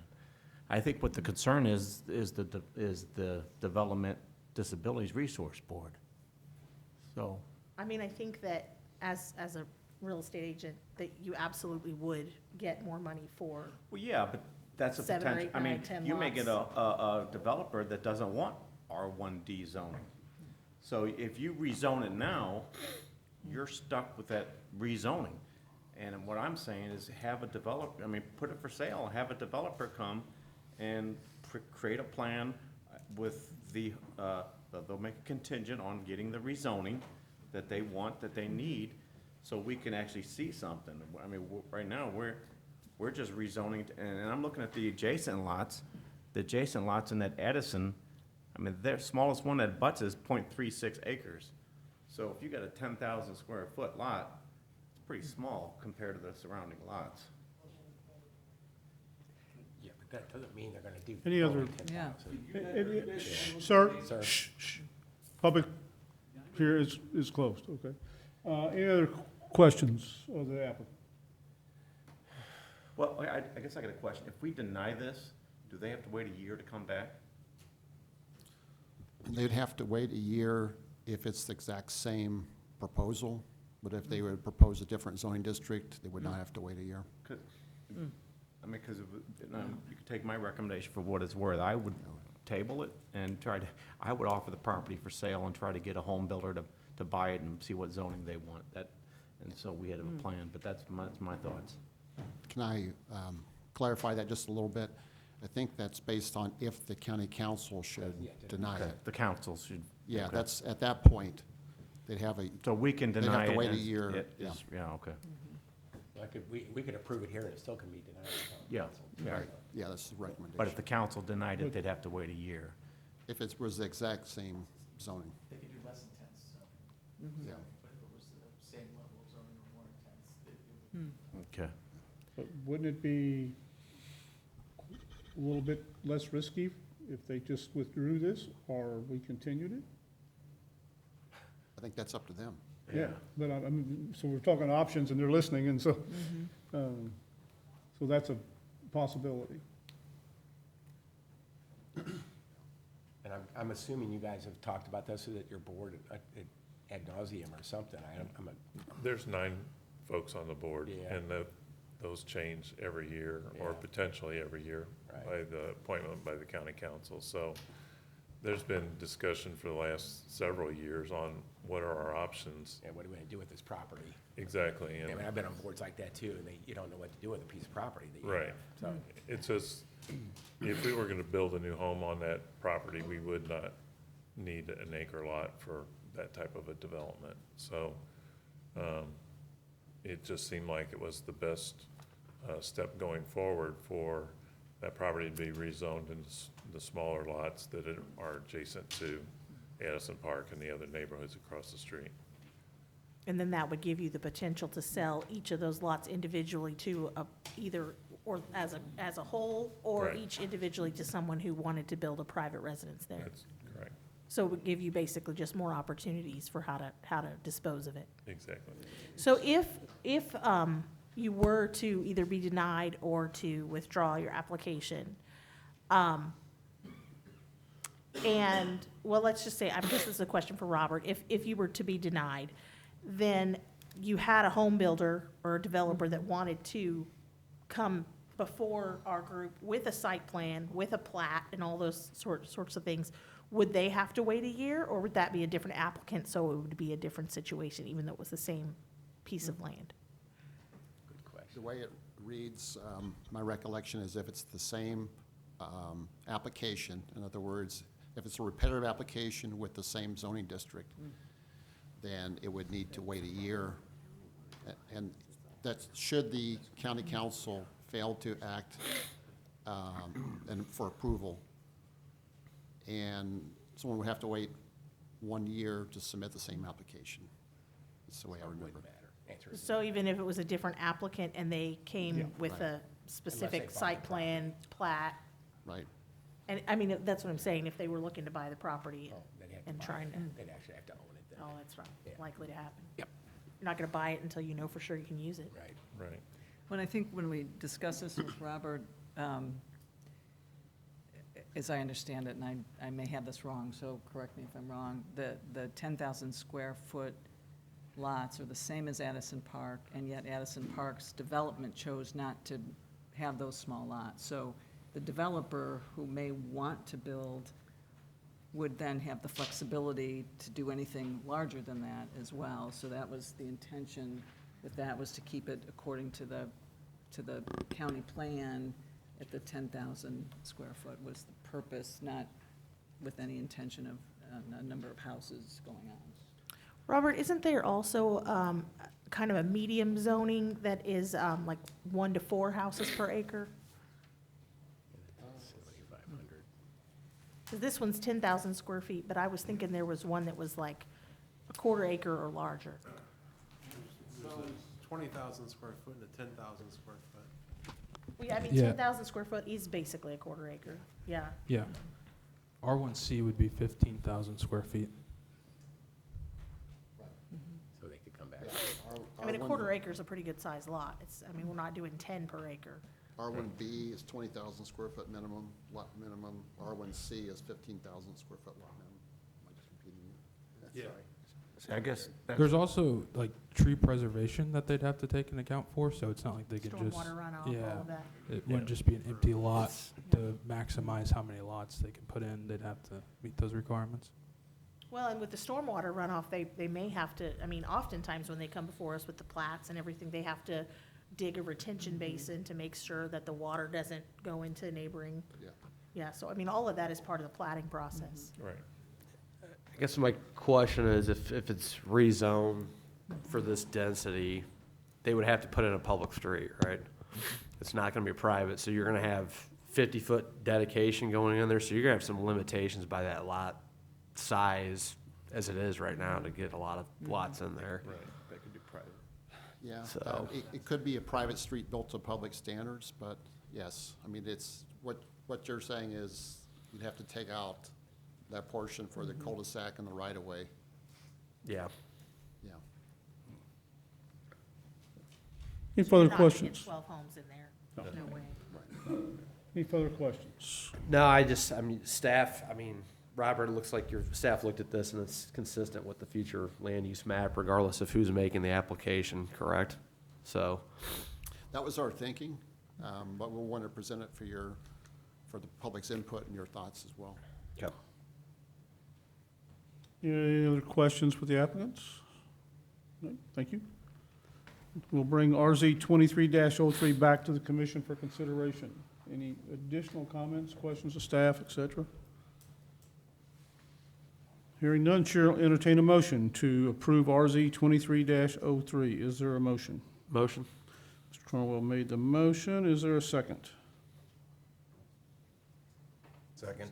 I think what the concern is the Development Disabilities Resource Board. So, I mean, I think that as a real estate agent, that you absolutely would get more money for. well, yeah, but that's a 7 or potential, 8, I mean, 9, 10 you may get lots. a developer that doesn't want R1D zoning. So if you rezone it now, you're stuck with that rezoning. And what I'm saying is have a developer, I mean, put it for sale, have a developer come and create a plan with they'll make a contingent on getting the rezoning that they want, that they need, so we can actually see something. I mean, right now, we're just rezoning, and I'm looking at the adjacent lots. The adjacent lots in that Addison, I mean, their smallest one that butts is 0.36 acres. So if you got a 10,000 square foot lot, it's pretty small compared to the surrounding lots. Yeah, That doesn't mean they're gonna do. Any other- only 10,000. Sir? Sir. Shh, shh. Public here is closed, okay. Any other questions of the applicant? Well, I guess I got a question. If we deny this, do they have to wait a year to come back? They'd have to wait a year if it's the exact same proposal, but if they would propose a different zoning district, they would not have to wait a year. I mean, because you could take my recommendation for what it's worth. I would table it and I would offer the property for sale and try to get a home builder to buy it and see what zoning they want. And so we had a plan, but that's my thoughts. Can I clarify that just a little bit? I think that's based on if the county council should deny it. The council should. Yeah, okay. that's, at that point, they'd have a. So we can they'd deny it. have to wait a and year, it yeah. is- Yeah, okay. We could approve it here and it still can be denied. Yeah, yeah. Right. Yeah, that's the recommendation. But if the council denied it, they'd have to wait a year. If it was the exact same zoning, They could do less intense, so. yeah. But if it was the same level of zoning or more intense, it would. Okay. But wouldn't it be a little bit less risky if they just withdrew this, or we continued it? I think that's up to them. Yeah, but so we're talking options, and they're listening, and so, so that's a possibility. And I'm assuming you guys have talked about this at your board ad nauseum or something. There's 9 folks on the board, Yeah. and those change every year, or Yeah. potentially every year, Right. by the appointment by the county council. So there's been discussion for the last several years on what are our options. Yeah, what are we gonna do with this property? Exactly, I and mean, I've been on boards like that too, and you don't know what to do with a piece of property that you Right. have. So, it's just, if we were gonna build a new home on that property, we would not need an acre lot for that type of a development. So, it just seemed like it was the best, step going forward for that property to be rezoned into the smaller lots that are adjacent to Addison Park and the other neighborhoods across the street. And then that would give you the potential to sell each of those lots individually to either, or as a whole, or Right. each individually to someone who wanted to build a private residence there. That's correct, So it would give you basically just more opportunities for how to dispose of it. exactly. So if you were to either be denied or to withdraw your application, and, well, let's just say, this is a question for Robert, if you were to be denied, then you had a home builder or a developer that wanted to come before our group with a site plan, with a plat, and all those sorts of things, would they have to wait a year, or would that be a different applicant, so it would be a different situation, even though it was the same piece of land? The way it reads, my recollection is if it's the same application, in other words, if it's a repetitive application with the same zoning district, then it would need to wait a year. And that, should the county council fail to act and for approval, and someone would have to wait 1 year to submit the same application. That's the way I remember. So even if it was a different applicant and they came with right. a specific Unless they bought site the plan, plat, Right. and, I mean, that's what I'm saying, if they were looking to buy the property they'd have to and buy trying it. to, They'd actually have to own it then. oh, that's right, Yeah. likely to happen. Yep. You're not gonna buy it until you know for sure you can use it. Right. Right. When I think when we discussed this with Robert, as I understand it, and I may have this wrong, so correct me if I'm wrong, the 10,000 square foot lots are the same as Addison Park, and yet Addison Park's development chose not to have those small lots. So the developer who may want to build would then have the flexibility to do anything larger than that as well. So that was the intention with that, was to keep it according to the county plan at the 10,000 square foot was the purpose, not with any intention of a number of houses going on. Robert, isn't there also, kind of a medium zoning that is, like 1 to 4 houses per acre? 7,500. 'Cause this one's 10,000 square feet, but I was thinking there was one that was like a 1/4 acre or larger. So 20,000 square foot to 10,000 square foot. Yeah, I mean, Yeah. 10,000 square foot is basically a quarter acre, yeah. Yeah. R1C would be 15,000 square feet. So they could come back. I mean, a quarter acre is a pretty good sized lot. It's, I mean, we're not doing 10 per acre. R1B is 20,000 square foot minimum, lot minimum. R1C is 15,000 square foot lot minimum. Am I just repeating it? Yeah. Sorry. I guess that's. There's also like tree preservation that they'd have to take into account for, so it's not like they could just. Stormwater runoff, all Yeah. of that. It wouldn't just be an empty lot to maximize how many lots they can put in. They'd have to meet those requirements. Well, and with the stormwater runoff, they may have to, I mean, oftentimes when they come before us with the plats and everything, they have to dig a retention basin to make sure that the water doesn't go into neighboring. Yeah. Yeah, so I mean, all of that is part of the platting process. Right. I guess my question is if it's rezoned for this density, they would have to put in a public street, right? It's not gonna be private, so you're gonna have 50-foot dedication going in there, so you're gonna have some limitations by that lot size as it is right now to get a lot of lots in there. Right, that could be private. Yeah, So- it could be a private street built to public standards, but yes, I mean, it's, what you're saying is you'd have to take out that portion for the cul-de-sac and the right-of-way. Yeah. Yeah. Any So further you're not gonna get questions? 12 homes in there, no way. Any further questions? No, staff, Robert, it looks like your staff looked at this and it's consistent with the future land use map regardless of who's making the application, correct? So, That was our thinking, but we'll want to present it for the public's input and your thoughts as well. okay. Any other questions for the applicants? No, thank you. We'll bring RZ 23-03 back to the commission for consideration. Any additional comments, questions of staff, et cetera? Hearing none, Chair will entertain a motion to approve RZ 23-03. Is there a motion? Motion? Mr. Cornwell made the motion. Is there a second? Second.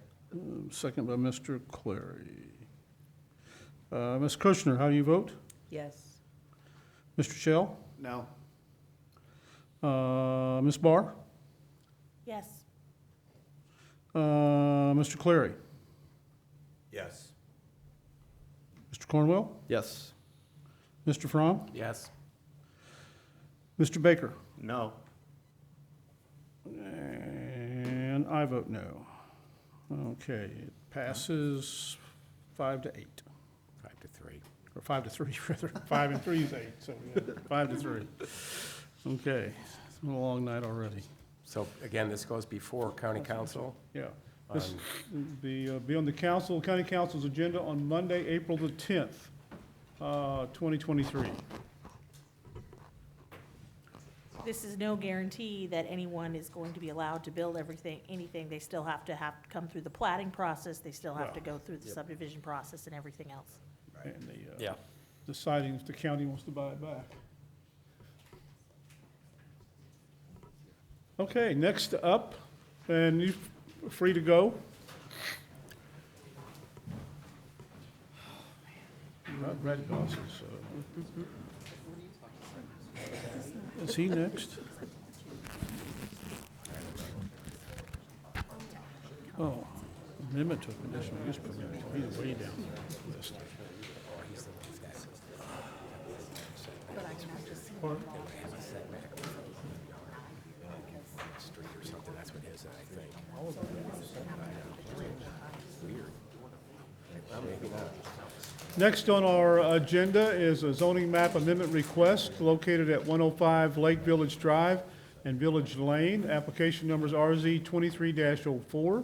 Second by Mr. Clary. Ms. Kirchner, how do you vote? Yes. Mr. Shell? No. Ms. Barr? Yes, Mr. Clary? Yes. Mr. Cornwell? Yes. Mr. Fromm? Yes. Mr. Baker? No. And I vote no. Okay, it passes 5-8, 5 to 3. or 5-3, rather. 5 and 3 is 8, so yeah, 5-3. Okay, it's been a long night already. So again, this goes before county council. Yeah. This be on the council, county council's agenda on Monday, April the 10th, 2023. this is no guarantee that anyone is going to be allowed to build anything. They still have to come through the platting process, they still have to go through the subdivision process and everything else. And Yeah. deciding if the county wants to buy it back. Okay, next up, and you're free to go. Red glasses, so. Is he next? Oh, amendment to a conditional use permit, he's way down the list. Pardon? Street or something, that's what his is, I think. Weird. Well, maybe not. Next on our agenda is a zoning map amendment request located at 105 Lake Village Drive and Village Lane. Application numbers RZ 23-04.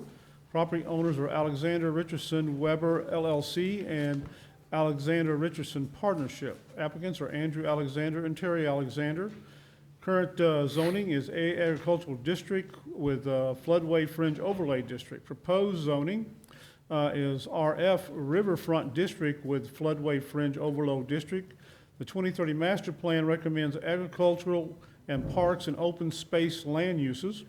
Property owners are Alexander Richardson Weber LLC and Alexander Richardson Partnership. Applicants are Andrew Alexander and Terry Alexander. Current zoning is A Agricultural District with Floodway Fringe Overlay District. Proposed zoning is RF Riverfront District with Floodway Fringe Overlay District. The 2030 Master Plan recommends agricultural and parks and open space land uses.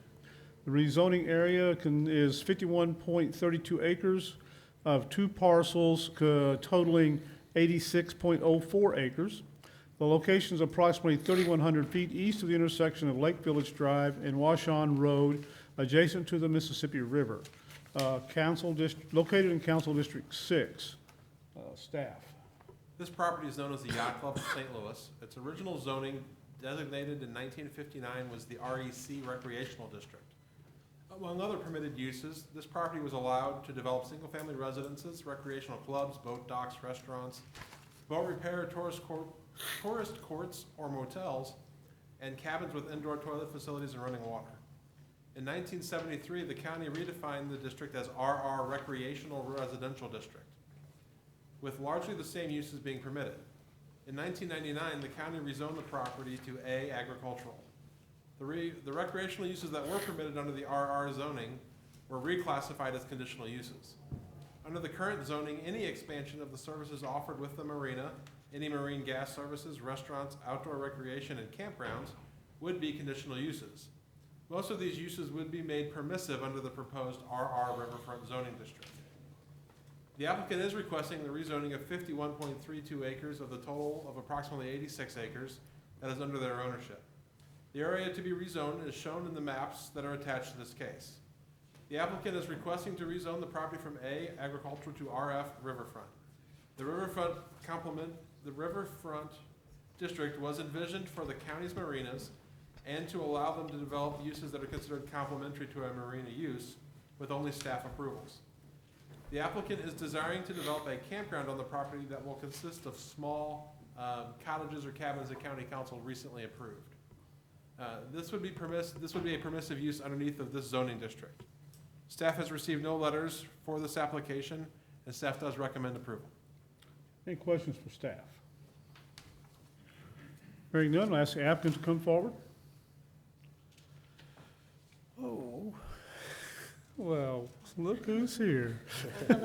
The rezoning area is 51.32 acres of two parcels totaling 86.04 acres. The location is approximately 3,100 feet east of the intersection of Lake Village Drive and Washawn Road, adjacent to the Mississippi River. Located in Council District 6. Staff. This property is known as the Yacht Club of St. Louis. Its original zoning, designated in 1959, was the REC Recreational District. Among other permitted uses, this property was allowed to develop single-family residences, recreational clubs, boat docks, restaurants, boat repair, tourist courts or motels, and cabins with indoor toilet facilities and running water. In 1973, the county redefined the district as RR Recreational Residential District, with largely the same uses being permitted. In 1999, the county rezoned the property to A, agricultural. The recreational uses that were permitted under the RR zoning were reclassified as conditional uses. Under the current zoning, any expansion of the services offered with the marina, any marine gas services, restaurants, outdoor recreation, and campgrounds would be conditional uses. Most of these uses would be made permissive under the proposed RR Riverfront zoning district. The applicant is requesting the rezoning of 51.32 acres of the total of approximately 86 acres that is under their ownership. The area to be rezoned is shown in the maps that are attached to this case. The applicant is requesting to rezone the property from A, agricultural, to RF, riverfront. The riverfront district was envisioned for the county's marinas and to allow them to develop uses that are considered complementary to a marina use with only staff approvals. The applicant is desiring to develop a campground on the property that will consist of small cottages or cabins that county council recently approved. This would be a permissive use underneath of this zoning district. Staff has received no letters for this application, and staff does recommend approval. Any questions for staff? Hearing none, I'll ask the applicant to come forward. Oh, well, look who's here. Do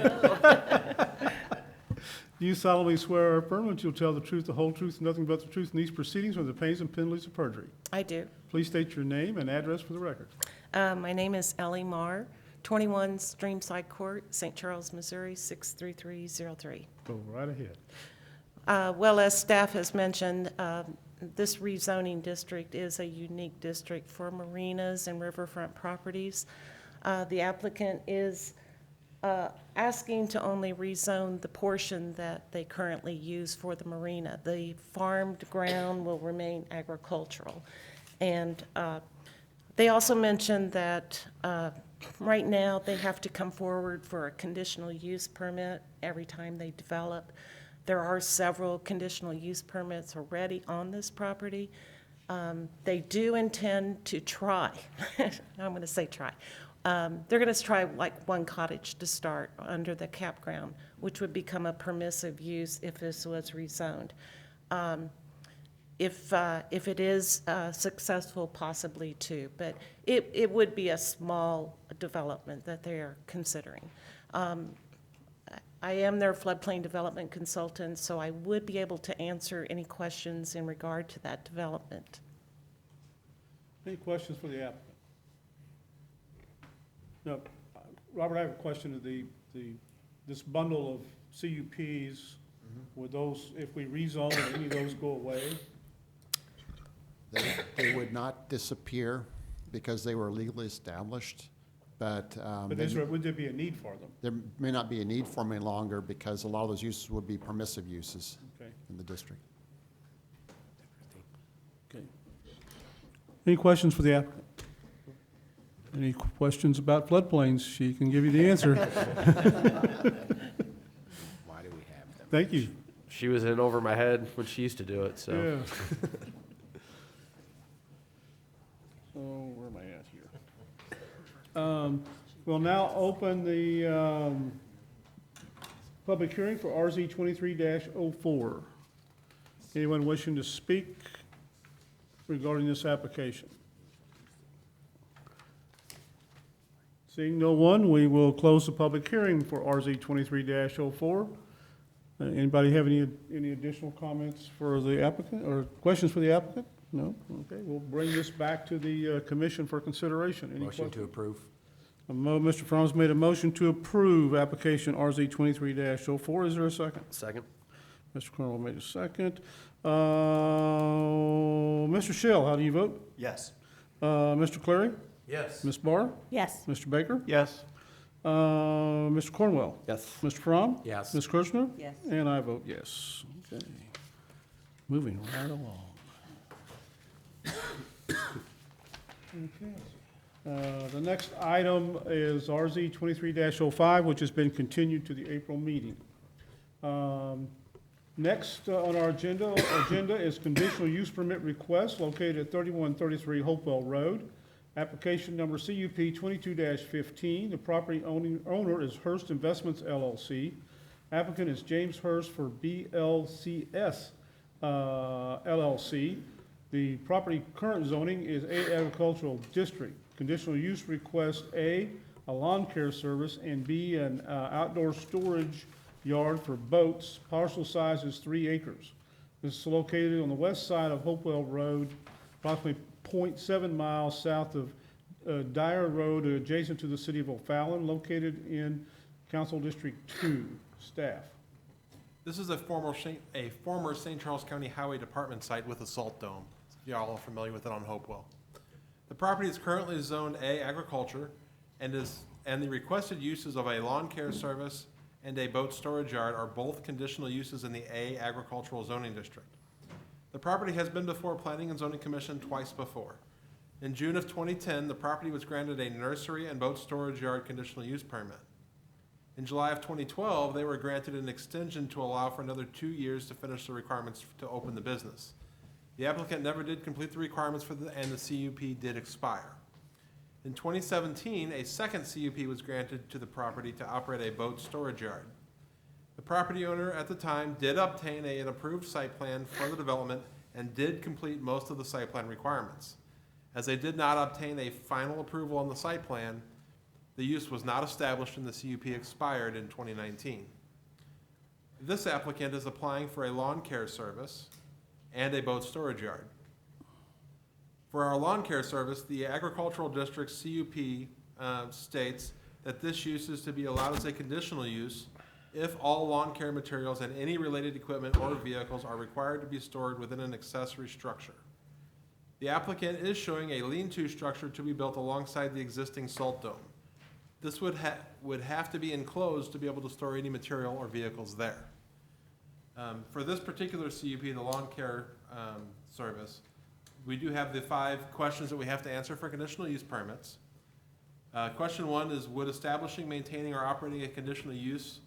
you solemnly swear or affirm that you'll tell the truth, the whole truth, and nothing but the truth in these proceedings or the pains and penalties of perjury? I do. Please state your name and address for the record. My name is Ellie Marr, 21 Streamside Court, St. Charles, Missouri, 63303. Go right ahead. Well, as staff has mentioned, this rezoning district is a unique district for marinas and riverfront properties. The applicant is asking to only rezone the portion that they currently use for the marina. The farmed ground will remain agricultural. And they also mentioned that right now they have to come forward for a conditional use permit every time they develop. There are several conditional use permits already on this property. They do intend to try, I'm going to say try. They're going to try like one cottage to start under the campground, which would become a permissive use if this was rezoned. If it is successful, possibly two, but it would be a small development that they are considering. I am their floodplain development consultant, so I would be able to answer any questions in regard to that development. Any questions for the applicant? No, Robert, I have a question. This bundle of CUPs, would those, if we rezone, would any of those go away? They would not disappear because they were legally established, but. But would there be a need for them? There may not be a need for them any longer because a lot of those uses would be permissive uses in the district. Okay. Any questions for the applicant? Any questions about floodplains? She can give you the answer. Why do we have them? Thank you. She was in over my head when she used to do it, so. Yeah. So where am I at here? We'll now open the public hearing for RZ 23-04. Anyone wishing to speak regarding this application? Seeing no one, we will close the public hearing for RZ 23-04. Anybody have any additional comments for the applicant or questions for the applicant? No? Okay, we'll bring this back to the commission for consideration. Any Motion to questions? approve. Mr. Fromm's made a motion to approve application RZ 23-04. Is there a second? Second. Mr. Cornwell made a second. Mr. Shell, how do you vote? Yes. Mr. Clary? Yes. Ms. Barr? Yes. Mr. Baker? Yes. Mr. Cornwell? Yes. Mr. Fromm? Yes. Ms. Kirschner? Yes. And I vote yes. Okay. Moving right along. Okay. The next item is RZ 23-05, which has been continued to the April meeting. Next on our agenda is conditional use permit request located at 3133 Hopewell Road. Application number CUP 22-15. The property owner is Hearst Investments LLC. Applicant is James Hurst for BLCS LLC. The property current zoning is A, agricultural district. Conditional use request A lawn care service, and B, an outdoor storage yard for boats. Parcel size is 3 acres. This is located on the west side of Hopewell Road, approximately 0.7 miles south of Dyer Road, adjacent to the city of O'Fallon, located in Council District 2. Staff. This is a former St. Charles County Highway Department site with a salt dome. Y'all are familiar with it on Hopewell. The property is currently zoned A, agriculture, and the requested uses of a lawn care service and a boat storage yard are both conditional uses in the A agricultural zoning district. The property has been before Planning and Zoning Commission twice before. In June of 2010, the property was granted a nursery and boat storage yard conditional use permit. In July of 2012, they were granted an extension to allow for another 2 years to finish the requirements to open the business. The applicant never did complete the requirements and the CUP did expire. In 2017, a second CUP was granted to the property to operate a boat storage yard. The property owner at the time did obtain an approved site plan for the development and did complete most of the site plan requirements. As they did not obtain a final approval on the site plan, the use was not established and the CUP expired in 2019. This applicant is applying for a lawn care service and a boat storage yard. For our lawn care service, the agricultural district CUP states that this use is to be allowed as a conditional use if all lawn care materials and any related equipment or vehicles are required to be stored within an accessory structure. The applicant is showing a lean-to structure to be built alongside the existing salt dome. This would have to be enclosed to be able to store any material or vehicles there. For this particular CUP, the lawn care service, we do have the 5 questions that we have to answer for conditional use permits. Question 1 is, would establishing, maintaining, or operating a conditional use,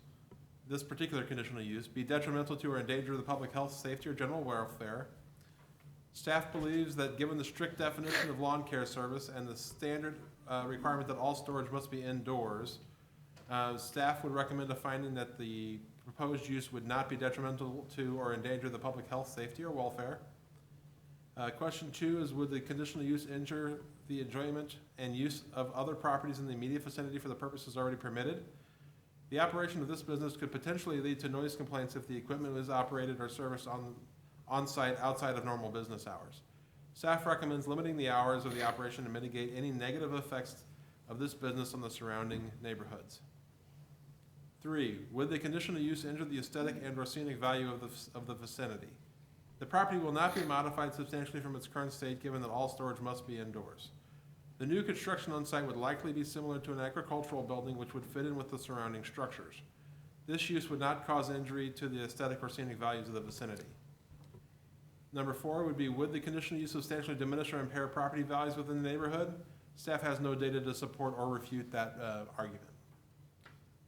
this particular conditional use, be detrimental to or endanger the public health, safety, or general welfare? Staff believes that given the strict definition of lawn care service and the standard requirement that all storage must be indoors, staff would recommend a finding that the proposed use would not be detrimental to or endanger the public health, safety, or welfare. Question 2 is, would the conditional use injure the enjoyment and use of other properties in the immediate vicinity for the purposes already permitted? The operation of this business could potentially lead to noise complaints if the equipment is operated or serviced on-site outside of normal business hours. Staff recommends limiting the hours of the operation to mitigate any negative effects of this business on the surrounding neighborhoods. 3, would the conditional use injure the aesthetic and/or scenic value of the vicinity? The property will not be modified substantially from its current state, given that all storage must be indoors. The new construction on site would likely be similar to an agricultural building, which would fit in with the surrounding structures. This use would not cause injury to the aesthetic or scenic values of the vicinity. Number 4 would be, would the conditional use substantially diminish or impair property values within the neighborhood? Staff has no data to support or refute that argument.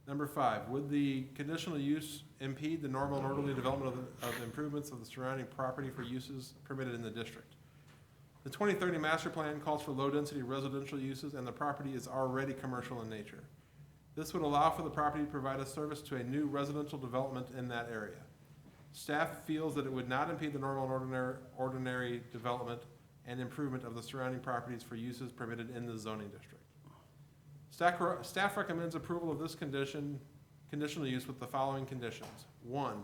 Number 5, would the conditional use impede the normal and orderly development of improvements of the surrounding property for uses permitted in the district? The 2030 master plan calls for low-density residential uses, and the property is already commercial in nature. This would allow for the property to provide a service to a new residential development in that area. Staff feels that it would not impede the normal and ordinary development and improvement of the surrounding properties for uses permitted in the zoning district. Staff recommends approval of this conditional use with the following conditions. 1,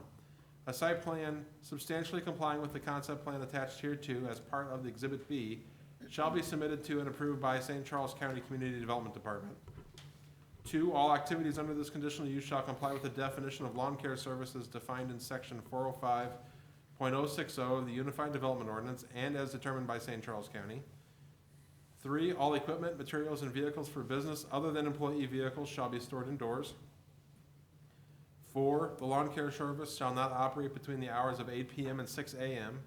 a site plan substantially complying with the concept plan attached hereto as part of the Exhibit B shall be submitted to and approved by St. Charles County Community Development Department. 2, all activities under this conditional use shall comply with the definition of lawn care services defined in section 405.060 of the Unified Development Ordinance and as determined by St. Charles County. 3, all equipment, materials, and vehicles for business other than employee vehicles shall be stored indoors. 4, the lawn care service shall not operate between the hours of 8 p.m. and 6 a.m.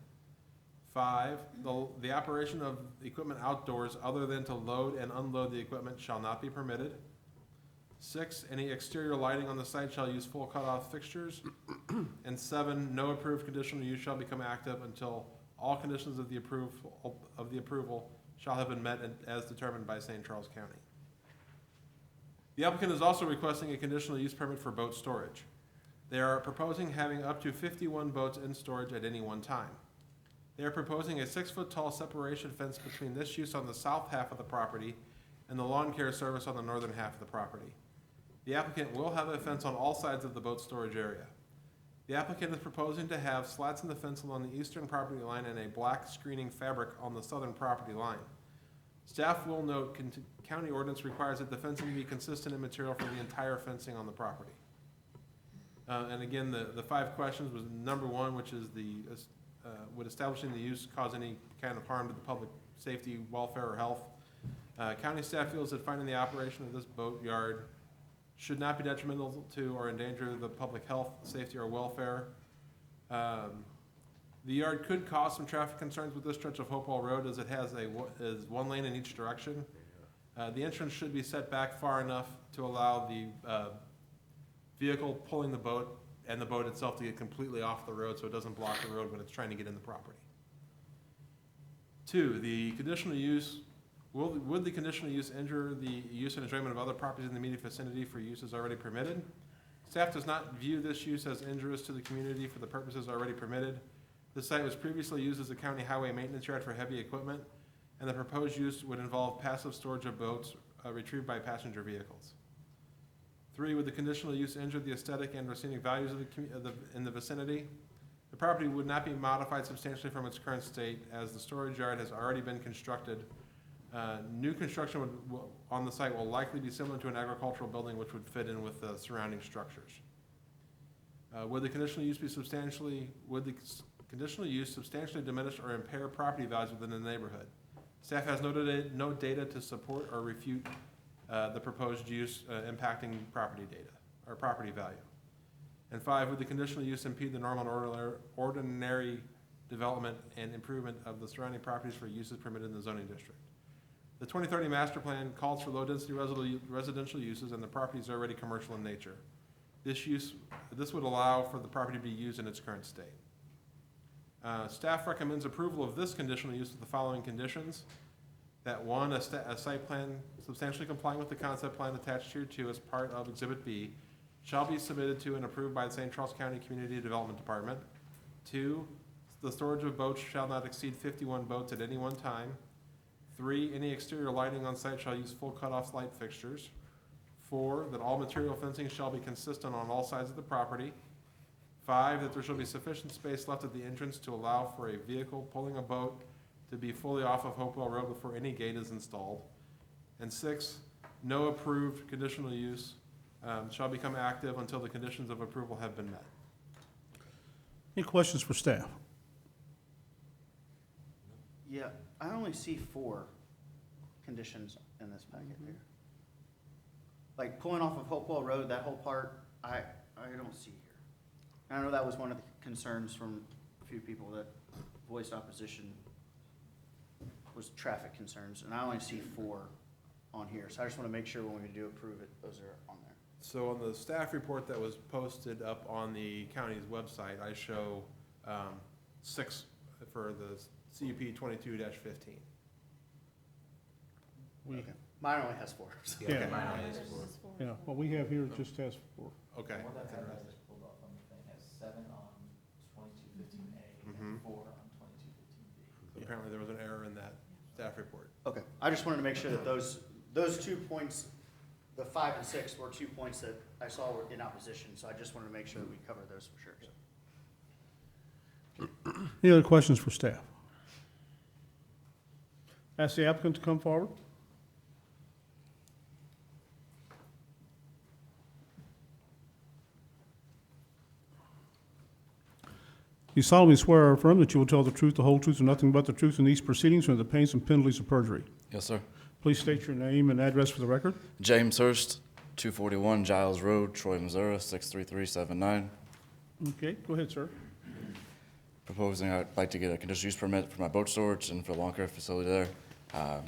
5, the operation of equipment outdoors other than to load and unload the equipment shall not be permitted. 6, any exterior lighting on the site shall use full cutoff fixtures. And 7, no approved conditional use shall become active until all conditions of the approval shall have been met as determined by St. Charles County. The applicant is also requesting a conditional use permit for boat storage. They are proposing having up to 51 boats in storage at any one time. They are proposing a 6-foot-tall separation fence between this use on the south half of the property and the lawn care service on the northern half of the property. The applicant will have a fence on all sides of the boat storage area. The applicant is proposing to have slats in the fence along the eastern property line and a black screening fabric on the southern property line. Staff will note county ordinance requires that the fencing be consistent in material for the entire fencing on the property. And again, the 5 questions was number 1, which is would establishing the use cause any kind of harm to the public safety, welfare, or health? County staff feels that finding the operation of this boat yard should not be detrimental to or endanger the public health, safety, or welfare. The yard could cause some traffic concerns with this stretch of Hopewell Road as it has is 1 lane in each direction. The entrance should be set back far enough to allow the vehicle pulling the boat and the boat itself to get completely off the road so it doesn't block the road when it's trying to get in the property. 2, the conditional use, would the conditional use injure the use and enjoyment of other properties in the immediate vicinity for uses already permitted? Staff does not view this use as injurious to the community for the purposes already permitted. The site was previously used as a county highway maintenance yard for heavy equipment, and the proposed use would involve passive storage of boats retrieved by passenger vehicles. 3, would the conditional use injure the aesthetic and or scenic values in the vicinity? The property would not be modified substantially from its current state as the storage yard has already been constructed. New construction on the site will likely be similar to an agricultural building which would fit in with the surrounding structures. Would the conditional use substantially diminish or impair property values within the neighborhood? Staff has no data to support or refute the proposed use impacting property data or property value. And 5, would the conditional use impede the normal and ordinary development and improvement of the surrounding properties for uses permitted in the zoning district? The 2030 master plan calls for low-density residential uses, and the property is already commercial in nature. This would allow for the property to be used in its current state. Staff recommends approval of this conditional use with the following conditions. That 1, a site plan substantially complying with the concept plan attached here 2 as part of Exhibit B shall be submitted to and approved by the St. Charles County Community Development Department. 2, the storage of boats shall not exceed 51 boats at any one time. 3, any exterior lighting on site shall use full cutoff light fixtures. 4, that all material fencing shall be consistent on all sides of the property. 5, that there shall be sufficient space left at the entrance to allow for a vehicle pulling a boat to be fully off of Hopewell Road before any gate is installed. And 6, no approved conditional use shall become active until the conditions of approval have been met. Any questions for staff? Yeah, I only see 4 conditions in this packet here. Like pulling off of Hopewell Road, that whole part, I don't see here. And I know that was one of the concerns from a few people that voiced opposition was traffic concerns, and I only see 4 on here. So I just want to make sure when we do approve it, those are on there. So on the staff report that was posted up on the county's website, I show 6 for the CUP 22-15. Okay. Mine only has 4. So. Yeah. Mine only has 4. Yeah, what we have here just has 4. Okay. The one that I just pulled off on the thing has 7 on 2215A and 4 on 2215B. Apparently there was an error in that staff report. Okay, I just wanted to make sure that those 2 points, the 5 and 6 were 2 points that I saw were in opposition, so I just wanted to make sure that we cover those for sure. So. Any other questions for staff? Ask the applicant to come forward. You solemnly swear or affirm that you will tell the truth, the whole truth, and nothing but the truth in these proceedings or the pains and penalties of perjury. Yes, sir. Please state your name and address for the record. James Hurst, 241 Giles Road, Troy, Missouri, 63379. Okay, go ahead, sir. Proposing I'd like to get a conditional use permit for my boat storage and for the lawn care facility there. I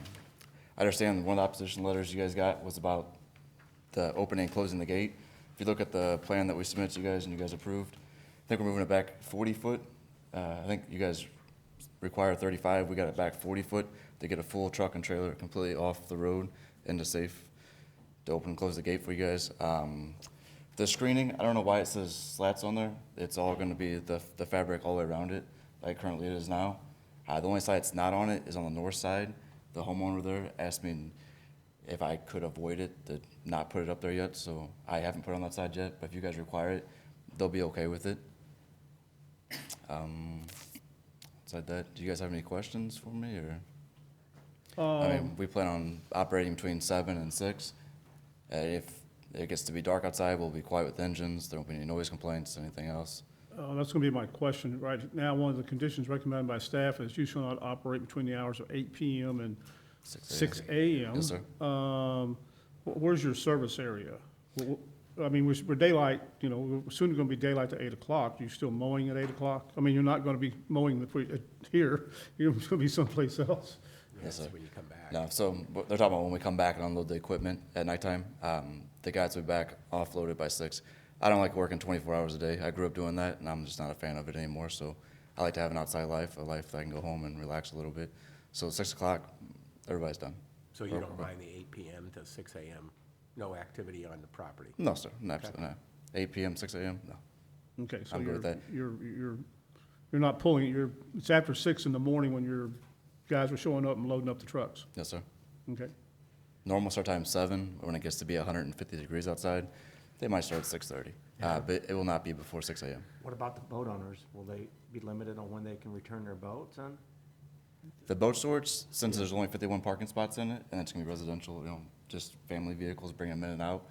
understand one of the opposition letters you guys got was about the opening and closing the gate. If you look at the plan that we submitted to you guys and you guys approved, I think we're moving it back 40 foot. I think you guys require 35. We got it back 40 foot to get a full truck and trailer completely off the road into safe to open and close the gate for you guys. The screening, I don't know why it says slats on there. It's all going to be the fabric all the way around it, like currently it is now. The only side it's not on it is on the north side. The homeowner there asked me if I could avoid it, to not put it up there yet, so I haven't put it on that side yet, but if you guys require it, they'll be okay with it. Outside that, do you guys have any questions for me, or? I mean, we plan on operating between 7 and 6. If it gets to be dark outside, we'll be quiet with engines. There won't be any noise complaints, anything else. That's going to be my question. Right now, one of the conditions recommended by staff is you shall not operate between the hours of 8 p.m. and 6 a.m. Yes, sir. Where's your service area? I mean, we're daylight, you know, we're soon going to be daylight to 8 o'clock. Are you still mowing at 8 o'clock? I mean, you're not going to be mowing here. You're going to be someplace else. Yes, sir. When you come back. No, so they're talking about when we come back and unload the equipment at nighttime. The guys will be back offloaded by 6. I don't like working 24 hours a day. I grew up doing that, and I'm just not a fan of it anymore. So I like to have an outside life, a life that I can go home and relax a little bit. So 6 o'clock, everybody's done. So you don't mind the 8 p.m. to 6 a.m., no activity on the property? No, sir, no, absolutely not. 8 p.m., 6 a.m., no. Okay, so I'm good with that. you're not pulling, it's after 6 in the morning when your guys are showing up and loading up the trucks. Yes, sir. Okay. Normal start time 7. When it gets to be 150 degrees outside, they might start at 6:30. But it will not be before 6 a.m. What about the boat owners? Will they be limited on when they can return their boats then? The boat storage, since there's only 51 parking spots in it, and it's gonna be residential, you know, just family vehicles, bring them in and out,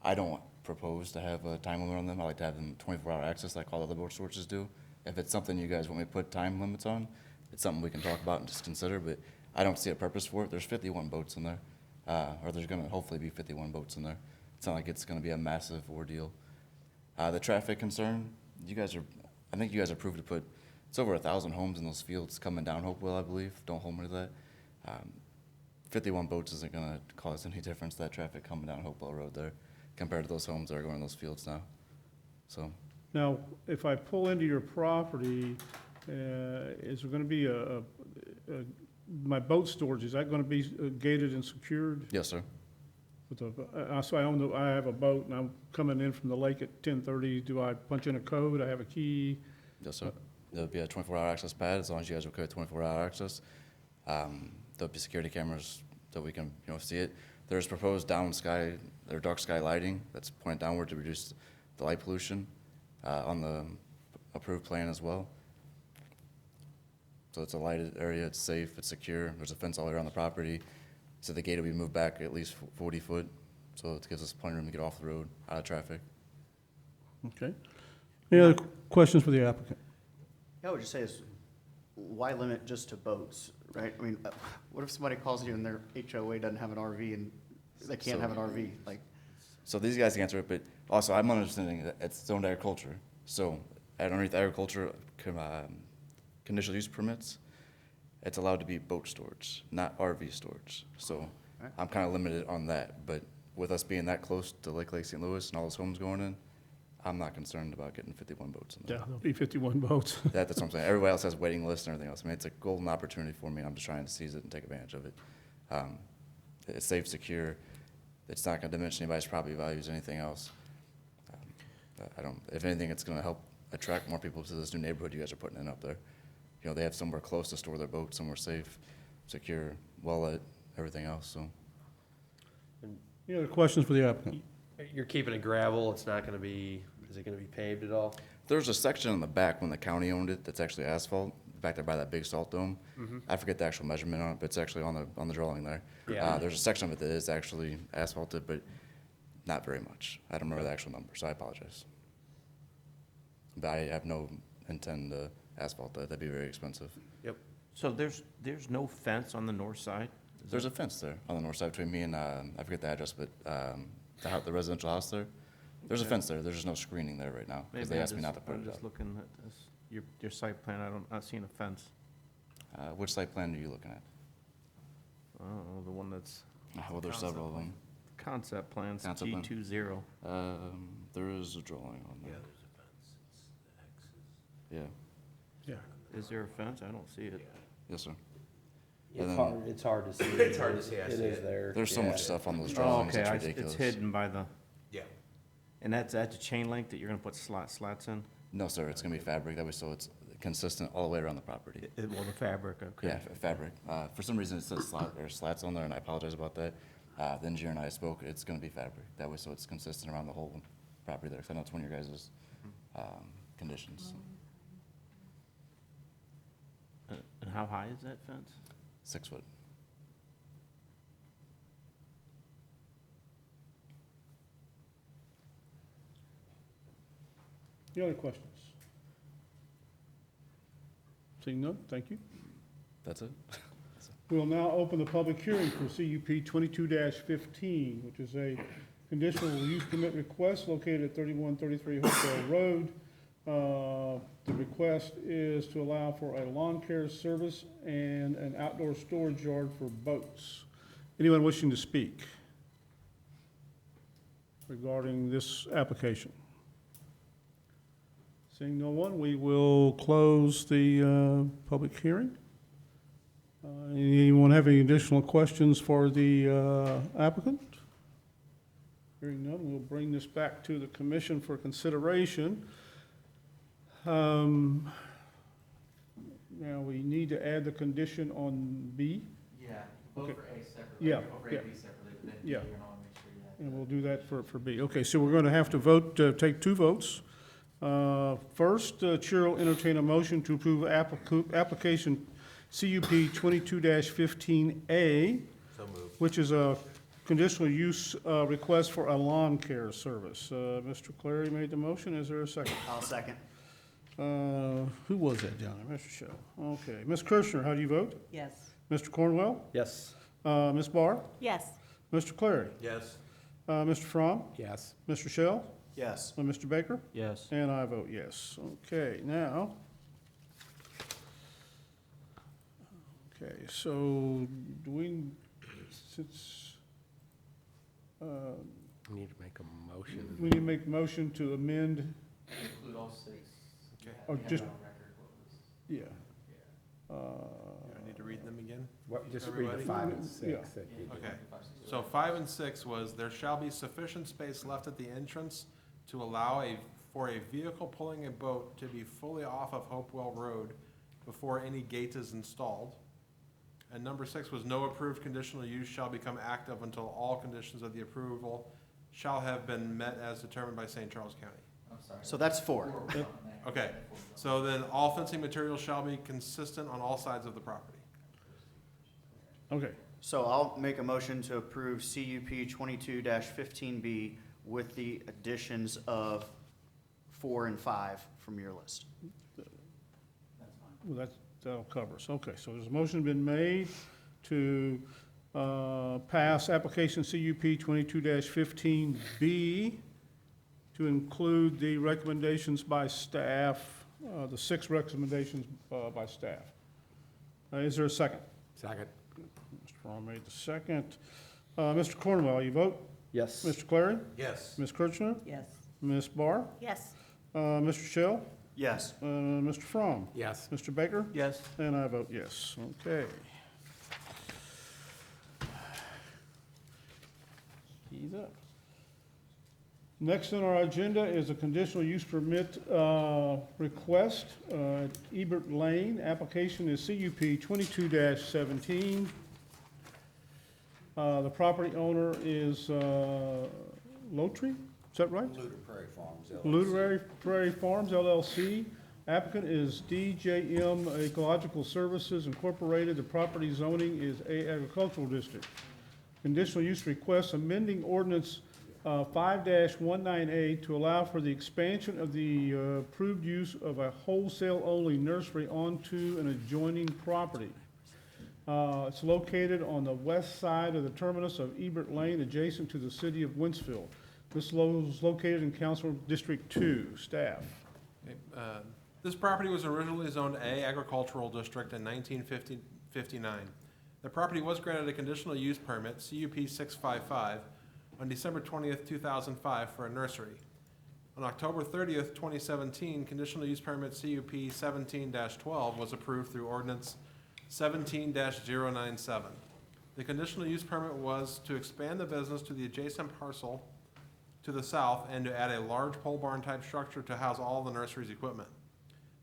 I don't propose to have a time limit on them. I like to have them 24-hour access like all other boat storages do. If it's something you guys want me to put time limits on, it's something we can talk about and just consider, but I don't see a purpose for it. There's 51 boats in there, or there's gonna hopefully be 51 boats in there. It's not like it's gonna be a massive ordeal. The traffic concern, I think you guys approved to put, it's over 1,000 homes in those fields coming down Hopewell, I believe. Don't hold me to that. 51 boats isn't gonna cause any difference, that traffic coming down Hopewell Road there, compared to those homes that are going in those fields now. So, Now, if I pull into your property, is there gonna be my boat storage, is that gonna be gated and secured? yes, sir. So I have a boat and I'm coming in from the lake at 10:30. Do I punch in a code? I have a key? Yes, sir. There'll be a 24-hour access pad, as long as you guys are okay with 24-hour access. There'll be security cameras that we can, see it. There's proposed dark sky lighting that's pointed downward to reduce the light pollution on the approved plan as well. So it's a lighted area, it's safe, it's secure. There's a fence all the way around the property. So the gate will be moved back at least 40 foot, so it gives us plenty of room to get off the road, out of traffic. Okay. Any other questions for the applicant? Yeah, I would just say is, why limit just to boats, right? I mean, what if somebody calls you and their HOA doesn't have an RV and they can't have an RV, like? So these guys can answer it, but also I'm understanding that it's zoned agriculture. So underneath agriculture, conditional use permits, it's allowed to be boat storage, not RV storage. So I'm kind of limited on that, but with us being that close to Lake St. Louis and all those homes going in, I'm not concerned about getting 51 boats in there. Yeah, there'll be 51 boats. That's what I'm saying. Everybody else has waiting lists and everything else. I mean, it's a golden opportunity for me, and I'm just trying to seize it and take advantage of it. It's safe, secure. It's not going to diminish anybody's property values or anything else. If anything, it's going to help attract more people to this new neighborhood you guys are putting in up there. They have somewhere close to store their boat, somewhere safe, secure, well-lit, everything else, so. Any other questions for the applicant? You're keeping it gravel, it's not gonna be, is it gonna be paved at all? There's a section in the back when the county owned it that's actually asphalt, back there by that big salt dome. I forget the actual measurement on it, but it's actually on the drawing there. Yeah. There's a section of it that is actually asphalted, but not very much. I don't remember the actual number, so I apologize. But I have no intend to asphalt that. That'd be very expensive. Yep. So there's no fence on the north side? Is There's a that- fence there on the north side between me and, I forget the address, but the residential house there. There's a Okay. fence there. There's just no screening there right now because Maybe they I asked me just- not to put I'm it just up. looking at this, your site plan, not seeing a fence. Which site plan are you looking at? I don't know, the one that's. Well, there's several of them. Concept plans, Concept plan. G20. There is a drawing on there. Yeah, Yeah. Is there a fence? I don't see it. yes, sir. It's And then- hard, it's hard to see. It's hard to see, I It see is it. there. There's so Yeah. much stuff on those Oh, drawings, okay, it's I- ridiculous. it's hidden by the, Yeah. and that's a chain link that you're gonna put slats in? No, sir, it's gonna be fabric, that way so it's consistent all the way around the property. Well, the fabric, okay. Yeah, fabric. For some reason, it says slats on there, and I apologize about that. The engineer and I spoke, it's gonna be fabric, that way so it's consistent around the whole property there, 'cause I know it's one of your guys' conditions. And how high is that fence? 6 foot. Any other questions? Seeing none, thank you. That's it? We will now open the public hearing for CUP 22-15, which is a conditional use permit request located at 3133 Hopewell Road. The request is to allow for a lawn care service and an outdoor storage yard for boats. Anyone wishing to speak regarding this application? Seeing no one, we will close the public hearing. Anyone have any additional questions for the applicant? Hearing none, we'll bring this back to the commission for consideration. Now, we need to add the condition on B. Yeah, vote Okay. for A separately. Yeah, Vote for yeah. A, B separately, but then B, Yeah. you're gonna wanna make sure you have. And we'll do that for B. Okay, so we're going to have to vote, take two votes. First, Chair will entertain a motion to approve application CUP 22-15A, So moved. which is a conditional use request for a lawn care service. Mr. Clary made the motion. Is there a second? I'll second. Who was that, Johnny? Mr. Show. Okay. Ms. Kirschner, how do you vote? Yes. Mr. Cornwell? Yes. Ms. Barr? Yes. Mr. Clary? Yes. Mr. Fromm? Yes. Mr. Shell? Yes. Mr. Baker? Yes. And I vote yes. Okay, now. Okay, so do we, since, We need to make a motion. we need to make a motion to amend, Include all 6. Okay. or You have it just, on record what was- yeah. I need to read them again? What, just read Everybody? the 5 and 6. Yeah. that you- Okay. So 5 and 6 was, there shall be sufficient space left at the entrance to allow for a vehicle pulling a boat to be fully off of Hopewell Road before any gate is installed. And number 6 was, no approved conditional use shall become active until all conditions of the approval shall have been met as determined by St. Charles County. I'm sorry. So that's 4. Four was on there. Okay, so then all fencing materials shall be consistent on all sides of the property. Okay, So I'll make a motion to approve CUP 22-15B with the additions of 4 and 5 from your list. well, that'll cover us. Okay, so there's a motion been made to pass application CUP 22-15B to include the recommendations by staff, the 6 recommendations by staff. Is there a second? Second. Mr. Fromm made the second. Mr. Cornwell, you vote? Yes. Mr. Clary? Yes. Ms. Kirchner? Yes. Ms. Barr? Yes. Mr. Shell? Yes. Mr. Fromm? Yes. Mr. Baker? Yes. And I vote yes. Okay. Keys up. Next on our agenda is a conditional use permit request at Ebert Lane. Application is CUP 22-17. The property owner is Lotry, is that right? Luter Prairie Farms, Luter Prairie Farms LLC. Applicant is DJM Ecological Services Incorporated. The property zoning is A Agricultural District. Conditional use request amending ordinance 5-19A to allow for the expansion of the approved use of a wholesale-only nursery onto an adjoining property. It's located on the west side of the terminus of Ebert Lane, adjacent to the city of Wentzville. This is located in Council District 2. Staff. Okay, this property was originally zoned A Agricultural District in 1959. The property was granted a conditional use permit, CUP 655, on December 20th, 2005 for a nursery. On October 30th, 2017, conditional use permit CUP 17-12 was approved through ordinance 17-097. The conditional use permit was to expand the business to the adjacent parcel to the south and to add a large pole barn type structure to house all the nursery's equipment.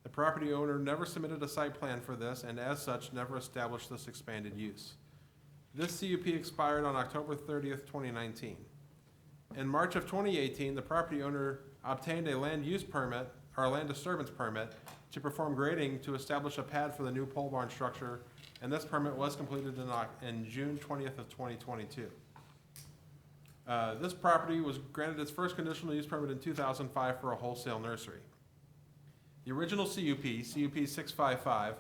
The property owner never submitted a site plan for this and as such never established this expanded use. This CUP expired on October 30th, 2019. In March of 2018, the property owner obtained a land use permit, or a land disturbance permit, to perform grading to establish a pad for the new pole barn structure, and this permit was completed in June 20th of 2022. This property was granted its first conditional use permit in 2005 for a wholesale nursery. The original CUP, CUP 655,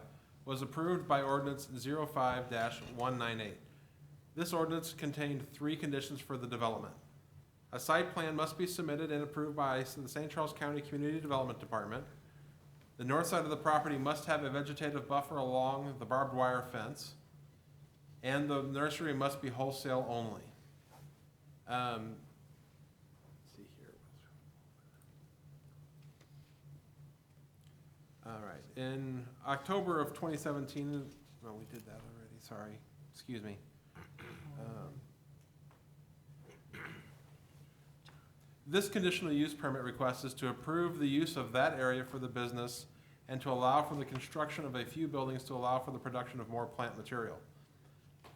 was approved by ordinance 05-198. This ordinance contained 3 conditions for the development. A site plan must be submitted and approved by the St. Charles County Community Development Department. The north side of the property must have a vegetative buffer along the barbed wire fence, and the nursery must be wholesale only. Let's see here. All right, in October of 2017, well, we did that already, sorry, excuse me. This conditional use permit request is to approve the use of that area for the business and to allow for the construction of a few buildings to allow for the production of more plant material.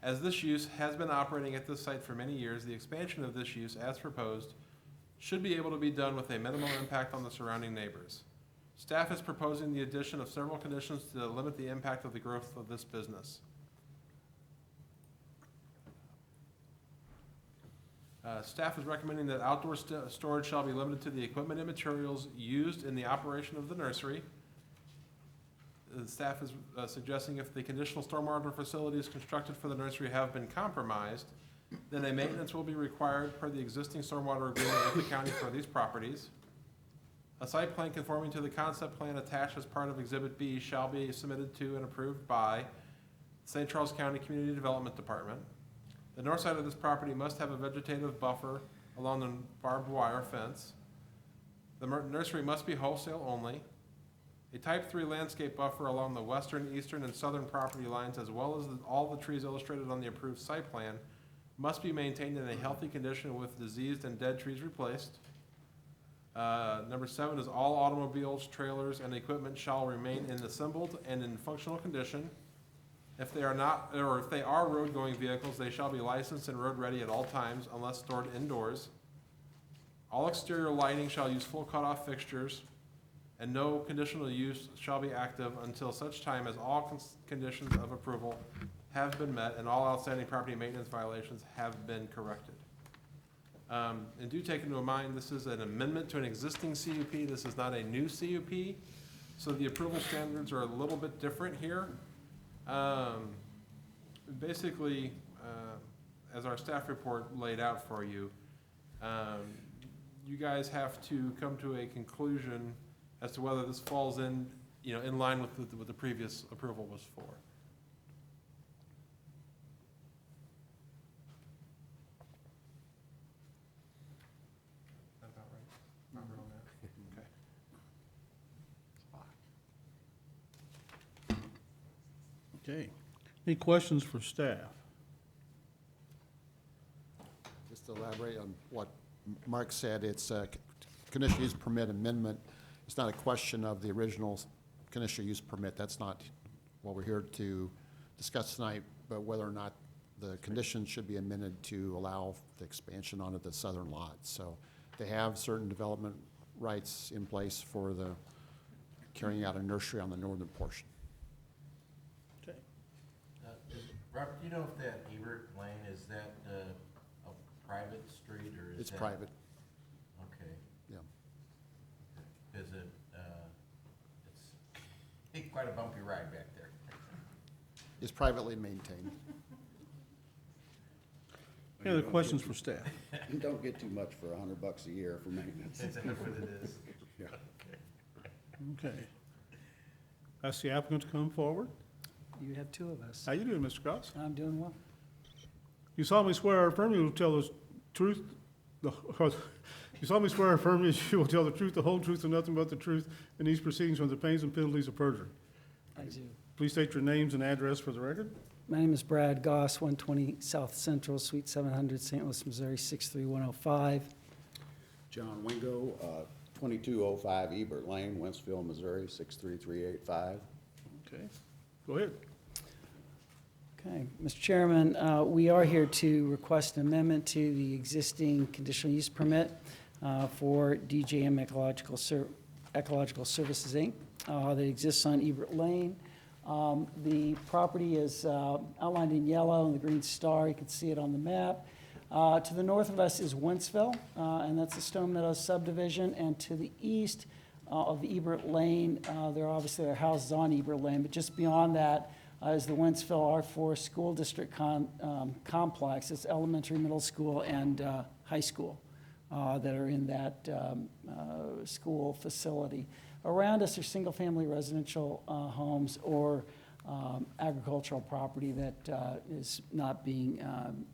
As this use has been operating at this site for many years, the expansion of this use, as proposed, should be able to be done with a minimal impact on the surrounding neighbors. Staff is proposing the addition of several conditions to limit the impact of the growth of this business. Staff is recommending that outdoor storage shall be limited to the equipment and materials used in the operation of the nursery. The staff is suggesting if the conditional stormwater facilities constructed for the nursery have been compromised, then a maintenance will be required per the existing stormwater agreement with the county for these properties. A site plan conforming to the concept plan attached as part of Exhibit B shall be submitted to and approved by St. Charles County Community Development Department. The north side of this property must have a vegetative buffer along the barbed wire fence. The nursery must be wholesale only. A type 3 landscape buffer along the western, eastern, and southern property lines, as well as all the trees illustrated on the approved site plan, must be maintained in a healthy condition with diseased and dead trees replaced. Number 7 is all automobiles, trailers, and equipment shall remain assembled and in functional condition. If they are not, or if they are road-going vehicles, they shall be licensed and road-ready at all times unless stored indoors. All exterior lighting shall use full cutoff fixtures, and no conditional use shall be active until such time as all conditions of approval have been met and all outstanding property maintenance violations have been corrected. And do take into mind, this is an amendment to an existing CUP. This is not a new CUP, so the approval standards are a little bit different here. Basically, as our staff report laid out for you, you guys have to come to a conclusion as to whether this falls in, in line with what the previous approval was for. Is that about right? Robert, on that? Okay. Okay. Any questions for staff? Just to elaborate on what Mark said, it's a conditional use permit amendment. It's not a question of the original conditional use permit. That's not what we're here to discuss tonight, but whether or not the conditions should be amended to allow the expansion onto the southern lot. So they have certain development rights in place for the carrying out a nursery on the northern portion. Okay. Robert, do you know if that Ebert Lane, is that a private street or is It's private, Okay. yeah. Is it, it's quite a bumpy ride back there. It's privately maintained. Any other questions for staff? You don't get too much for $100 a year for maintenance. Is that what it is? Yeah. Okay. Ask the applicant to come forward. You have two of us. How you doing, Mr. Cross? I'm doing well. You solemnly swear or affirm you will tell the truth, you solemnly swear or affirm that you will tell the truth, the whole truth, and nothing but the truth in these proceedings from the pains and penalties of perjury. I do. Please state your names and address for the record. My name is Brad Goss, 120 South Central, Suite 700, St. Louis, Missouri, 63105. John Wingo, 2205 Ebert Lane, Wentzville, Missouri, 63385. Okay, go ahead. Okay, Mr. Chairman, we are here to request an amendment to the existing conditional use permit for DJM Ecological Services, Inc. That exists on Ebert Lane. The property is outlined in yellow and the green star. You can see it on the map. To the north of us is Wentzville, and that's the Stone Meadows subdivision. And to the east of Ebert Lane, there are houses on Ebert Lane, but just beyond that is the Wentzville R4 School District complex. It's elementary, middle school, and high school that are in that school facility. Around us are single-family residential homes or agricultural property that is not being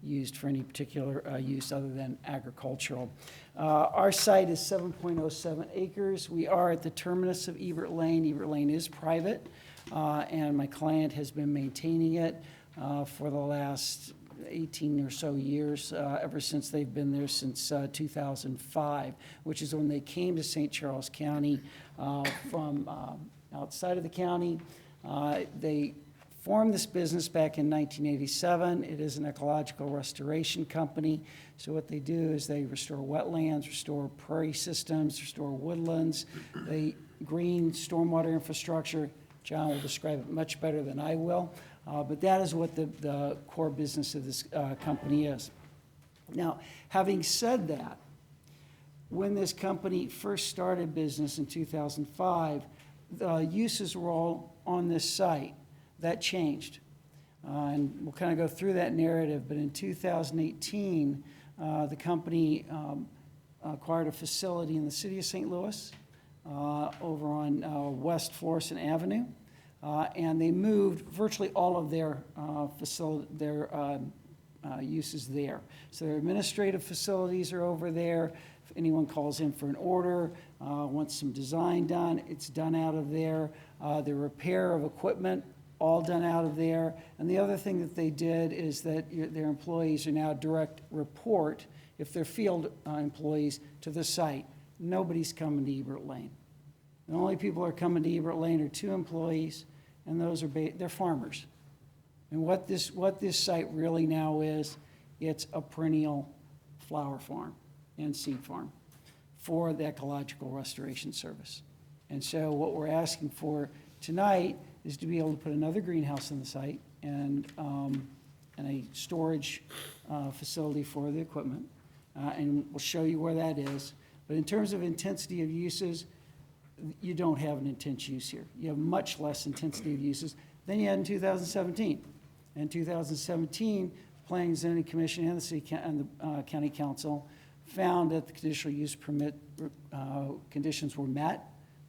used for any particular use other than agricultural. Our site is 7.07 acres. We are at the terminus of Ebert Lane. Ebert Lane is private, and my client has been maintaining it for the last 18 or so years, ever since they've been there since 2005, which is when they came to St. Charles County from outside of the county. They formed this business back in 1987. It is an ecological restoration company. So what they do is they restore wetlands, restore prairie systems, restore woodlands. They green stormwater infrastructure. John will describe it much better than I will. But that is what the core business of this company is. Now, having said that, when this company first started business in 2005, the uses were all on this site. That changed. And we'll kind of go through that narrative, but in 2018, the company acquired a facility in the city of St. Louis over on West Florissant Avenue. And they moved virtually all of their uses there. So their administrative facilities are over there. If anyone calls in for an order, wants some design done, it's done out of there. The repair of equipment, all done out of there. And the other thing that they did is that their employees are now direct report, if they're field employees, to the site. Nobody's coming to Ebert Lane. The only people who are coming to Ebert Lane are 2 employees, and those are they're farmers. And what this site really now is, it's a perennial flower farm and seed farm for the Ecological Restoration Service. And so what we're asking for tonight is to be able to put another greenhouse on the site and a storage facility for the equipment. And we'll show you where that is. But in terms of intensity of uses, you don't have an intense use here. You have much less intensity of uses than you had in 2017. In 2017, Planning and Zoning Commission and the City and the County Council found that the conditional use permit conditions were met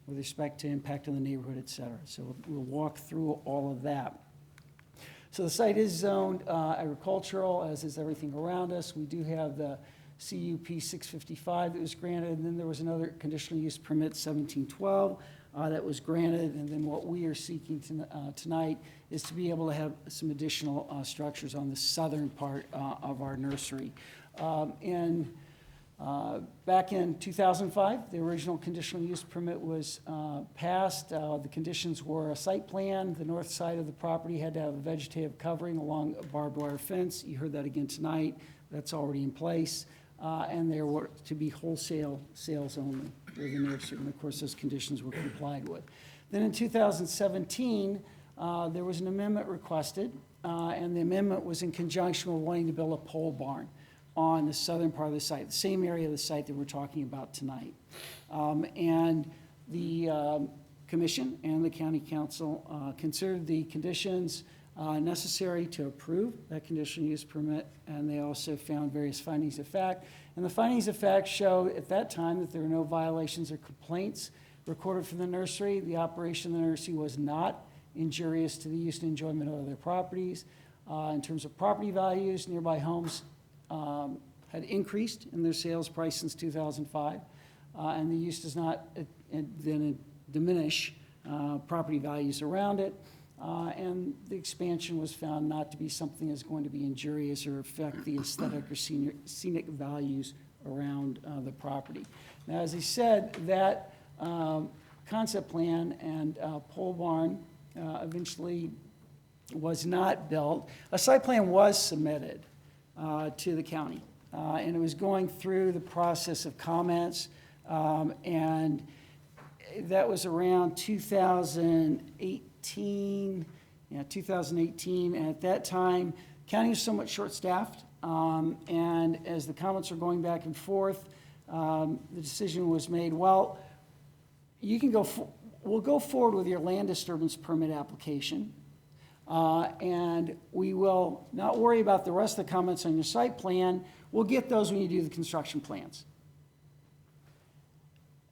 with respect to impact on the neighborhood, et cetera. So we'll walk through all of that. So the site is zoned agricultural, as is everything around us. We do have the CUP 655 that was granted, and then there was another conditional use permit 1712 that was granted, and then what we are seeking tonight is to be able to have some additional structures on the southern part of our nursery. Back in 2005, the original conditional use permit was passed. The conditions were a site plan. The north side of the property had to have a vegetative covering along a barbed wire fence. You heard that again tonight. That's already in place. And there were to be wholesale sales only with the nursery. And of course, those conditions were complied with. Then in 2017, there was an amendment requested, and the amendment was in conjunction with wanting to build a pole barn. on the southern part of the site, the same area of the site that we're talking about tonight. And the commission and the county council considered the conditions necessary to approve that conditional use permit, and they also found various findings of fact. And the findings of fact show at that time that there were no violations or complaints recorded from the nursery. The operation of the nursery was not injurious to the use and enjoyment of other properties. In terms of property values, nearby homes had increased in their sales price since 2005, and the use does not then diminish property values around it. And the expansion was found not to be something that's going to be injurious or affect the aesthetic or scenic values around the property. Now, as I said, that concept plan and pole barn eventually was not built. A site plan was submitted to the county, and it was going through the process of comments, and that was around 2018, and at that time, county was somewhat short-staffed, and as the comments were going back and forth, the decision was made, well, you can we'll go forward with your land disturbance permit application, and we will not worry about the rest of the comments on your site plan. We'll get those when you do the construction plans.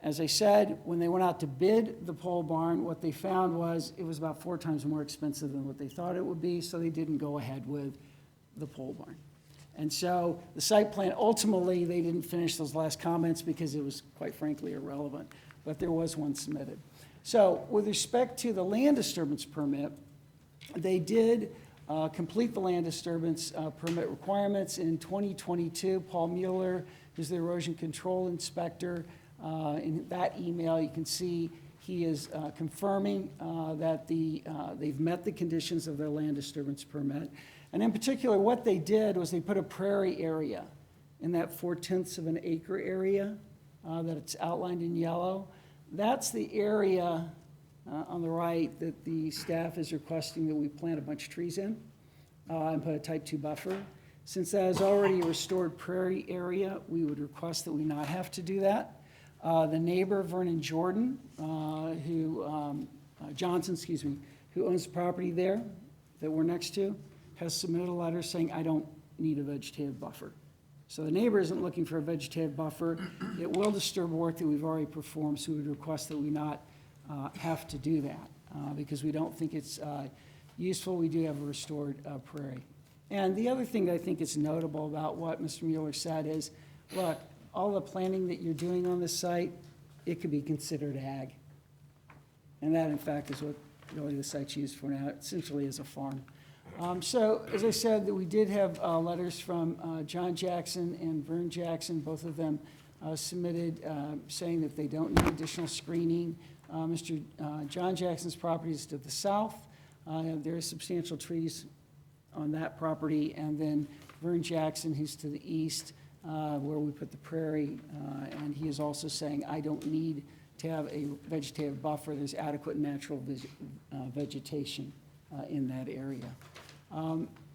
As I said, when they went out to bid the pole barn, what they found was it was about 4 times more expensive than what they thought it would be, so they didn't go ahead with the pole barn. And so the site plan, ultimately, they didn't finish those last comments because it was, quite frankly, irrelevant, but there was one submitted. So with respect to the land disturbance permit, they did complete the land disturbance permit requirements in 2022. Paul Mueller, who's the erosion control inspector, in that email, you can see he is confirming that they've met the conditions of their land disturbance permit. And in particular, what they did was they put a prairie area in that 4/10 of an acre area that it's outlined in yellow. That's the area on the right that the staff is requesting that we plant a bunch of trees in and put a type 2 buffer. Since that is already a restored prairie area, we would request that we not have to do that. The neighbor, Vernon Jordan, Johnson, who owns the property there that we're next to, has submitted a letter saying, I don't need a vegetative buffer. So the neighbor isn't looking for a vegetative buffer. It will disturb work that we've already performed, so we would request that we not have to do that because we don't think it's useful. We do have a restored prairie. And the other thing that I think is notable about what Mr. Mueller said is, look, all the planning that you're doing on this site, it could be considered ag. And that, in fact, is what really the site's used for now, essentially as a farm. So, as I said, that we did have letters from John Jackson and Vern Jackson, both of them submitted saying that they don't need additional screening. Mr. John Jackson's property is to the south. There are substantial trees on that property. And then Vern Jackson, who's to the east, where we put the prairie, and he is also saying, I don't need to have a vegetative buffer. There's adequate natural vegetation in that area.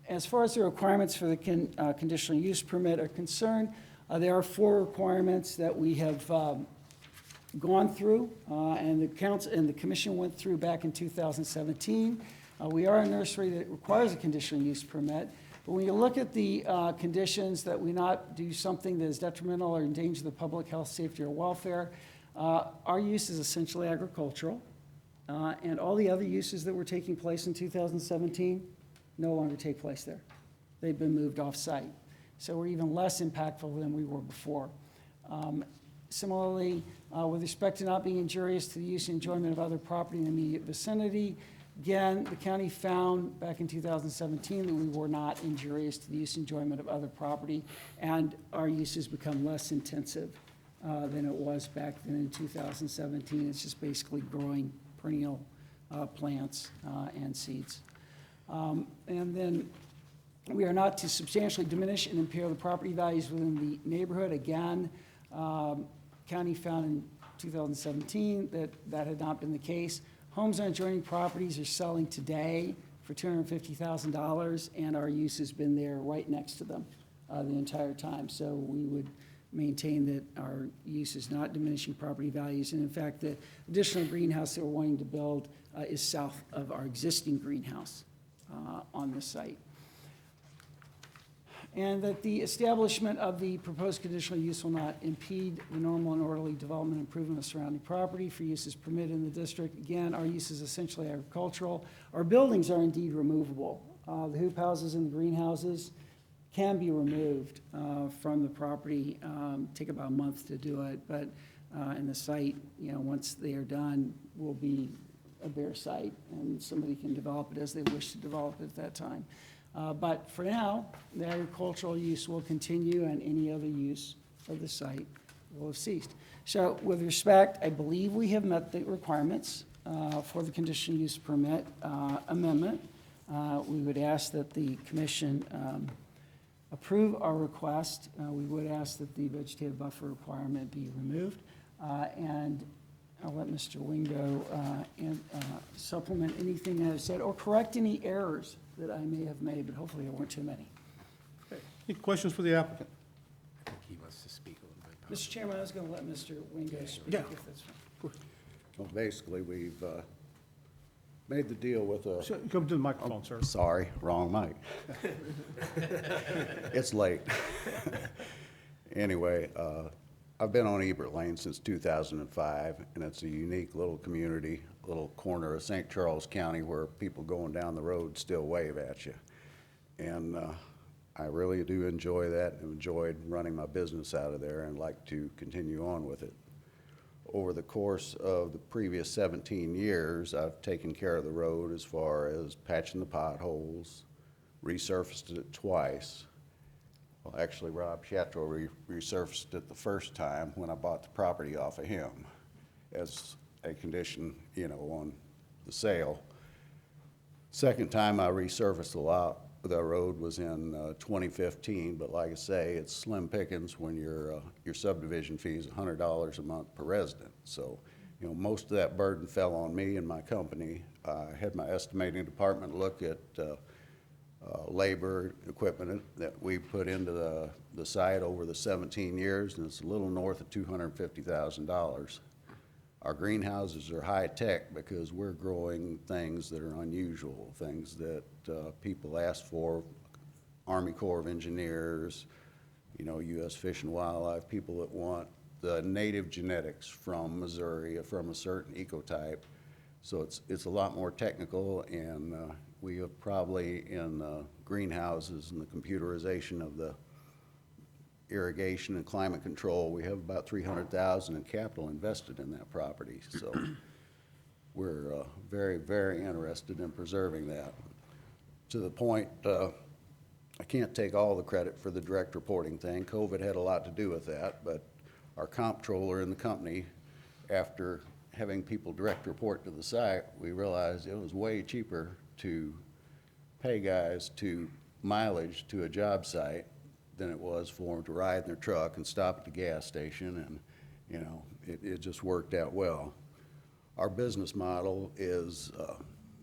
As far as the requirements for the conditional use permit are concerned, there are 4 requirements that we have gone through, and the council and the commission went through back in 2017. We are a nursery that requires a conditional use permit. But when you look at the conditions that we not do something that is detrimental or endanger the public health, safety, or welfare, our use is essentially agricultural. And all the other uses that were taking place in 2017 no longer take place there. They've been moved off-site. So we're even less impactful than we were before. Similarly, with respect to not being injurious to the use and enjoyment of other property in the immediate vicinity, again, the county found back in 2017 that we were not injurious to the use and enjoyment of other property, and our use has become less intensive than it was back then in 2017. It's just basically growing perennial plants and seeds. And then we are not to substantially diminish and impair the property values within the neighborhood. Again, county found in 2017 that that had not been the case. Homes on adjoining properties are selling today for $250,000, and our use has been there right next to them the entire time. So we would maintain that our use is not diminishing property values. And in fact, the additional greenhouse that we're wanting to build is south of our existing greenhouse on the site. And that the establishment of the proposed conditional use will not impede the normal and orderly development and improvement of surrounding property for uses permitted in the district. Again, our use is essentially agricultural. Our buildings are indeed removable. The hoop houses and the greenhouses can be removed from the property. Take about a month to do it, but in the site, once they are done, will be a bare site, and somebody can develop it as they wish to develop it at that time. But for now, the agricultural use will continue, and any other use of the site will have ceased. So with respect, I believe we have met the requirements for the conditional use permit amendment. We would ask that the commission approve our request. We would ask that the vegetative buffer requirement be removed. And I'll let Mr. Wingo supplement anything I've said or correct any errors that I may have made, but hopefully there weren't too many. Any questions for the applicant? I think he wants to speak a little bit. Mr. Chairman, I was going to let Mr. Wingo speak, Yeah. if that's fine. Well, basically, we've made the deal with a... So, come to the microphone, sir. Sorry, wrong mic. It's late. Anyway, I've been on Ebert Lane since 2005, and it's a unique little community, little corner of St. Charles County where people going down the road still wave at you. And I really do enjoy that, and enjoyed running my business out of there, and like to continue on with it. Over the course of the previous 17 years, I've taken care of the road as far as patching the potholes, resurfaced it twice. Well, actually, Rob Chateau resurfaced it the first time when I bought the property off of him as a condition, on the sale. Second time I resurfaced the road was in 2015, but like I say, it's slim pickings when your subdivision fee is $100 a month per resident. So, most of that burden fell on me and my company. I had my estimating department look at labor, equipment that we put into the site over the 17 years, and it's a little north of $250,000. Our greenhouses are high-tech because we're growing things that are unusual, things that people ask for, Army Corps of Engineers, U.S. Fish and Wildlife, people that want the native genetics from Missouri, from a certain ecotype. So it's a lot more technical, and we have probably in greenhouses and the computerization of the irrigation and climate control, we have about $300,000 in capital invested in that property. So we're very, very interested in preserving that. To the point, I can't take all the credit for the direct reporting thing. COVID had a lot to do with that, but our comptroller in the company, after having people direct report to the site, we realized it was way cheaper to pay guys to mileage to a job site than it was for them to ride in their truck and stop at the gas station, and it just worked out well. Our business model is,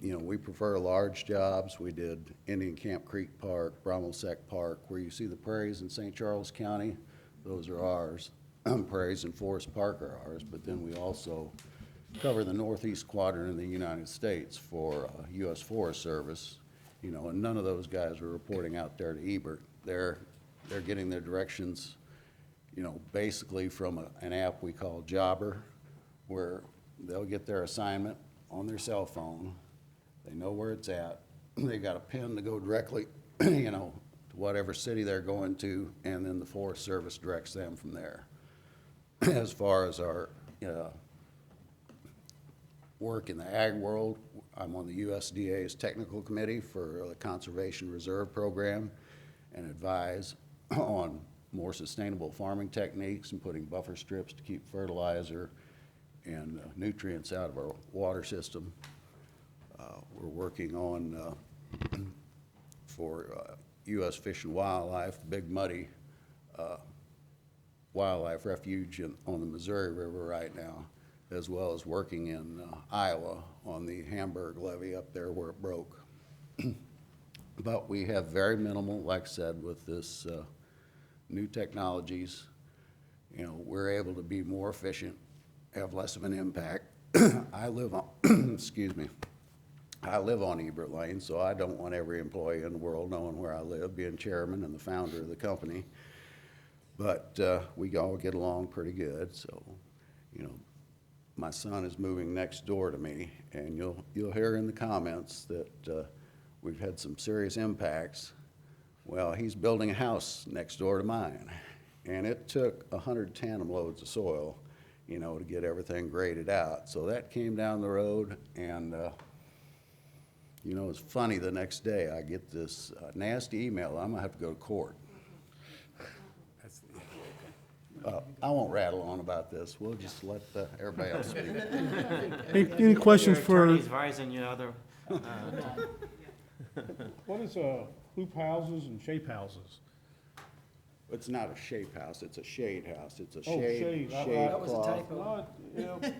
we prefer large jobs. We did Indian Camp Creek Park, Bromosec Park, where you see the prairies in St. Charles County, those are ours. Prairies and Forest Park are ours, but then we also cover the northeast quadrant in the United States for U.S. Forest Service, and none of those guys are reporting out there to Ebert. They're getting their directions, basically from an app we call Jobber, where they'll get their assignment on their cell phone. They know where it's at. They've got a pin to go directly, to whatever city they're going to, and then the Forest Service directs them from there. As far as our work in the ag world, I'm on the USDA's technical committee for the Conservation Reserve Program and advise on more sustainable farming techniques and putting buffer strips to keep fertilizer and nutrients out of our water system. We're working on, for U.S. Fish and Wildlife, the Big Muddy Wildlife Refuge on the Missouri River right now, as well as working in Iowa on the Hamburg levee up there where it broke. But we have very minimal, like I said, with this new technologies, you know, we're able to be more efficient, have less of an impact. I live on, excuse me, I live on Ebert Lane, so I don't want every employee in the world knowing where I live, being chairman and the founder of the company. But we all get along pretty good, so, you know, my son is moving next door to me, and you'll hear in the comments that we've had some serious impacts. Well, he's building a house next door to mine, and it took 100 tandem loads of soil, you know, to get everything graded out. So that came down the road, and you know, it's funny, the next day I get this nasty email, I'm gonna have to go to court. I won't rattle on about this, we'll just let everybody else speak. Any questions for, Attorney's advising you other, what is hoop houses and shape houses? It's not a shape house, it's a shade house, it's a Oh, shade That was a cloth. typo.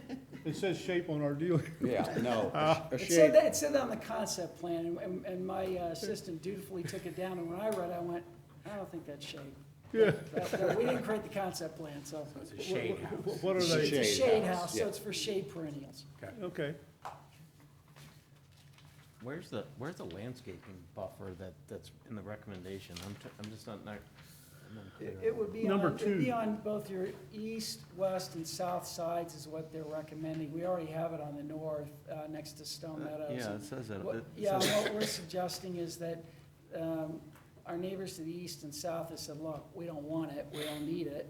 It says shape on our deal. Yeah, no, a It shade. said that, it said that on the concept plan, and my assistant dutifully took it down, and when I read it, I went, I don't think that's shade. Yeah. We didn't create the concept plan, so. It's a shade house. What are It's they? a Shade shade house, house, yeah. so it's for shade perennials. Okay. where's the landscaping buffer that's in the recommendation? I'm just not clear It would be Number on, it'd be two. on both your east, west, and south sides is what they're recommending. We already have it on the north, next to Stone Meadows. Yeah, it says that. What- It Yeah, says- what we're suggesting is that our neighbors to the east and south have said, look, we don't want it, we don't need it.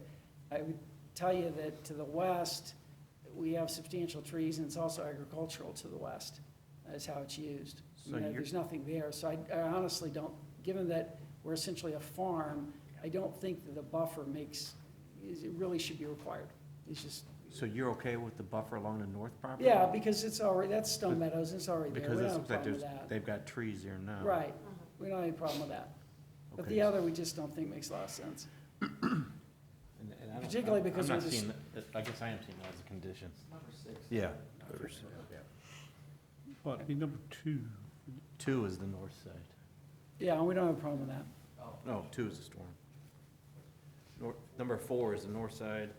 I would tell you that to the west, we have substantial trees, and it's also agricultural to the west. That's how it's used. So you're- There's nothing there, so I honestly don't, given that we're essentially a farm, I don't think that the buffer it really should be required. It's just, So you're okay with the buffer along the north property? yeah, because it's already, that's Stone Meadows, it's already there. Because We it don't have a looks like problem with that. they've got trees there now. Right, we don't have any problem with that. But Okay. the other, we just don't think makes a lot of sense. And I don't- Particularly I'm because not we're just- seeing that- I guess I am seeing that as a condition. Yeah. What, be number 2? 2 is the north side. Yeah, we don't have a problem with that. No, 2 is the storm. Number 4 is the north side.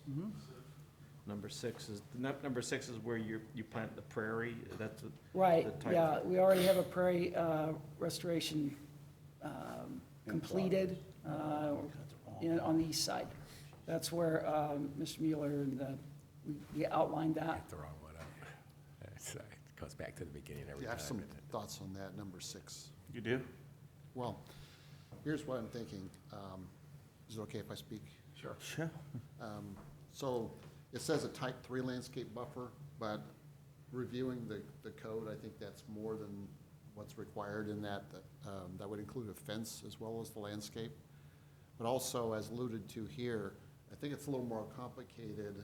Mm-hmm. Number 6 is where you plant the prairie, that's the Right, type. yeah, we already have a prairie restoration completed on the east side. That's where Mr. Mueller and we outlined that. Get the wrong one up. It goes back to the beginning every Yeah, I have time. some thoughts on that, number 6. You do? Well, here's what I'm thinking. Is it okay if I speak? Sure. Sure. So it says a type 3 landscape buffer, but reviewing the code, I think that's more than what's required in that. That would include a fence as well as the landscape. But also, as alluded to here, I think it's a little more complicated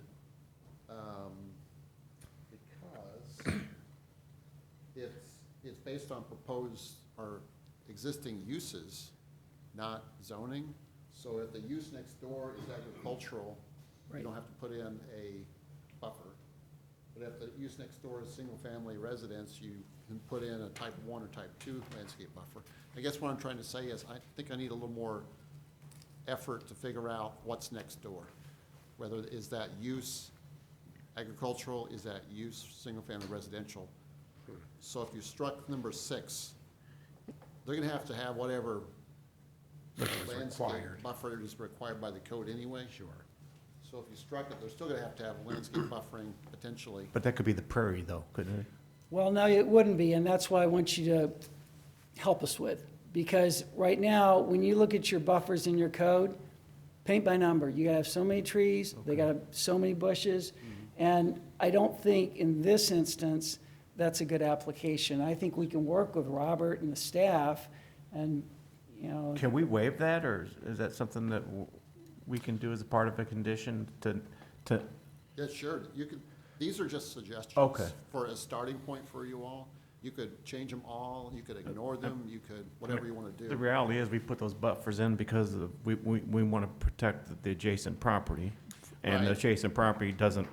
because it's based on proposed or existing uses, not zoning. So if the use next door is agricultural, you don't have to put in a buffer. But if the use next door is single-family residence, you can put in a type 1 or type 2 landscape buffer. I guess what I'm trying to say is I think I need a little more effort to figure out what's next door. Whether is that use agricultural, is that use single-family residential? So if you struck number 6, they're gonna have to have whatever landscape required. buffer is required by the code anyway. Sure. So if you struck it, they're still gonna have to have landscape buffering potentially. But that could be the prairie though, couldn't it? Well, no, it wouldn't be, and that's why I want you to help us with. Because right now, when you look at your buffers in your code, paint by number, you gotta have so many trees, they gotta have so many bushes. And I don't think in this instance, that's a good application. I think we can work with Robert and the staff and, you know. Can we waive that, or is that something that we can do as a part of a condition to, Yeah, sure, you could, these are just suggestions. Okay. For a starting point for you all. You could change them all, you could ignore them, you could, whatever you wanna do. The reality is, we put those buffers in because we want to protect the adjacent property, and the Right. adjacent property doesn't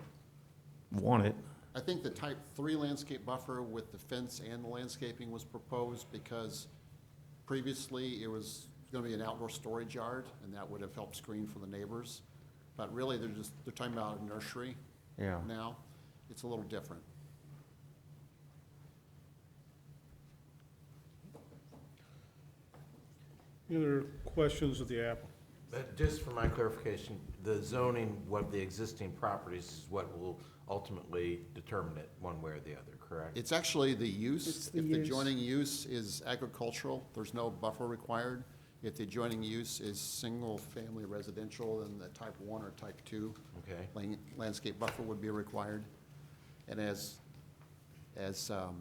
want it. I think the type 3 landscape buffer with the fence and the landscaping was proposed because previously it was gonna be an outdoor storage yard, and that would have helped screen from the neighbors. But really, they're talking about a nursery Yeah. now. It's a little different. Any other questions of the applicant? But just for my clarification, the zoning of the existing properties is what will ultimately determine it one way or the other, correct? It's actually the use. It's the If the use. adjoining use is agricultural, there's no buffer required. If the adjoining use is single-family residential, then the type 1 or type 2 Okay. landscape buffer would be required. And as Mr.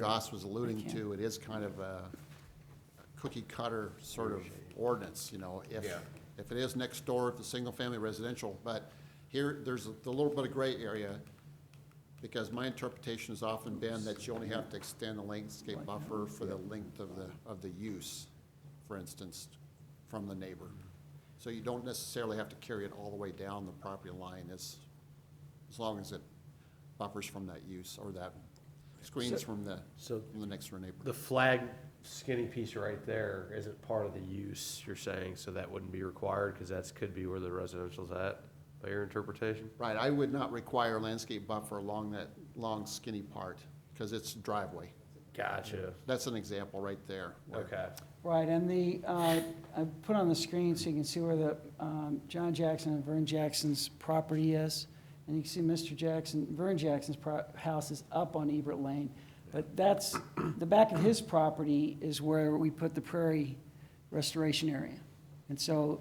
Goss was alluding to, it is kind of a cookie cutter sort of ordinance, you know, Yeah. if it is next door to single-family residential. But here, there's a little bit of gray area, because my interpretation has often been that you only have to extend the landscape buffer for the length of the use, for instance, from the neighbor. So you don't necessarily have to carry it all the way down the property line as long as it buffers from that use, or that screens from the next door neighbor. The flag skinny piece right there isn't part of the use, you're saying, so that wouldn't be required, because that could be where the residential's at, by your interpretation? Right, I would not require landscape buffer along that long skinny part, because it's driveway. Gotcha. That's an example right there. Okay. Right, and I put on the screen so you can see where the John Jackson and Vern Jackson's property is. And you can see Mr. Jackson, Vern Jackson's house is up on Ebert Lane. But that's, the back of his property is where we put the prairie restoration area. And so,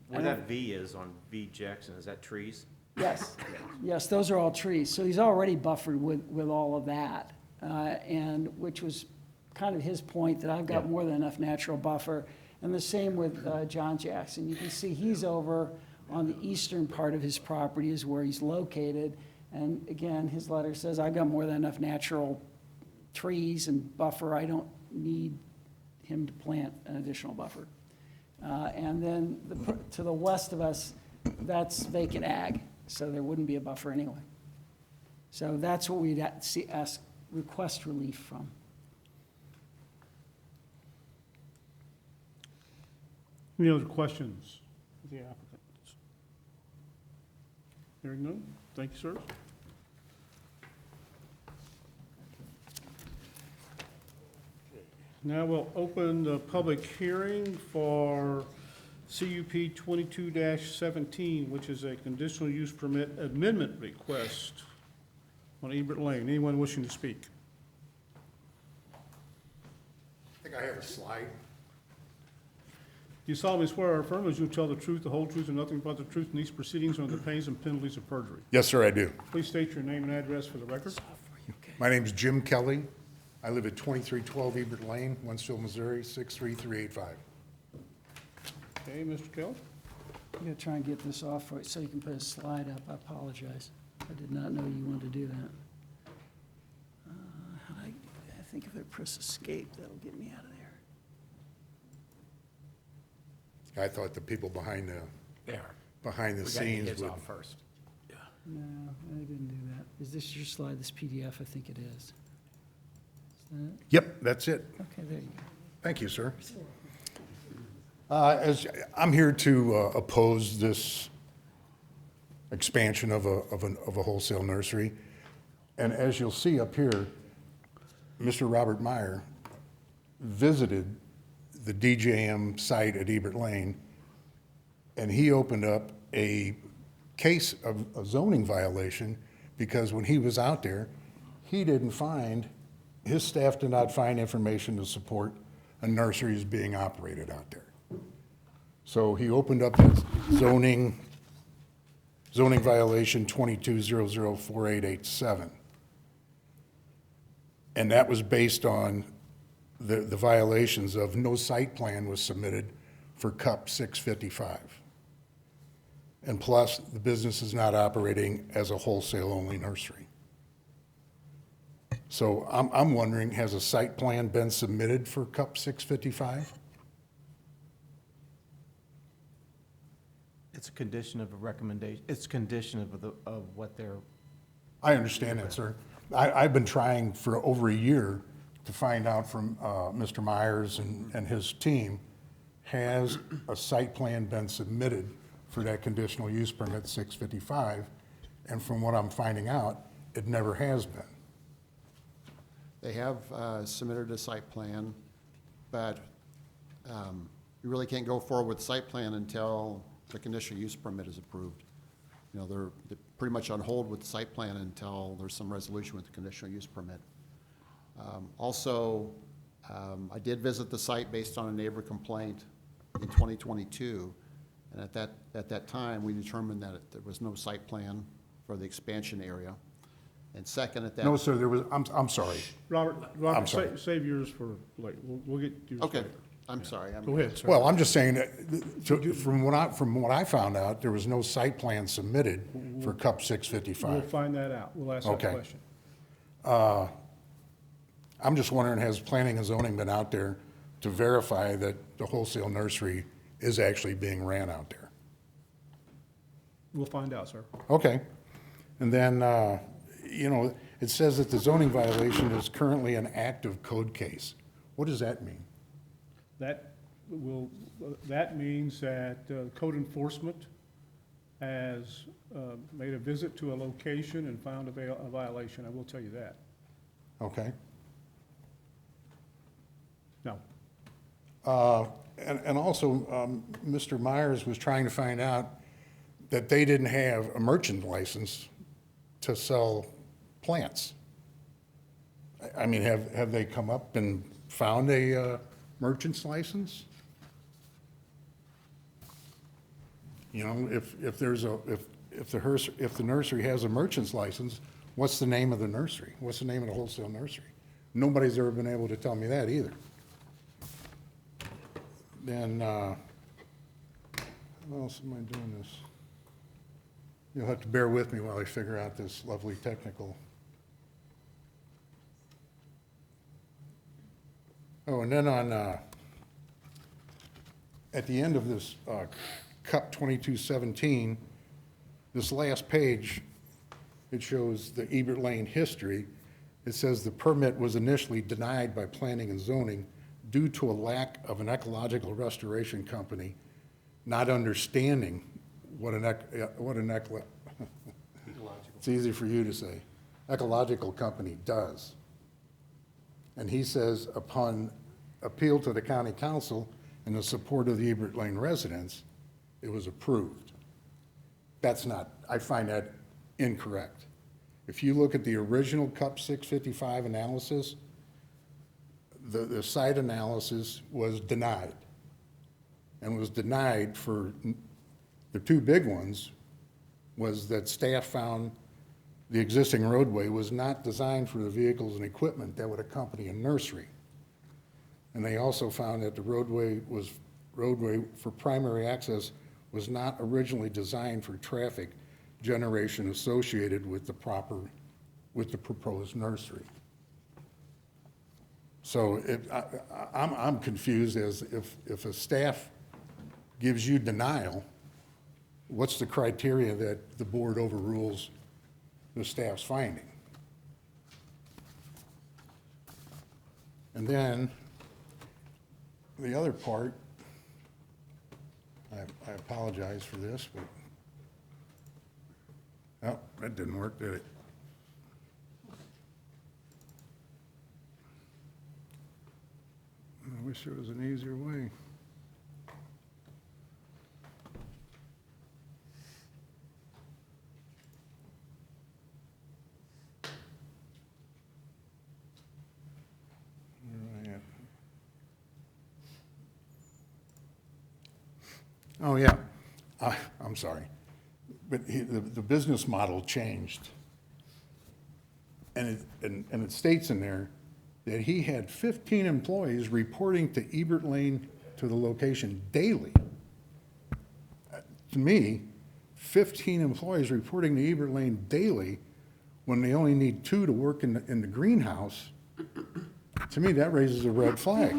Where that V is on V Jackson, is that trees? yes, those are all trees. So he's already buffered with all of that. And which was kind of his point, that I've got more than enough natural buffer. And the same with John Jackson. You can see he's over on the eastern part of his property is where he's located. And again, his letter says, I've got more than enough natural trees and buffer. I don't need him to plant an additional buffer. And then to the west of us, that's vacant ag, so there wouldn't be a buffer anyway. So that's what we'd request relief from. Any other questions of the applicants? Hearing none, thank you, sir. Now we'll open the public hearing for CUP 22-17, which is a conditional use permit amendment request on Ebert Lane. Anyone wishing to speak? I think I have a slide. Do you solemnly swear or affirm as you tell the truth, the whole truth, and nothing but the truth in these proceedings under the pains and penalties of perjury? Yes, sir, I do. Please state your name and address for the record. My name's Jim Kelly. I live at 2312 Ebert Lane, Wentzville, Missouri, 63385. Okay, Mr. Kell? I'm gonna try and get this off so you can put a slide up. I apologize. I did not know you wanted to do that. How do I do that? I think if I press escape, that'll get me out of there. I thought the people behind the We got scenes his would. off first. No, I didn't do that. Is this your slide, this PDF? I think it is. Is that it? Yep, that's it. Okay, there you go. Thank you, sir. As I'm here to oppose this expansion of a wholesale nursery. And as you'll see up here, Mr. Robert Meyer visited the DJM site at Ebert Lane, and he opened up a case of a zoning violation because when he was out there, his staff did not find information to support a nursery is being operated out there. So he opened up that zoning violation 22004887. And that was based on the violations of no site plan was submitted for CUP 655. And plus, the business is not operating as a wholesale-only nursery. So I'm wondering, has a site plan been submitted for CUP 655? It's a condition of a recommendation, it's a condition of what they're. I understand that, sir. I've been trying for over a year to find out from Mr. Myers and his team, has a site plan been submitted for that conditional use permit 655? And from what I'm finding out, it never has been. They have submitted a site plan, but you really can't go forward with the site plan until the conditional use permit is approved. You know, they're pretty much on hold with the site plan until there's some resolution with the conditional use permit. Also, I did visit the site based on a neighbor complaint in 2022, and at that time, we determined that there was no site plan for the expansion area. And second, at that. No, sir, there was, I'm sorry. Robert, sorry. save yours for later. We'll get yours Okay, later. I'm sorry. Go ahead, sir. Well, I'm just saying that, from what I found out, there was no site plan submitted for CUP We'll 655. find that out. We'll ask that Okay. question. I'm just wondering, has planning and zoning been out there to verify that the wholesale nursery is actually being ran out there? We'll find out, sir. Okay. And then, you know, it says that the zoning violation is currently an active code case. What does that mean? That means that code enforcement has made a visit to a location and found a violation. I will tell you that. Okay. No. And also, Mr. Myers was trying to find out that they didn't have a merchant license to sell plants. I mean, have they come up and found a merchant's license? You know, if the nursery has a merchant's license, what's the name of the nursery? What's the name of the wholesale nursery? Nobody's ever been able to tell me that either. Then, how else am I doing this? You'll have to bear with me while I figure out this lovely technical. Oh, and then at the end of this CUP 2217, this last page, it shows the Ebert Lane history. It says the permit was initially denied by planning and zoning due to a lack of an ecological restoration company not understanding it's easy for you to say, ecological company does. And he says, upon appeal to the county council and the support of the Ebert Lane residents, it was approved. That's not, I find that incorrect. If you look at the original CUP 655 analysis, the site analysis was denied. And was denied for, the two big ones, was that staff found the existing roadway was not designed for the vehicles and equipment that would accompany a nursery. And they also found that the roadway for primary access was not originally designed for traffic generation associated with the proposed nursery. So I'm confused as if a staff gives you denial, what's the criteria that the board overrules the staff's finding? And then the other part, I apologize for this, but, oh, that didn't work, did it? I wish there was an easier way. Oh, yeah. I'm sorry. But the business model changed. And it states in there that he had 15 employees reporting to Ebert Lane to the location daily. To me, 15 employees reporting to Ebert Lane daily when they only need 2 to work in the greenhouse, to me, that raises a red flag.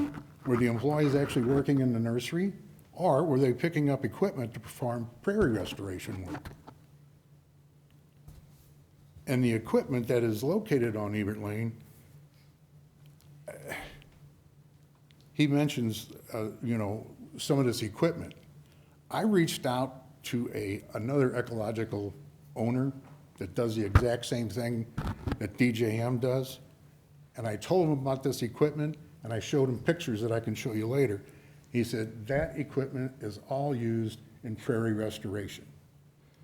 Were the employees actually working in the nursery? Or were they picking up equipment to perform prairie restoration work? And the equipment that is located on Ebert Lane, he mentions, you know, some of this equipment. I reached out to another ecological owner that does the exact same thing that DJM does, and I told him about this equipment, and I showed him pictures that I can show you later. He said, that equipment is all used in prairie restoration.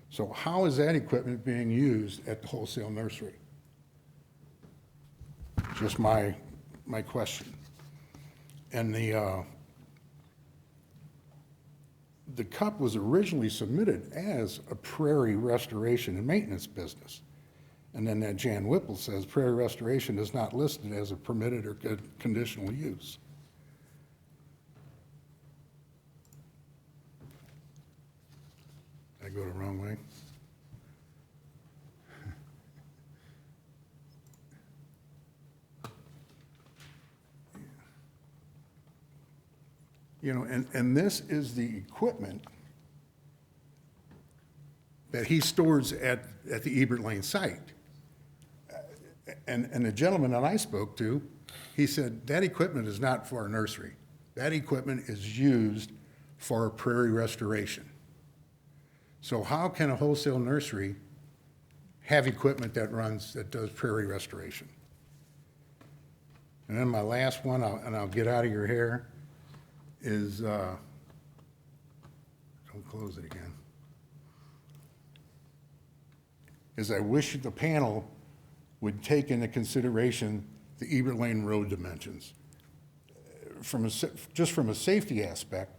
So how is that equipment being used at the wholesale nursery? Just my question. And the CUP was originally submitted as a prairie restoration and maintenance business. And then that Jan Whipple says prairie restoration is not listed as a permitted or conditional use. Did I go the wrong way? You know, and this is the equipment that he stores at the Ebert Lane site. And the gentleman that I spoke to, he said, that equipment is not for a nursery. That equipment is used for prairie restoration. So how can a wholesale nursery have equipment that does prairie restoration? And then my last one, and I'll get out of your hair, is, don't close it again, is I wish the panel would take into consideration the Ebert Lane Road dimensions. Just from a safety aspect,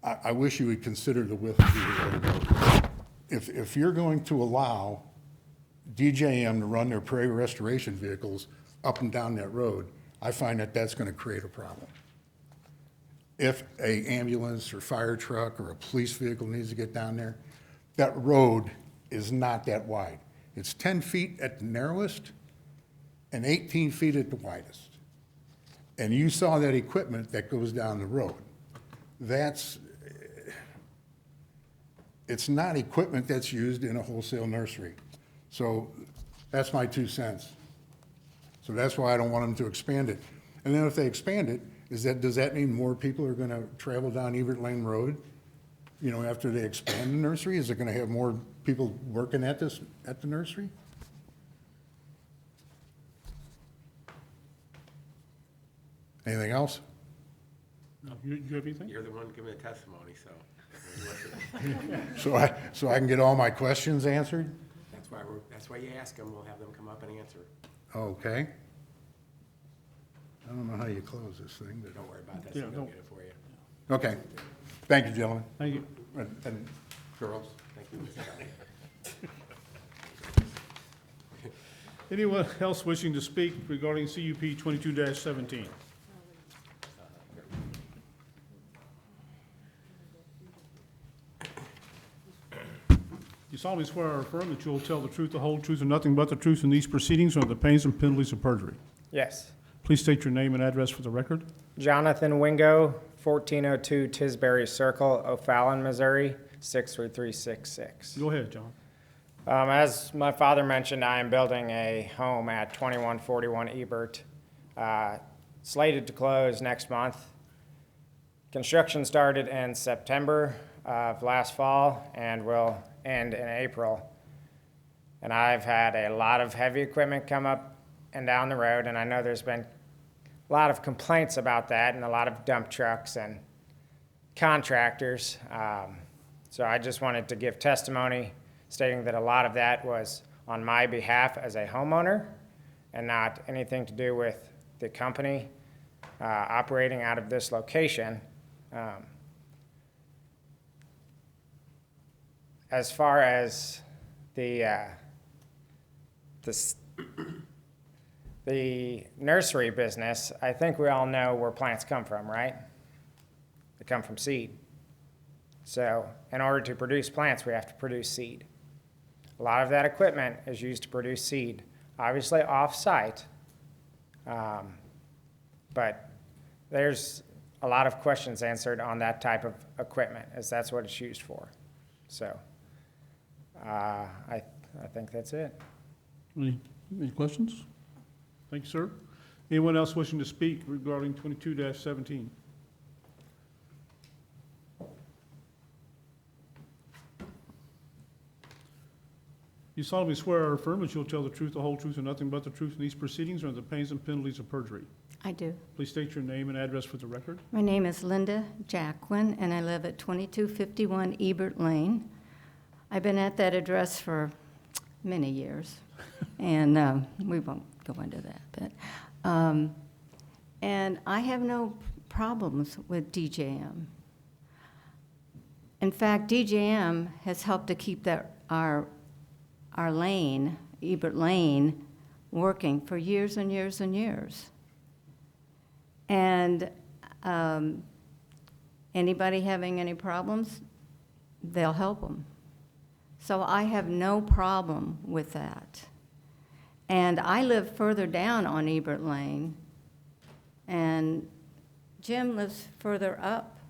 I wish you would consider the width of the Ebert Lane Road. If you're going to allow DJM to run their prairie restoration vehicles up and down that road, I find that that's going to create a problem. If a ambulance or fire truck or a police vehicle needs to get down there, that road is not that wide. It's 10 feet at the narrowest and 18 feet at the widest. And you saw that equipment that goes down the road. It's not equipment that's used in a wholesale nursery. So that's my 2 cents. So that's why I don't want them to expand it. And then if they expand it, does that mean more people are gonna travel down Ebert Lane Road, you know, after they expand the nursery? Is it gonna have more people working at the nursery? Anything else? No, you have anything? You're the one giving the testimony, so. So I can get all my questions answered? That's why you ask them, we'll have them come up and answer. Okay. I don't know how you close this thing, but. Don't worry about that, Yeah, so we'll don't- get it for you. Okay. Thank you, gentlemen. Thank you. And girls. Thank you, Mr. Kelly. Anyone else wishing to speak regarding CUP 22-17? You solemnly swear or affirm that you will tell the truth, the whole truth, and nothing but the truth in these proceedings or the pains and penalties of perjury. Yes. Please state your name and address for the record. Jonathan Wingo, 1402 Tisbury Circle, O'Fallon, Missouri, 63366. Go ahead, John. As my father mentioned, I am building a home at 2141 Ebert, slated to close next month. Construction started in September of last fall and will end in April. And I've had a lot of heavy equipment come up and down the road, and I know there's been a lot of complaints about that and a lot of dump trucks and contractors. So I just wanted to give testimony stating that a lot of that was on my behalf as a homeowner and not anything to do with the company operating out of this location. As far as the nursery business, I think we all know where plants come from, right? They come from seed. So in order to produce plants, we have to produce seed. A lot of that equipment is used to produce seed, obviously off-site, but there's a lot of questions answered on that type of equipment, as that's what it's used for. So I think that's it. Any questions? Thank you, sir. Anyone else wishing to speak regarding 22-17? You solemnly swear or affirm that you'll tell the truth, the whole truth, and nothing but the truth in these proceedings or under the pains and penalties of perjury? I do. Please state your name and address for the record. My name is Linda Jacquin, and I live at 2251 Ebert Lane. I've been at that address for many years, and we won't go into that. But, and I have no problems with DJM. In fact, DJM has helped to keep our lane, Ebert Lane, working for years and years and years. And anybody having any problems, they'll help them. So I have no problem with that. And I live further down on Ebert Lane, and Jim lives further up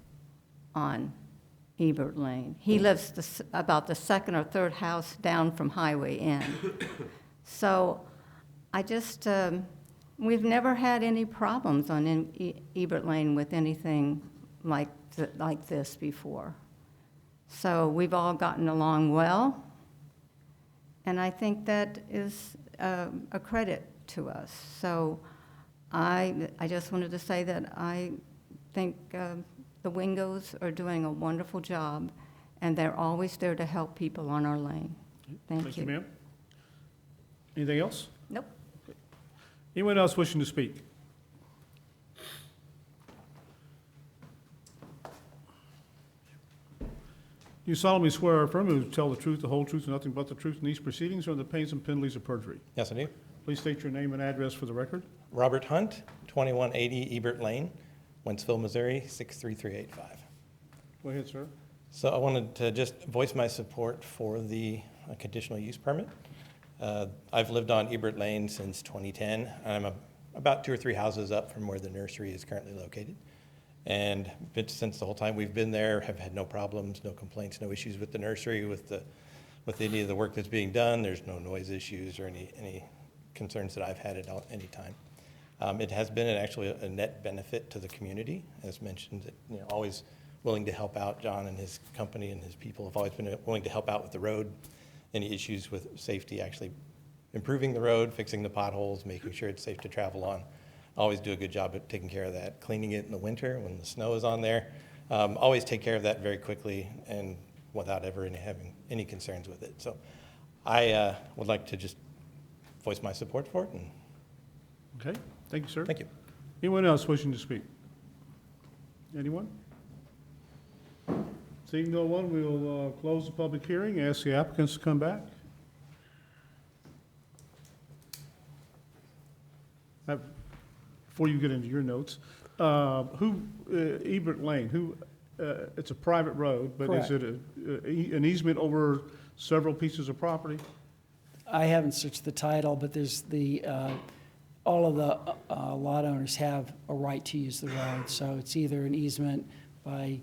on Ebert Lane. He lives about the second or third house down from Highway N. So I just, we've never had any problems on Ebert Lane with anything like this before. So we've all gotten along well, and I think that is a credit to us. So I just wanted to say that I think the Wingos are doing a wonderful job, and they're always there to help people on our lane. Thank you. Ma'am. Anything else? Nope. Okay. Anyone else wishing to speak? You solemnly swear or affirm to tell the truth, the whole truth, and nothing but the truth in these proceedings or the pains and penalties of perjury? Yes, I do. Please state your name and address for the record. Robert Hunt, 2180 Ebert Lane, Wentzville, Missouri, 63385. Go ahead, sir. So I wanted to just voice my support for the conditional use permit. I've lived on Ebert Lane since 2010. I'm about 2 or 3 houses up from where the nursery is currently located. And since the whole time we've been there, have had no problems, no complaints, no issues with the nursery, with any of the work that's being done. There's no noise issues or any concerns that I've had at any time. It has been actually a net benefit to the community, as mentioned, always willing to help out. John and his company and his people have always been willing to help out with the road, any issues with safety, actually improving the road, fixing the potholes, making sure it's safe to travel on. Always do a good job at taking care of that, cleaning it in the winter when the snow is on there. Always take care of that very quickly and without ever having any concerns with it. So I would like to just voice my support for it. And Okay, thank you, sir. Thank you. Anyone else wishing to speak? Anyone? Seeing no one, we'll close the public hearing, ask the applicants to come back. Before you get into your notes, Ebert Lane, it's a private road, but is it an easement over several pieces of property? I haven't searched the title, but there's all of the lot owners have a right to use the road. So it's either an easement by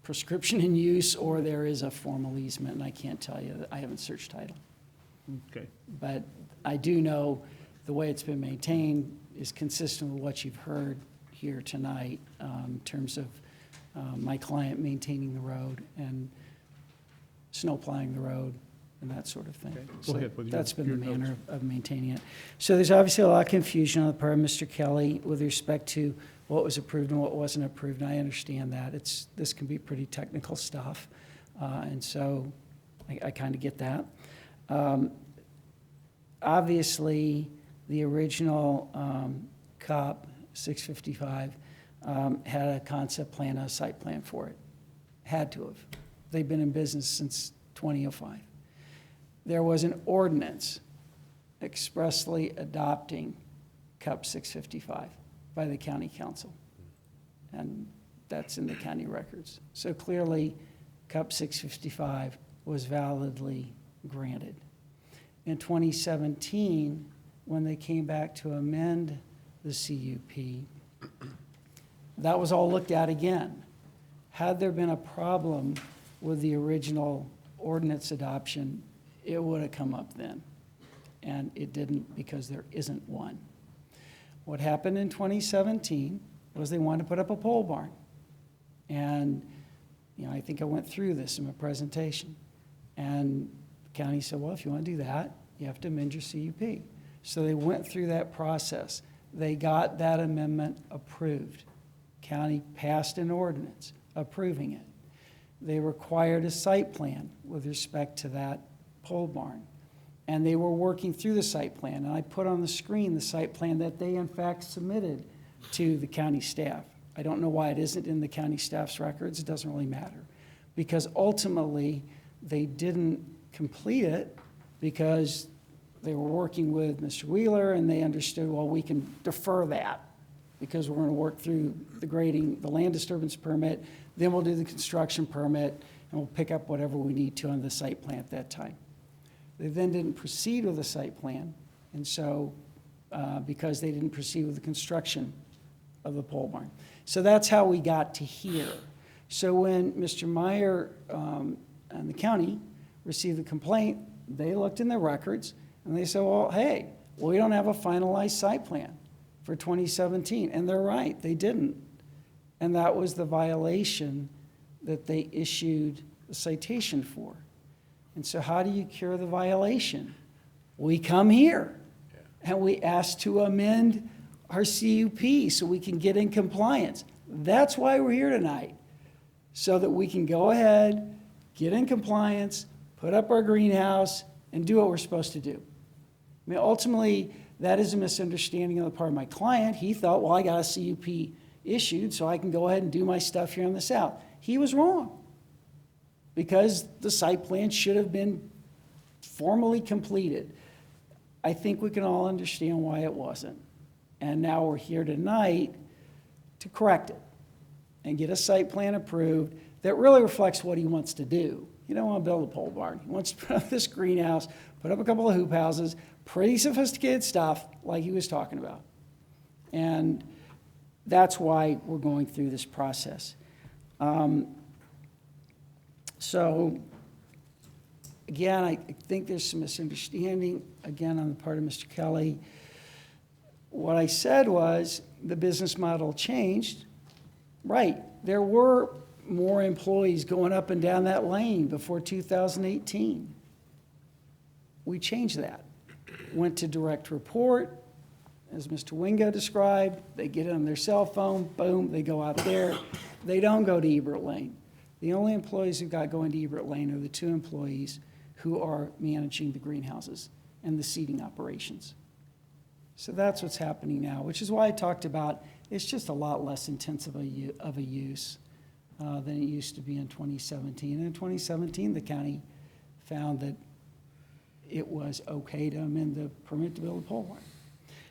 prescription and use, or there is a formal easement, and I can't tell you. I haven't searched title. Okay. But I do know the way it's been maintained is consistent with what you've heard here tonight in terms of my client maintaining the road and snow plowing the road and that sort of thing. Okay. Go So ahead with that's been the your manner notes. of maintaining it. So there's obviously a lot of confusion on the part of Mr. Kelly with respect to what was approved and what wasn't approved, and I understand that. This can be pretty technical stuff, and so I kind of get that. Obviously, the original COP 655 had a concept plan, a site plan for it. Had to have. They've been in business since 2005. There was an ordinance expressly adopting CUP 655 by the county council, and that's in the county records. So clearly, CUP 655 was validly granted. In 2017, when they came back to amend the CUP, that was all looked at again. Had there been a problem with the original ordinance adoption, it would have come up then. And it didn't, because there isn't one. What happened in 2017 was they wanted to put up a pole barn. And, I think I went through this in my presentation. And County said, well, if you want to do that, you have to amend your CUP. So they went through that process. They got that amendment approved. County passed an ordinance approving it. They required a site plan with respect to that pole barn. And they were working through the site plan. And I put on the screen the site plan that they in fact submitted to the county staff. I don't know why it isn't in the county staff's records. It doesn't really matter. Because ultimately, they didn't complete it because they were working with Mr. Wheeler and they understood, well, we can defer that because we're going to work through the grading, the land disturbance permit, then we'll do the construction permit, and we'll pick up whatever we need to on the site plan at that time. They then didn't proceed with the site plan, and so, because they didn't proceed with the construction of the pole barn. So that's how we got to here. So when Mr. Meyer and the county received the complaint, they looked in their records, and they said, well, hey, we don't have a finalized site plan for 2017. And they're right, they didn't. And that was the violation that they issued the citation for. And so how do you cure the violation? We come here and we ask to amend our CUP so we can get in compliance. That's why we're here tonight, so that we can go ahead, get in compliance, put up our greenhouse, and do what we're supposed to do. I mean, ultimately, that is a misunderstanding on the part of my client. He thought, well, I got a CUP issued, so I can go ahead and do my stuff here on the south. He was wrong, because the site plan should have been formally completed. I think we can all understand why it wasn't. And now we're here tonight to correct it and get a site plan approved that really reflects what he wants to do. He don't want to build a pole barn. He wants to put up this greenhouse, put up a couple of hoop houses, pretty sophisticated stuff like he was talking about. And that's why we're going through this process. So, again, I think there's some misunderstanding, again, on the part of Mr. Kelly. What I said was the business model changed. Right, there were more employees going up and down that lane before 2018. We changed that. Went to direct report, as Mr. Wingo described. They get it on their cell phone, boom, they go out there. They don't go to Ebert Lane. The only employees who got going to Ebert Lane are the 2 employees who are managing the greenhouses and the seeding operations. So that's what's happening now, which is why I talked about it's just a lot less intensive of a use than it used to be in 2017. And in 2017, the county found that it was okay to amend the permit to build a pole barn.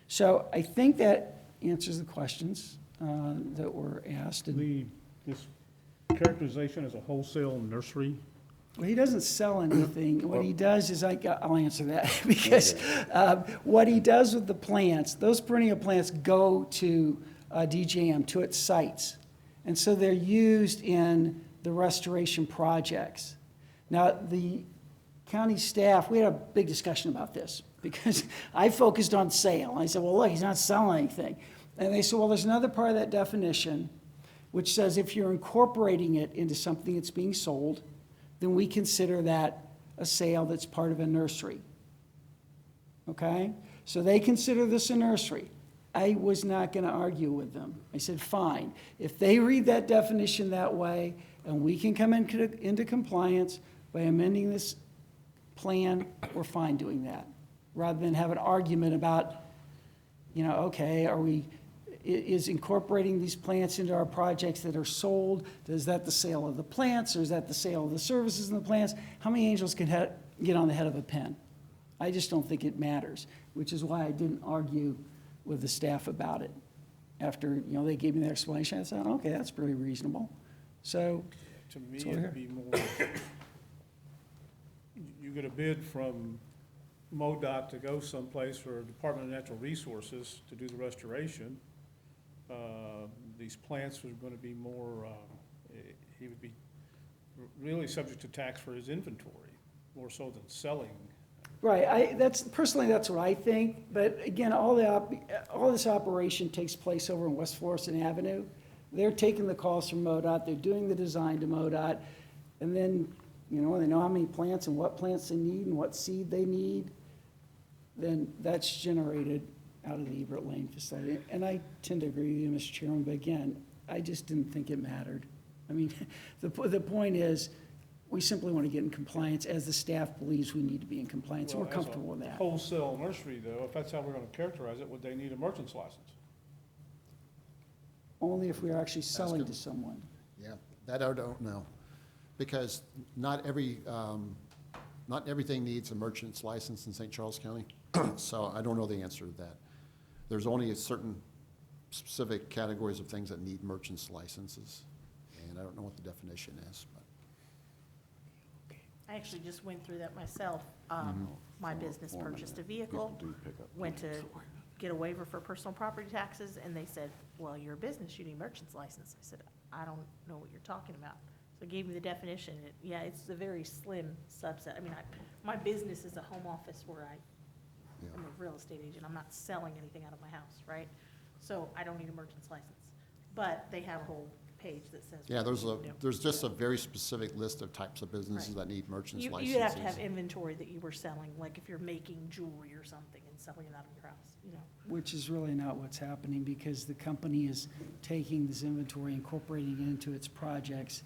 So I think that answers the questions that were asked. This characterization as a wholesale nursery, Well, he doesn't sell anything. What he does is, I'll answer that, because what he does with the plants, those perennial plants go to DJM, to its sites. And so they're used in the restoration projects. Now, the county staff, we had a big discussion about this, because I focused on sale. I said, well, look, he's not selling anything. And they said, well, there's another part of that definition which says if you're incorporating it into something that's being sold, then we consider that a sale that's part of a nursery. Okay? So they consider this a nursery. I was not going to argue with them. I said, fine. If they read that definition that way, and we can come into compliance by amending this plan, we're fine doing that. Rather than have an argument about, okay, is incorporating these plants into our projects that are sold, is that the sale of the plants, or is that the sale of the services in the plants? How many angels can get on the head of a pin? I just don't think it matters, which is why I didn't argue with the staff about it. After, they gave me their explanation, I said, okay, that's pretty reasonable. So, to me, it'd be more, you get a bid from MoDOT to go someplace, or Department of Natural Resources to do the restoration. These plants are going to be more, he would be really subject to tax for his inventory, more so than selling. Right, personally, that's what I think, but again, all this operation takes place over in West Florissant Avenue. They're taking the calls from MoDOT, they're doing the design to MoDOT, and then you know, they know how many plants and what plants they need and what seed they need, then that's generated out of the Ebert Lane facility. And I tend to agree with you, Mr. Chairman, but again, I just didn't think it mattered. I mean, the point is, we simply want to get in compliance as the staff believes we need to be in compliance, and we're Well, as a comfortable with that. Wholesale nursery, though, if that's how we're gonna characterize it, would they need a merchant's license? Only if we are actually selling to someone. Yeah, that I don't know, because not everything needs a merchant's license in St. Charles County, so I don't know the answer to that. There's only a certain specific categories of things that need merchant's licenses, and I don't know what the definition is, but. I actually just went through that myself. My business purchased a vehicle, went to get a waiver for personal property taxes, and they said, well, you're a business, you need a merchant's license. I said, I don't know what you're talking about. So it gave me the definition. Yeah, it's a very slim subset. I mean, my business is a home office where I'm a real estate agent. I'm not selling anything out of my house, right? So I don't need a merchant's license. But they have a whole page that says. Yeah, what you do. there's just a very specific list of types of businesses that need merchant's licenses. You'd have to have inventory that you were selling, like if you're making jewelry or something and selling it out of your house, you know? Which is really not what's happening, because the company is taking this inventory, incorporating it into its projects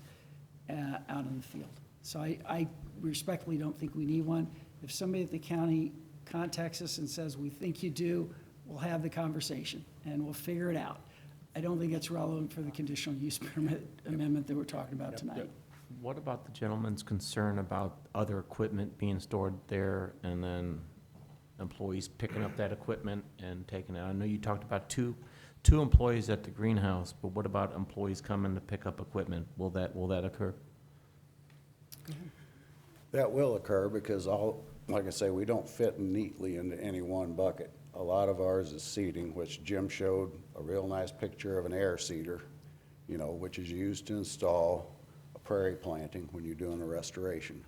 out in the field. So I respectfully don't think we need one. If somebody at the county contacts us and says, we think you do, we'll have the conversation, and we'll figure it out. I don't think it's relevant for the conditional use permit amendment that we're talking about tonight. What about the gentleman's concern about other equipment being stored there and then employees picking up that equipment and taking it? I know you talked about two employees at the greenhouse, but what about employees coming to pick up equipment? Will that occur? That will occur because like I say, we don't fit neatly into any one bucket. A lot of ours is seeding, which Jim showed a real nice picture of an air seeder, you know, which is used to install a prairie planting when you're doing a restoration.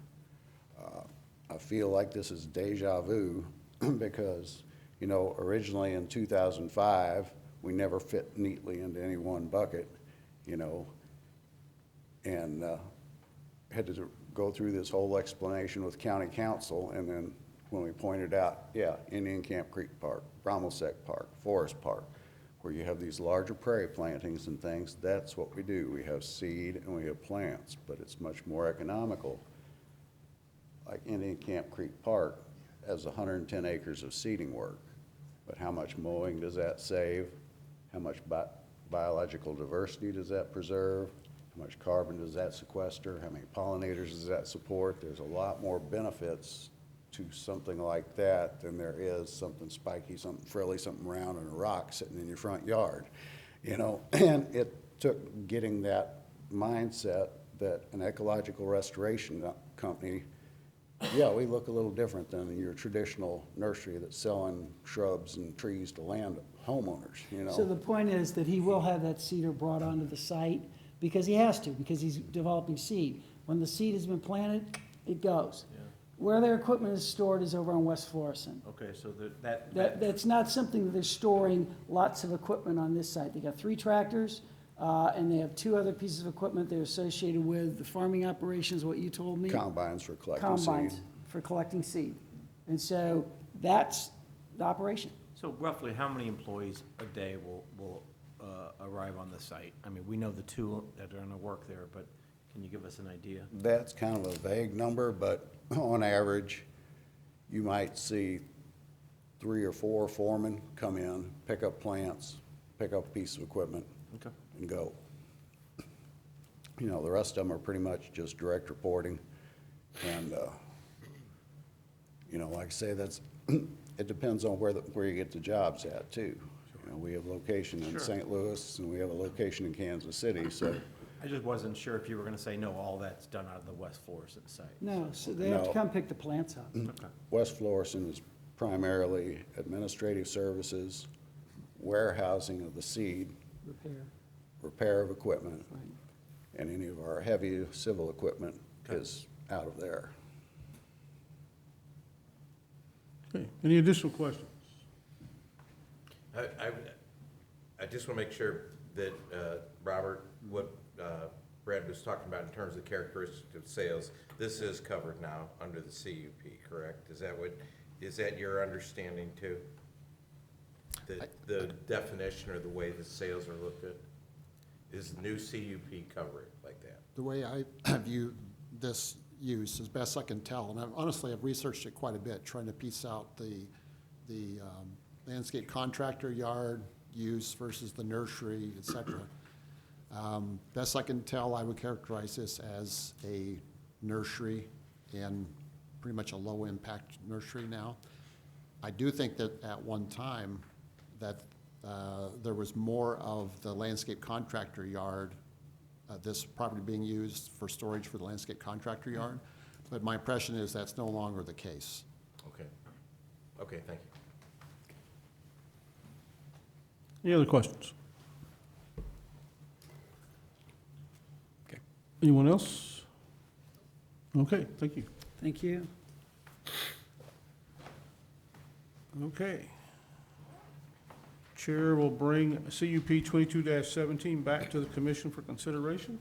I feel like this is deja vu because, you know, originally in 2005, we never fit neatly into any one bucket, you know, and had to go through this whole explanation with county council, and then when we pointed out, yeah, Indian Camp Creek Park, Bromosec Park, Forest Park, where you have these larger prairie plantings and things, that's what we do. We have seed and we have plants, but it's much more economical. Like Indian Camp Creek Park has 110 acres of seeding work, but how much mowing does that save? How much biological diversity does that preserve? How much carbon does that sequester? How many pollinators does that support? There's a lot more benefits to something like that than there is something spiky, something frilly, something round and a rock sitting in your front yard, you know? And it took getting that mindset that an ecological restoration company, yeah, we look a little different than your traditional nursery that's selling shrubs and trees to homeowners, you know? So the point is that he will have that cedar brought onto the site because he has to, because he's developing seed. When the seed has been planted, it goes. Where their equipment is stored is over on West Florissant. Okay, so That's not something that they're storing lots of equipment on this site. They got 3 tractors, and they have 2 other pieces of equipment they're associated with the farming operations, what you told me. Combines for collecting seed. Combines for collecting seed. And so that's the operation. So roughly, how many employees a day will arrive on the site? I mean, we know the 2 that are gonna work there, but can you give us an idea? That's kind of a vague number, but on average, you might see 3 or 4 foremen come in, pick up plants, pick up a piece of equipment, Okay. and go. You know, the rest of them are pretty much just direct reporting. And, you know, like I say, it depends on where you get the jobs at, too. You know, we have location in Sure. St. Louis, and we have a location in Kansas City, so. I just wasn't sure if you were gonna say, no, all that's done out of the West Florissant site. No, so they have to No. come pick the plants up. Okay. West Florissant is primarily administrative services, warehousing of the seed, repair of equipment, and any of our heavy civil equipment is out of there. Okay, any additional questions? I just want to make sure that, Robert, what Brad was talking about in terms of characteristics of sales, this is covered now under the CUP, correct? Is that your understanding too? The definition or the way the sales are looked at? Is new CUP cover it like that? The way I view this use, as best I can tell, and honestly, I've researched it quite a bit, trying to piece out the landscape contractor yard use versus the nursery, et cetera. Best I can tell, I would characterize this as a nursery and pretty much a low-impact nursery now. I do think that at one time that there was more of the landscape contractor yard, this property being used for storage for the landscape contractor yard, but my impression is that's no longer the case. Okay. Okay, thank you. Any other questions? Okay. Anyone else? Okay, thank you. Thank you. Okay. Chair will bring CUP 22-17 back to the commission for consideration.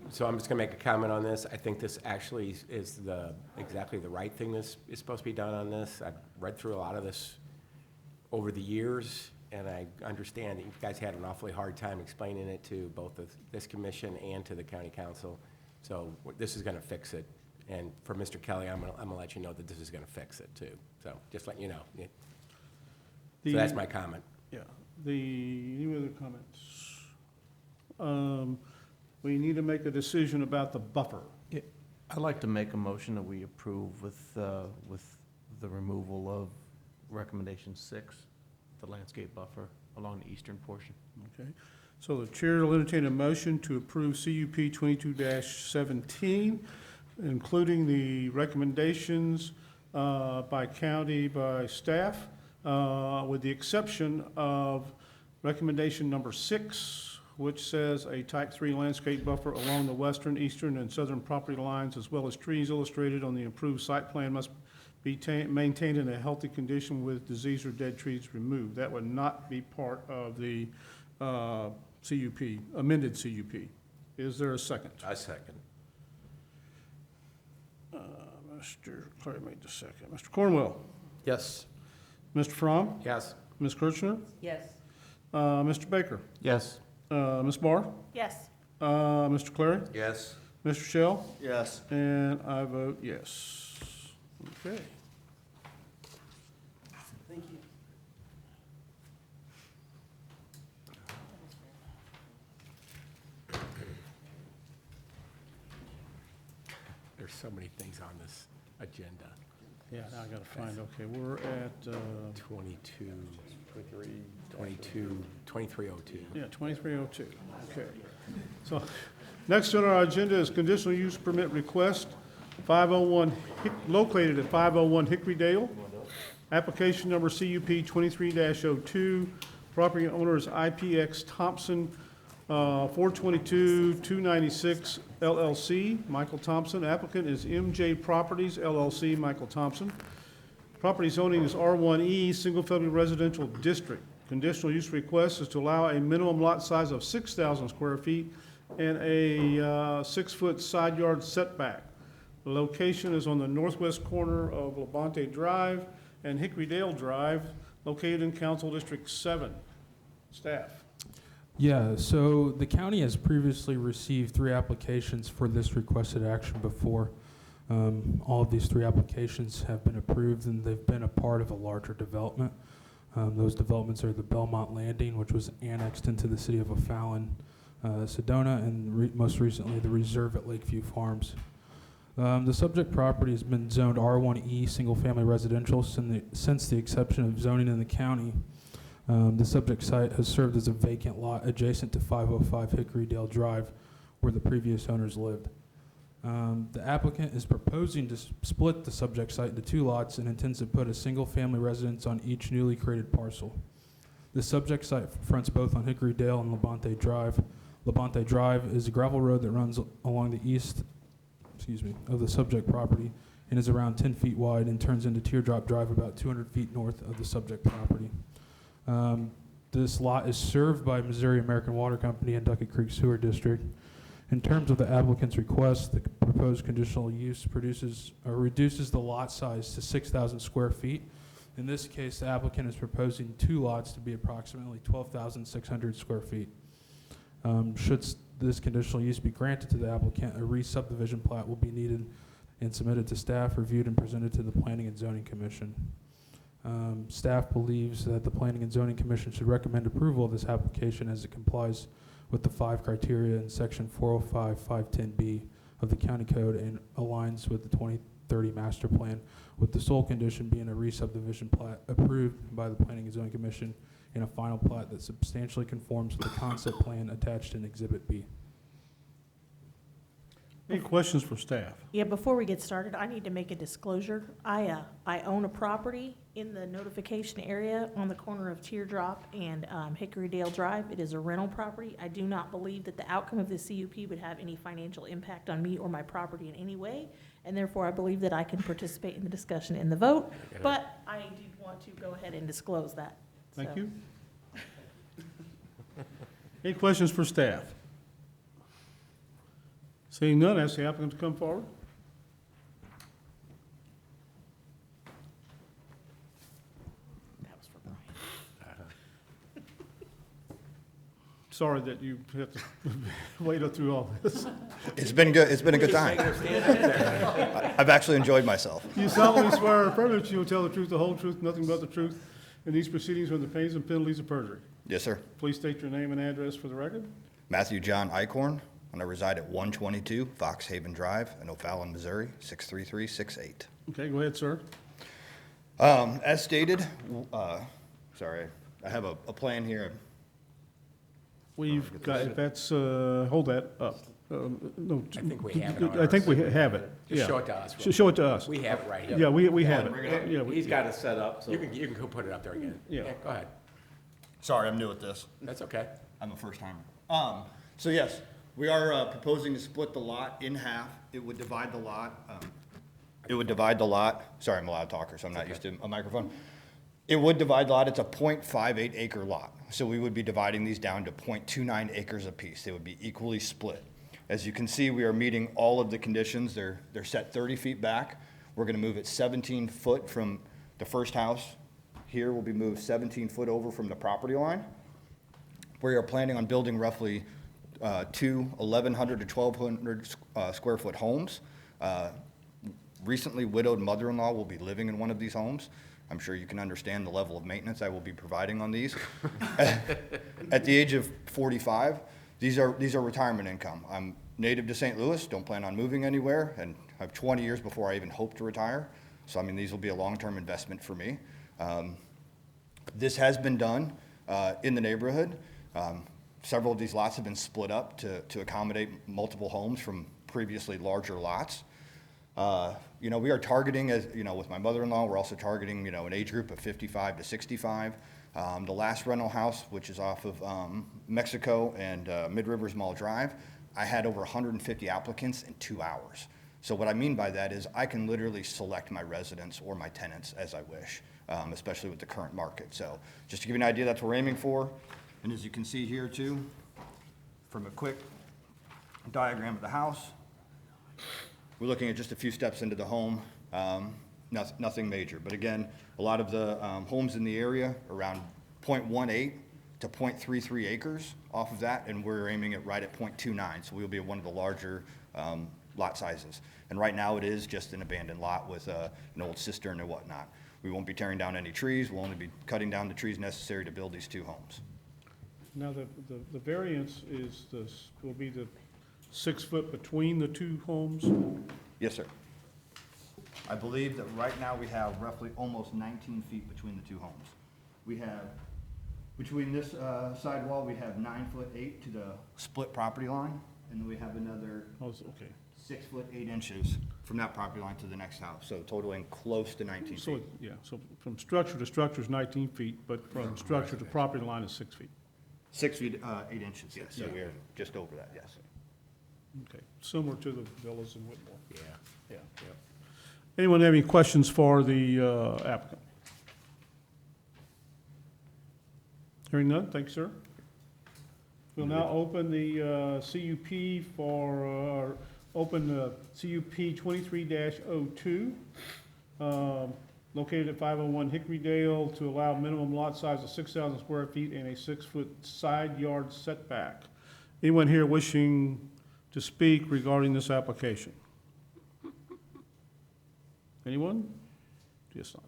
So I'm just gonna make a comment on this. I think this actually is exactly the right thing that is supposed to be done on this. I've read through a lot of this over the years, and I understand that you guys had an awfully hard time explaining it to both this commission and to the county council. So this is gonna fix it. And for Mr. Kelly, I'm gonna let you know that this is gonna fix it too. So just let you know. So that's my comment. Yeah. Any other comments? We need to make a decision about the buffer. I'd like to make a motion that we approve with the removal of recommendation 6, the landscape buffer along the eastern portion. Okay. So the chair will entertain a motion to approve CUP 22-17, including the recommendations by county, by staff, with the exception of recommendation number 6, which says a type 3 landscape buffer along the western, eastern, and southern property lines, as well as trees illustrated on the approved site plan must be maintained in a healthy condition with disease or dead trees removed. That would not be part of the CUP, amended CUP. Is there a second? I second. Mr. Clary made the second. Mr. Cornwell? Yes. Mr. Fromm? Yes. Ms. Kirchner? Yes. Mr. Baker? Yes. Ms. Barr? Yes. Mr. Clary? Yes. Mr. Shell? Yes. And I vote yes. Okay. Thank you. There's so many things on this agenda. Yeah, now I gotta find, okay, we're at, 2302. yeah, 2302, okay. So, next on our agenda is conditional use permit request, 501, located at 501 Hickory Dale. Application number CUP 23-02, property owner is IPX Thompson, 422-296 LLC, Michael Thompson. Applicant is MJ Properties LLC, Michael Thompson. Property zoning is R1E, single-family residential district. Conditional use request is to allow a minimum lot size of 6,000 square feet and a 6-foot side yard setback. The location is on the northwest corner of Labonte Drive and Hickory Dale Drive, located in Council District 7. Staff. Yeah, so the county has previously received 3 applications for this requested action before. All of these 3 applications have been approved, and they've been a part of a larger development. Those developments are the Belmont Landing, which was annexed into the city of O'Fallon, Sedona, and most recently the Reserve at Lakeview Farms. The subject property has been zoned R1E, single-family residential, since the exception of zoning in the county. The subject site has served as a vacant lot adjacent to 505 Hickory Dale Drive, where the previous owners lived. The applicant is proposing to split the subject site into 2 lots and intends to put a single-family residence on each newly created parcel. The subject site fronts both on Hickory Dale and Labonte Drive. Labonte Drive is a gravel road that runs along the east, of the subject property and is around 10 feet wide and turns into Teardrop Drive about 200 feet north of the subject property. This lot is served by Missouri American Water Company and Duckett Creek Sewer District. In terms of the applicant's request, the proposed conditional use reduces the lot size to 6,000 square feet. In this case, the applicant is proposing 2 lots to be approximately 12,600 square feet. Should this conditional use be granted to the applicant, a re-subdivision plat will be needed and submitted to staff, reviewed and presented to the Planning and Zoning Commission. Staff believes that the Planning and Zoning Commission should recommend approval of this application as it complies with the 5 criteria in section 405-510B of the county code and aligns with the 2030 master plan, with the sole condition being a re-subdivision plat approved by the Planning and Zoning Commission and a final plat that substantially conforms with the concept plan attached in Exhibit B. Any questions for staff? Yeah, before we get started, I need to make a disclosure. I own a property in the notification area on the corner of Teardrop and Hickory Dale Drive. It is a rental property. I do not believe that the outcome of the CUP would have any financial impact on me or my property in any way, and therefore I believe that I can participate in the discussion and the vote, but I did want to go ahead and disclose that. Thank So. you. Any questions for staff? Seeing none, ask the applicant to come forward. That was for Brian. Sorry that you have to wade through all this. It's been good, it's been a good time. I've actually enjoyed myself. You solemnly swear or affirm that you will tell the truth, the whole truth, nothing but the truth in these proceedings from the pains and penalties of perjury. Yes, sir. Please state your name and address for the record. Matthew John Icorn, and I reside at 122 Fox Haven Drive in O'Fallon, Missouri, 63368. Okay, go ahead, sir. As stated, sorry, I have a plan here. We've got, that's, hold that up. No. I think we have it on I think we ours. have it. Just Yeah. show it to us. Show it to us. We have it right here. Yeah, we have Bring it. up. Yeah, we- He's got it set up, so. You can go put it up there again. Yeah. Go ahead. Sorry, I'm new at this. That's okay. I'm a first timer. So yes, we are proposing to split the lot in half. It would divide the lot. Sorry, I'm a loud talker, so I'm not used to a microphone. It would divide the lot. It's a 0.58 acre lot. So we would be dividing these down to 0.29 acres apiece. They would be equally split. As you can see, we are meeting all of the conditions. They're set 30 feet back. We're gonna move it 17 foot from the first house. Here will be moved 17 foot over from the property line. We are planning on building roughly 2 1,100 to 1,200 square foot homes. Recently widowed mother-in-law will be living in one of these homes. I'm sure you can understand the level of maintenance I will be providing on these. At the age of 45, these are retirement income. I'm native to St. Louis, don't plan on moving anywhere, and I have 20 years before I even hope to retire. So I mean, these will be a long-term investment for me. This has been done in the neighborhood. Several of these lots have been split up to accommodate multiple homes from previously larger lots. You know, we are targeting, as you know, with my mother-in-law, we're also targeting, you know, an age group of 55 to 65. The last rental house, which is off of Mexico and Mid-Rivers Mall Drive, I had over 150 applicants in 2 hours. So what I mean by that is I can literally select my residents or my tenants as I wish, especially with the current market. So just to give you an idea, that's what we're aiming for. And as you can see here too, from a quick diagram of the house, we're looking at just a few steps into the home, nothing major. But again, a lot of the homes in the area, around 0.18 to 0.33 acres off of that, and we're aiming it right at 0.29, so we'll be one of the larger lot sizes. And right now it is just an abandoned lot with an old cistern and whatnot. We won't be tearing down any trees, we'll only be cutting down the trees necessary to build these 2 homes. Now, the variance is this, will be the 6 foot between the 2 homes? Yes, sir. I believe that right now we have roughly almost 19 feet between the 2 homes. We have, between this sidewall, we have 9'8" to the split property line, and then we have another Okay. 6 foot 8 inches from that property line to the next house, so totaling close to 19 So, feet. yeah, so from structure to structure is 19 feet, but from structure to property line is 6 feet. 6 feet, 8 inches, yes, so Yeah. we're just over that, yes. Okay, similar to the villas in Whitmore. Yeah. Yeah. Anyone have any questions for the applicant? Hearing none, thank you, sir. We'll now open the CUP for, open CUP 23-02, located at 501 Hickory Dale, to allow minimum lot size of 6,000 square feet and a 6-foot side yard setback. Anyone here wishing to speak regarding this application? Anyone? Yes, not.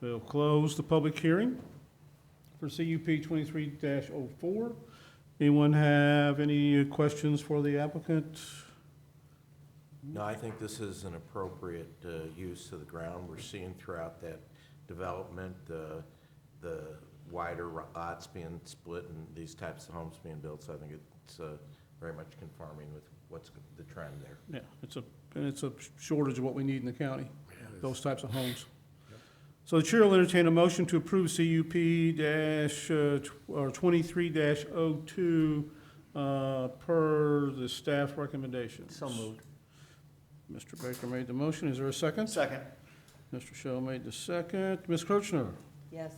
We'll close the public hearing for CUP 23-04. Anyone have any questions for the applicant? No, I think this is an appropriate use of the ground. We're seeing throughout that development, the wider lots being split and these types of homes being built, so I think it's very much conforming with what's the trend there. Yeah, it's a shortage of what we need in the county, those types of homes. So the chair will entertain a motion to approve CUP 23-02 per the staff recommendations. So moved. Mr. Baker made the motion. Is there a second? Second. Mr. Shell made the second. Ms. Kirchner? Yes.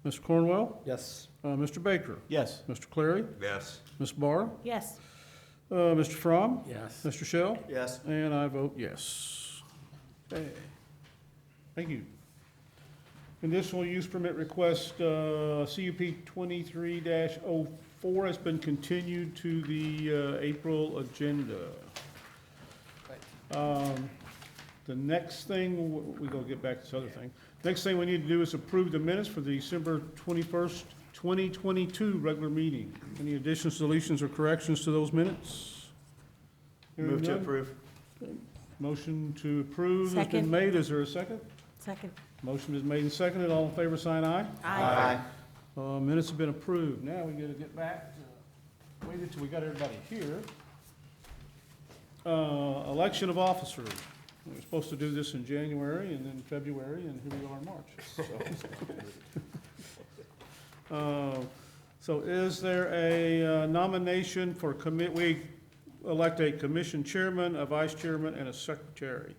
Mr. Cornwell? Yes. Mr. Baker? Yes. Mr. Clary? Yes. Ms. Barr? Yes. Mr. Fromm? Yes. Mr. Shell? Yes. And I vote yes. Okay. Thank you. Conditional use permit request, CUP 23-04 has been continued to the April agenda. The next thing, we go get back to this other thing. Next thing we need to do is approve the minutes for the December 21st, 2022 regular meeting. Any additions, deletions, or corrections to those minutes? Hearing Move to none? approve. Motion to approve has been Second. made. Is there a second? Second. Motion is made and seconded. All in favor, sign aye. Aye. Minutes have been approved. Now we gotta get back to, wait until we got everybody here. Election of officers. We were supposed to do this in January and then February, and here we are in March. So is there a nomination for we elect a commission chairman, a vice chairman, and a secretary.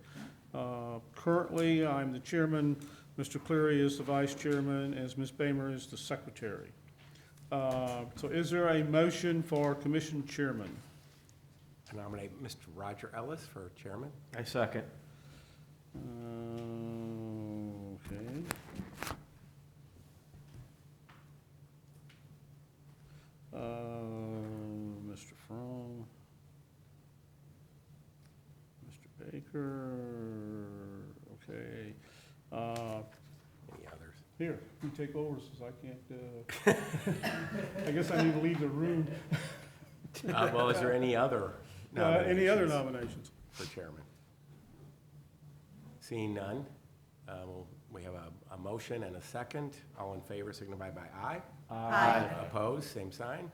Currently, I'm the chairman, Mr. Cleary is the vice chairman, as Ms. Bamer is the secretary. So is there a motion for commission chairman? I nominate Mr. Roger Ellis for chairman. I second. Okay. Mr. Fromm. Mr. Baker, okay. Any others? Here, you take over since I can't, I guess I need to leave the room. Well, is there any other nominations? Any other nominations? For chairman? Seeing none, we have a motion and a second. All in favor signify by aye. Aye. Opposed, same sign.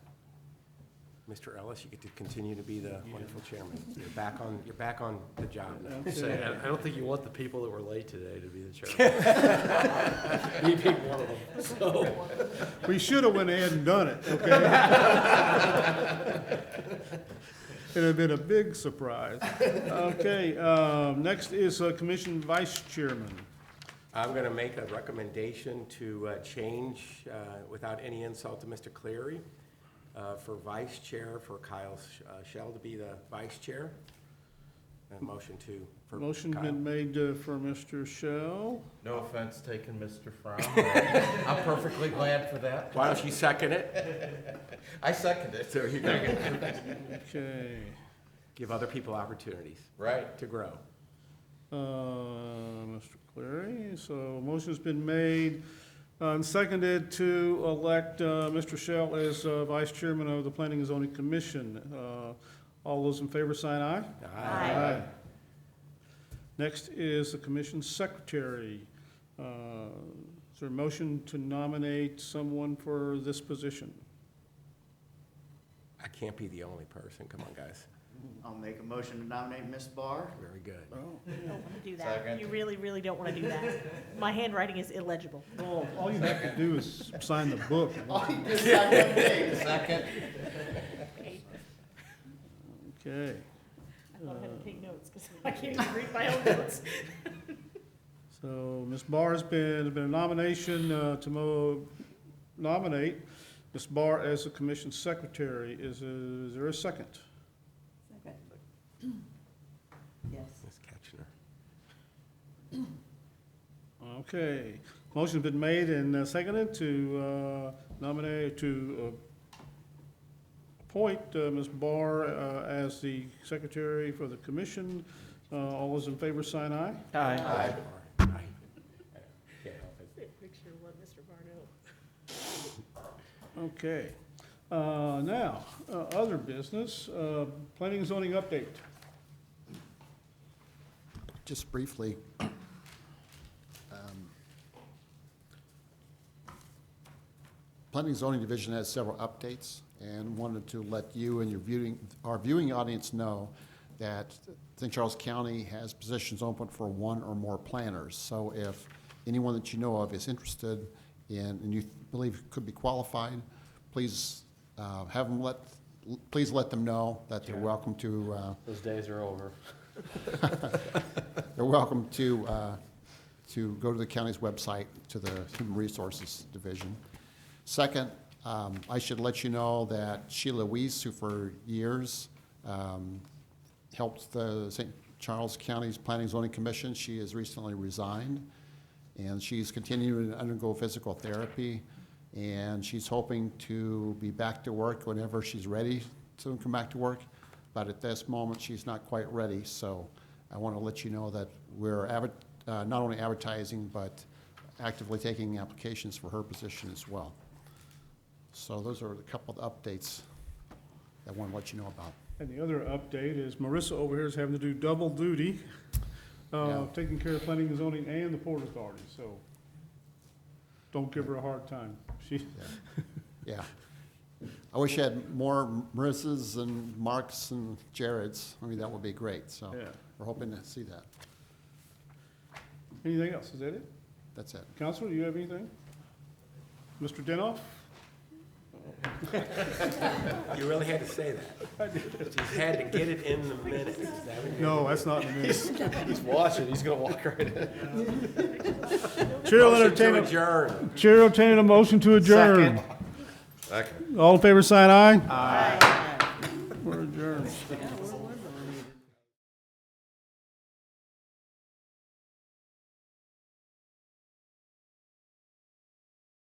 Mr. Ellis, you get to continue to be the wonderful chairman. You're back on the job now. Say, I don't think you want the people that were late today to be the chairman. Me being one of them, so. We should have went ahead and done it, okay? It'd have been a big surprise. Okay, next is commission vice chairman. I'm going to make a recommendation to change, without any insult to Mr. Cleary, for vice chair, for Kyle Shell to be the vice chair. And motion for Motion's Kyle. been made for Mr. Shell. No offense taken, Mr. Fromm. I'm perfectly glad for that. Why don't you second it? I second it. There you go. Okay. Give other people opportunities. Right. To grow. Mr. Cleary, so motion's been made and seconded to elect Mr. Shell as vice chairman of the Planning and Zoning Commission. All those in favor sign aye. Aye. Next is the commission secretary. Is there a motion to nominate someone for this position? I can't be the only person. Come on, guys. I'll make a motion to nominate Ms. Barr. Very good. You don't want to do that. Second. You really, really don't want to do that. My handwriting is illegible. All you have to do is sign the book. Second. Okay. I thought I had to take notes because I can't even read my own notes. So Ms. Barr has been a nomination to nominate Ms. Barr as the commission secretary. Is there a second? Yes. Ms. Ketchner. Okay. Motion's been made and seconded to nominate, to appoint Ms. Barr as the secretary for the commission. All those in favor sign aye. Aye. Picture what Mr. Barno. Okay. Now, other business, planning and zoning update. Just briefly, Planning and Zoning Division has several updates and wanted to let you and our viewing audience know that St. Charles County has positions open for one or more planners. So if anyone that you know of is interested in, and you believe could be qualified, please please let them know that they're welcome to. Those days are over. They're welcome to go to the county's website, to the Human Resources Division. Second, I should let you know that Sheila Weiss, who for years helped the St. Charles County's Planning and Zoning Commission, she has recently resigned, and she's continuing to undergo physical therapy, and she's hoping to be back to work whenever she's ready to come back to work. But at this moment, she's not quite ready, so I want to let you know that we're not only advertising, but actively taking applications for her position as well. So those are a couple of updates that I want to let you know about. And the other update is Marissa over here is having to do double duty, taking care of planning and zoning and the Port Authority, so don't give her a hard time. Yeah. I wish I had more Marissas and Marks and Jareds. I mean, that would be great, so Yeah. we're hoping to see that. Anything else? Is that it? That's it. Counselor, do you have anything? Mr. Denoff? You really had to say that. You had to get it in the minutes. Is that what you No, that's not in the minutes. He's watching, he's gonna walk right in. Chair will Motion entertain to a- adjourn. Chair will entertain a motion to adjourn. Second. All in favor, sign aye. Aye. We're adjourned.